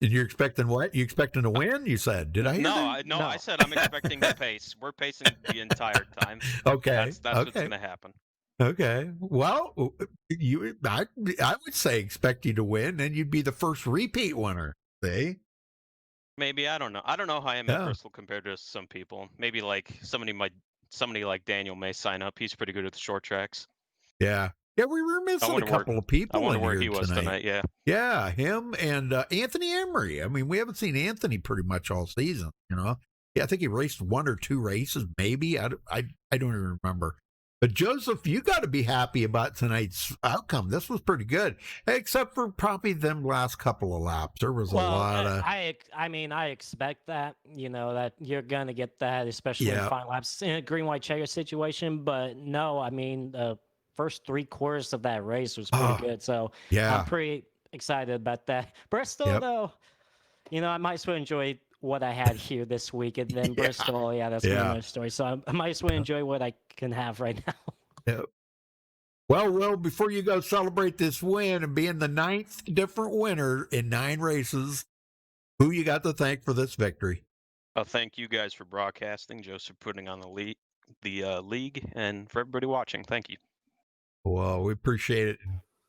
And you're expecting what? You expecting to win? You said. Did I hear that? No, I said I'm expecting the pace. We're pacing the entire time. Okay. That's what's going to happen. Okay. Well, I would say expect you to win, and you'd be the first repeat winner. See? Maybe, I don't know. I don't know how I am at Bristol compared to some people. Maybe like somebody like Daniel may sign up. He's pretty good at the short tracks. Yeah. Yeah, we were missing a couple of people. I wonder in where here he was tonight. Yeah. Yeah, him and Anthony Emery. I mean, we haven't seen Anthony pretty much all season. Yeah, I think he raced 1 or 2 races, maybe. I don't even remember. But Joseph, you got to be happy about tonight's outcome. This was pretty good, except for probably them last couple of laps. There was a lot of. I mean, I expect that. That you're gonna get that, especially in final laps in a green white checker situation. But no, I mean the first 3 quarters of that race was pretty good. So I'm pretty excited about that. Bristol, though, I might as well enjoy what I had here this week, and then Bristol, that's another story. So I might as well enjoy what I can have right now. Yep. Well, Will, before you go celebrate this win and being the 9th different winner in 9 races, who you got to thank for this victory? Thank you guys for broadcasting, Joseph putting on the league, and for everybody watching. Thank you. Well, we appreciate it.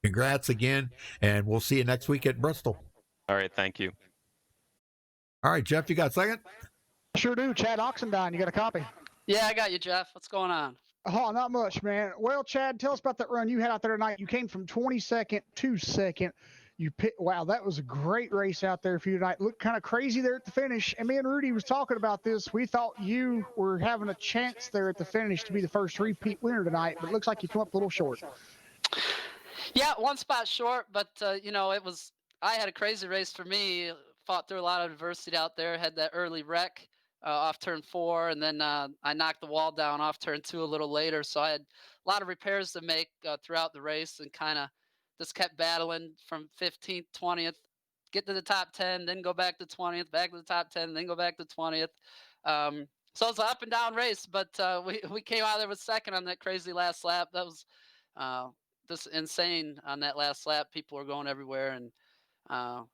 Congrats again, and we'll see you next week at Bristol. All right, thank you. All right, Jeff, you got a second? Sure do. Chad Oxendine, you got a copy? Yeah, I got you, Jeff. What's going on? Oh, not much, man. Well, Chad, tell us about that run you had out there tonight. You came from 22nd to 2nd. Wow, that was a great race out there for you tonight. Looked kind of crazy there at the finish. And me and Rudy was talking about this. We thought you were having a chance there at the finish to be the first repeat winner tonight, but it looks like you come up a little short. Yeah, 1 spot short, but I had a crazy race for me. Fought through a lot of adversity out there. Had that early wreck off turn 4, and then I knocked the wall down off turn 2 a little later. So I had a lot of repairs to make throughout the race, and kind of just kept battling from 15th, 20th, get to the top 10, then go back to 20th, back to the top 10, then go back to 20th. So it's an up and down race, but we came out there with 2nd on that crazy last lap. That was just insane on that last lap. People were going everywhere, and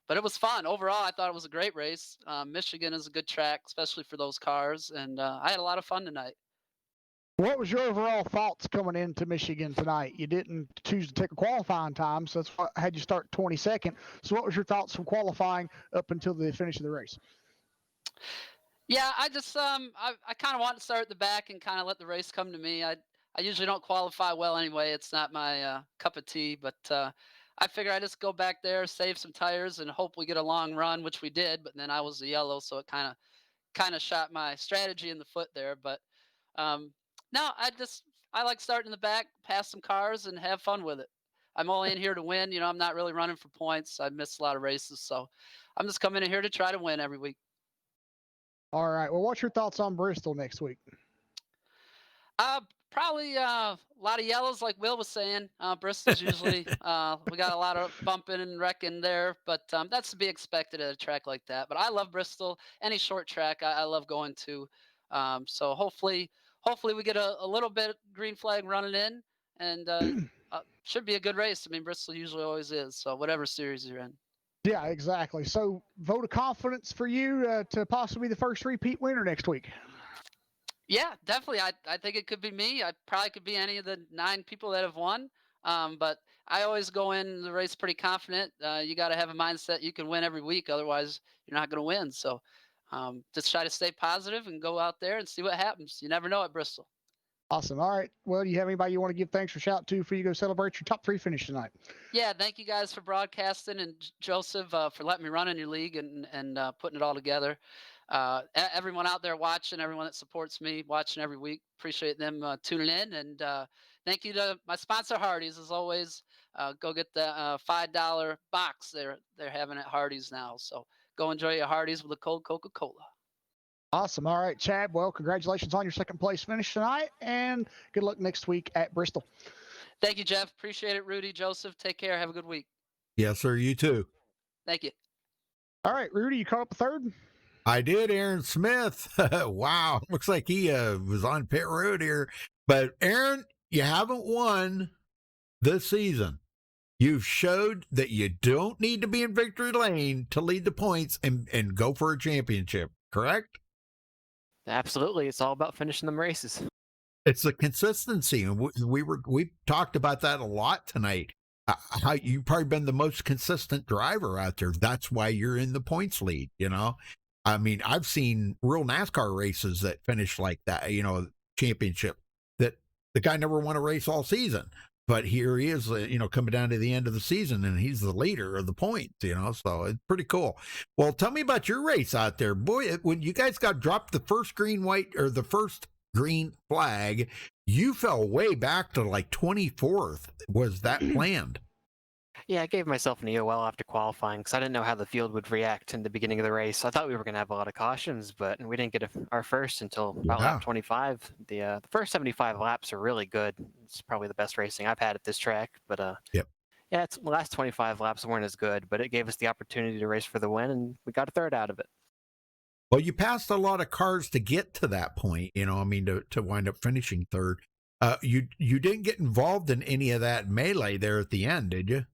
but it was fun. Overall, I thought it was a great race. Michigan is a good track, especially for those cars, and I had a lot of fun tonight. What was your overall thoughts coming into Michigan tonight? You didn't choose to take a qualifying time, so that's what had you start 22nd. So what was your thoughts from qualifying up until the finish of the race? Yeah, I just I kind of want to start at the back and kind of let the race come to me. I usually don't qualify well anyway. It's not my cup of tea, but I figure I just go back there, save some tires, and hope we get a long run, which we did. But then I was the yellow, so it kind of shot my strategy in the foot there. But no, I like starting in the back, pass some cars, and have fun with it. I'm only in here to win. I'm not really running for points. I missed a lot of races, so I'm just coming in here to try to win every week. All right. Well, what's your thoughts on Bristol next week? Probably a lot of yellows, like Will was saying. Bristol's usually we got a lot of bumping and wrecking there, but that's to be expected at a track like that. But I love Bristol. Any short track, I love going to. So hopefully we get a little bit green flag running in, and should be a good race. I mean, Bristol usually always is. So whatever series you're in. Yeah, exactly. So vote of confidence for you to possibly be the first repeat winner next week. Yeah, definitely. I think it could be me. I probably could be any of the 9 people that have won. But I always go in the race pretty confident. You got to have a mindset you can win every week. Otherwise, you're not going to win. So just try to stay positive and go out there and see what happens. You never know at Bristol. Awesome. All right. Well, do you have anybody you want to give thanks or shout to before you go celebrate your top 3 finish tonight? Yeah, thank you guys for broadcasting, and Joseph for letting me run in your league and putting it all together. everyone out there watching, everyone that supports me, watching every week. Appreciate them tuning in. And thank you to my sponsor, Hardee's, as always. Go get the $5 box they're having at Hardee's now. So go enjoy your Hardee's with a cold Coca-Cola. Awesome. All right, Chad. Well, congratulations on your second place finish tonight, and good luck next week at Bristol. Thank you, Jeff. Appreciate it. Rudy, Joseph, take care. Have a good week. Yes, sir. You too. Thank you. All right, Rudy, you caught up a third? I did, Aaron Smith. Wow. Looks like he was on pit road here. But, Aaron, you haven't won this season. You've showed that you don't need to be in victory lane to lead the points and go for a championship, correct? Absolutely. It's all about finishing them races. It's the consistency. And we talked about that a lot tonight. How you've probably been the most consistent driver out there. That's why you're in the points lead, you know? I mean, I've seen real NASCAR races that finish like that, you know, championship, that the guy never won a race all season. But here he is, you know, coming down to the end of the season, and he's the leader of the points, you know, so it's pretty cool. Well, tell me about your race out there. Boy, when you guys got dropped the first green flag, you fell way back to like 24th. Was that planned? Yeah, I gave myself an EOL after qualifying because I didn't know how the field would react in the beginning of the race. I thought we were going to have a lot of cautions, but we didn't get our first until about lap 25. The first 75 laps are really good. It's probably the best racing I've had at this track. But yeah, the last 25 laps weren't as good, but it gave us the opportunity to race for the win, and we got a third out of it. Well, you passed a lot of cars to get to that point, you know, I mean, to wind up finishing third. You didn't get involved in any of that melee there at the end, did you?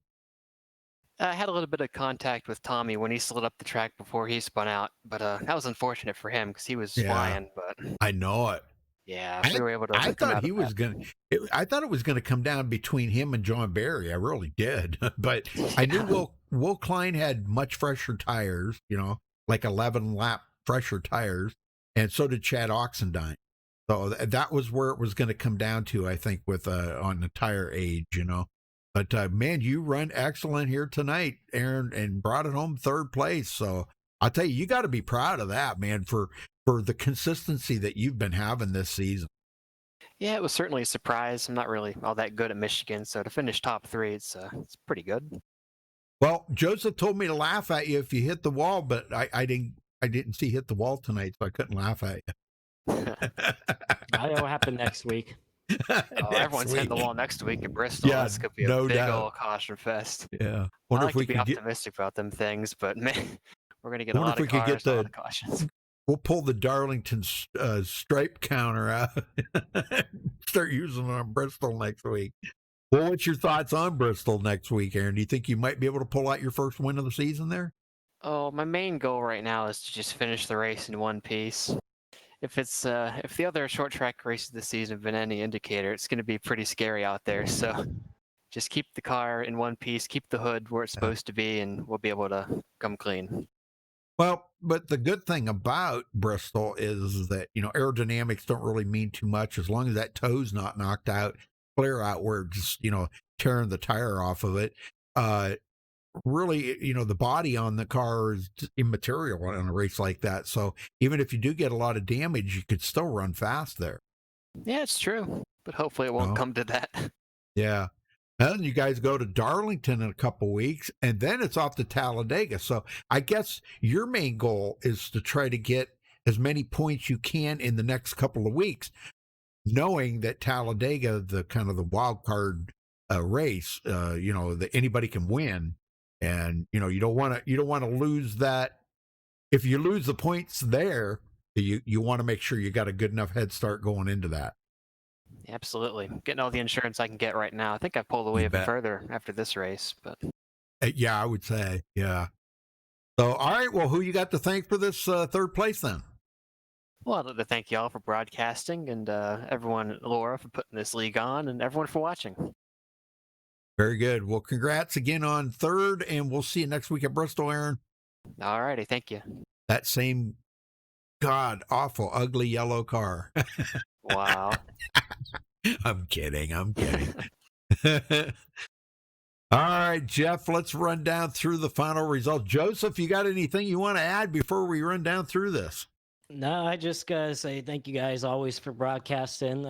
I had a little bit of contact with Tommy when he slid up the track before he spun out, but that was unfortunate for him because he was flying. But I know it. Yeah, we were able to. I thought he was going to. I thought it was going to come down between him and John Barry. I really did, but I knew Will Klein had much fresher tires. You know, like 11 lap fresher tires, and so did Chad Oxendine. So that was where it was going to come down to, I think, with on the tire age. You know. But, man, you run excellent here tonight, Aaron, and brought it home third place. So I'll tell you, you got to be proud of that, man, for the consistency that you've been having this season. Yeah, it was certainly a surprise. I'm not really all that good at Michigan, so to finish top 3, it's pretty good. Well, Joseph told me to laugh at you if you hit the wall, but I didn't see hit the wall tonight, so I couldn't laugh at you. I know what happened next week. Everyone's hitting the wall next week in Bristol. Yeah, This could be a big old caution fest. Yeah. I like to be optimistic about them things, but man, we're going to get a lot of cars, a lot of cautions. We'll pull the Darlington stripe counter out start using it on Bristol next week. Well, what's your thoughts on Bristol next week, Aaron? Do you think you might be able to pull out your first win of the season there? Oh, my main goal right now is to just finish the race in one piece. If the other short track races this season have been any indicator, it's going to be pretty scary out there. So just keep the car in one piece, keep the hood where it's supposed to be, and we'll be able to come clean. Well, but the good thing about Bristol is that, you know, aerodynamics don't really mean too much as long as that toe's not knocked out, clear out where it's just, you know, tearing the tire off of it. Really, you know, the body on the car is immaterial on a race like that. So even if you do get a lot of damage, you could still run fast there. Yeah, it's true. But hopefully it won't come to that. Yeah. And you guys go to Darlington in a couple weeks, and then it's off to Talladega. So I guess your main goal is to try to get as many points you can in the next couple of weeks, knowing that Talladega, the kind of the wild card race, you know, that anybody can win. And, you know, you don't want to lose that. If you lose the points there, you want to make sure you got a good enough head start going into that. Absolutely. Getting all the insurance I can get right now. I think I pulled away even further after this race, but yeah, I would say, yeah. So, all right, well, who you got to thank for this third place then? Well, I'd like to thank y'all for broadcasting, and everyone, Laura, for putting this league on, and everyone for watching. Very good. Well, congrats again on third, and we'll see you next week at Bristol, Aaron. All righty. Thank you. That same god-awful, ugly yellow car. Wow. I'm kidding. All right, Jeff, let's run down through the final results. Joseph, you got anything you want to add before we run down through this? No, I just gotta say thank you guys always for broadcasting.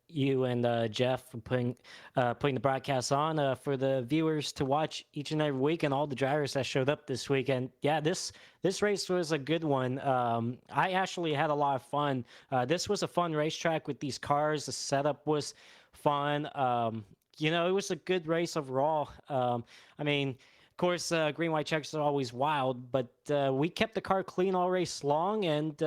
You and Jeff for putting the broadcast on for the viewers to watch each and every week, and all the drivers that showed up this weekend. Yeah, this race was a good one. I actually had a lot of fun. This was a fun racetrack with these cars. The setup was fun. It was a good race overall. I mean, of course, green white checks are always wild, but we kept the car clean all race long and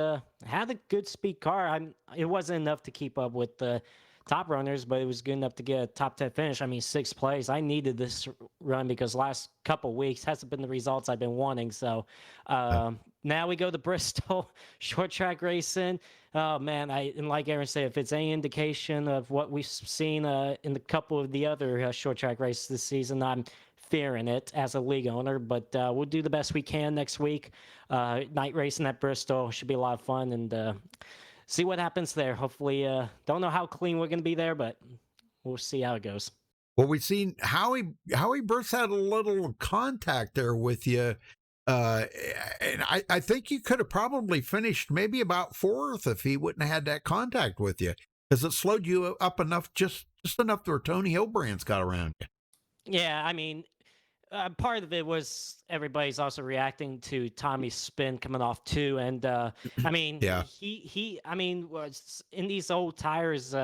had a good speed car. It wasn't enough to keep up with the top runners, but it was good enough to get a top 10 finish. I mean, 6th place. I needed this run because last couple weeks hasn't been the results I've been wanting. So now we go to Bristol short track racing. Oh man, and like Aaron said, if it's any indication of what we've seen in the couple of the other short track races this season, I'm fearing it as a league owner. But we'll do the best we can next week. Night racing at Bristol should be a lot of fun, and see what happens there. Hopefully, don't know how clean we're going to be there, but we'll see how it goes. Well, we've seen Howie Burst had a little contact there with you. And I think you could have probably finished maybe about 4th if he wouldn't have had that contact with you, because it slowed you up enough, just enough where Tony Hilbrand's got around you. Yeah, I mean, part of it was everybody's also reacting to Tommy's spin coming off too, and I mean, yeah. he I mean, was in these old tires,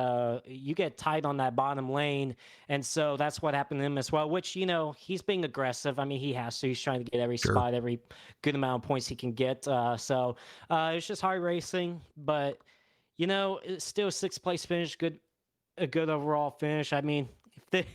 you get tight on that bottom lane, and so that's what happened to him as well. Which he's being aggressive. I mean, he has to. He's trying to get every spot, every good amount of points he can get. So it's just hard racing, but it's still a 6th place finish, a good overall finish. I mean, if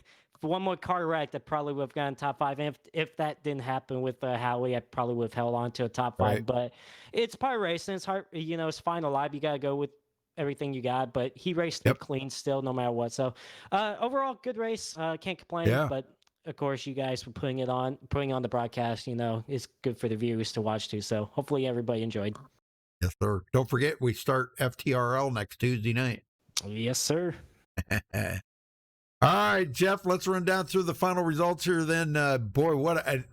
one more car wreck, that probably would have gotten top 5. And if that didn't happen with Howie, I probably would have held on to a top 5. Right. But it's part of racing. It's hard, it's final live. You got to go with everything you got. But he raced it clean still, no matter what. So overall, good race. Can't complain. Yeah. But of course, you guys for putting on the broadcast, it's good for the viewers to watch too. So hopefully everybody enjoyed. Yes, sir. Don't forget, we start FTRL next Tuesday night. Yes, sir. All right, Jeff, let's run down through the final results here then. Boy, what an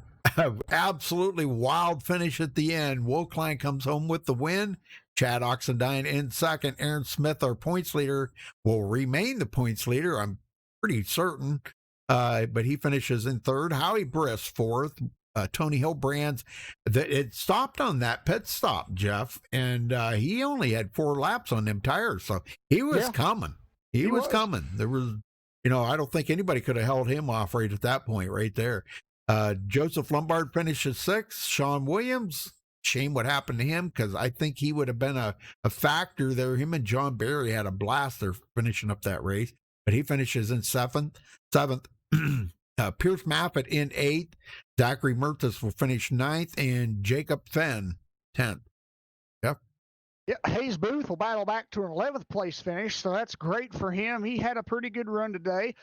absolutely wild finish at the end. Will Klein comes home with the win. Chad Oxendine in 2nd. Aaron Smith, our points leader, will remain the points leader, I'm pretty certain. But he finishes in 3rd. Howie Briss, 4th. Tony Hilbrand, it stopped on that pit stop, Jeff, and he only had 4 laps on them tires, so he was coming. He was coming. There was... I don't think anybody could have held him off right at that point right there. Joseph Lombard finishes 6th. Sean Williams, shame what happened to him, because I think he would have been a factor there. Him and John Barry had a blast there finishing up that race, but he finishes in 7th. Pierce Maffett in 8th. Zachary Mertis will finish 9th, and Jacob Fenn 10th. Yep. Yeah, Hayes Booth will battle back to an 11th place finish, so that's great for him. He had a pretty good run today.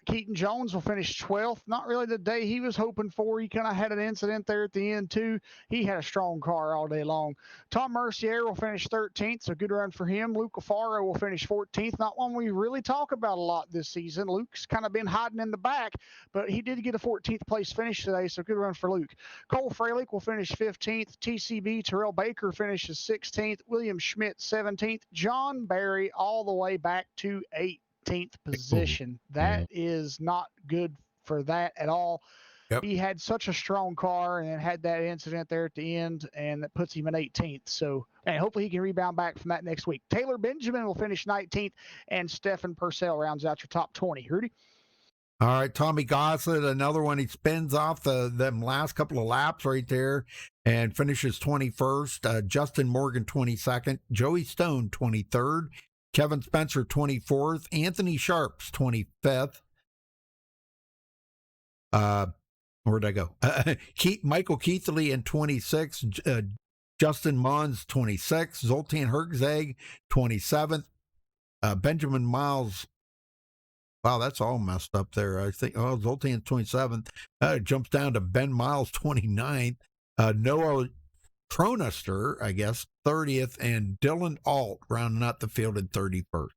Keaton Jones will finish 12th. Not really the day he was hoping for. He kind of had an incident there at the end, too. He had a strong car all day long. Tom Mercier will finish 13th, so good run for him. Luke Alfaro will finish 14th. Not one we really talk about a lot this season. Luke's kind of been hiding in the back, but he did get a 14th place finish today, so good run for Luke. Cole Freilich will finish 15th. TCB Terrell Baker finishes 16th. William Schmidt 17th. John Barry all the way back to 18th position. That is not good for that at all. Yep. He had such a strong car and had that incident there at the end, and that puts him in 18th. So, and hopefully he can rebound back from that next week. Taylor Benjamin will finish 19th, and Stefan Purcell rounds out your top 20. Rudy? All right, Tommy Gossett, another one. He spins off them last couple of laps right there and finishes 21st. Justin Morgan, 22nd. Joey Stone, 23rd. Kevin Spencer, 24th. Anthony Sharps, 25th. Where'd I go? Michael Keithley in 26th. Justin Mons, 26th. Zoltan Herzeg, 27th. Benjamin Miles. Wow, that's all messed up there. I think, Zoltan's 27th. Jumps down to Ben Miles, 29th. Noah Tronister, I guess, 30th. And Dylan Alt rounding out the field in 31st.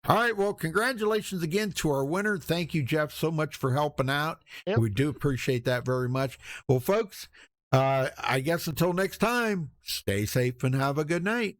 All right. Well, congratulations again to our winner. Thank you, Jeff, so much for helping out. Yep. We do appreciate that very much. Well, folks, I guess until next time, stay safe and have a good night.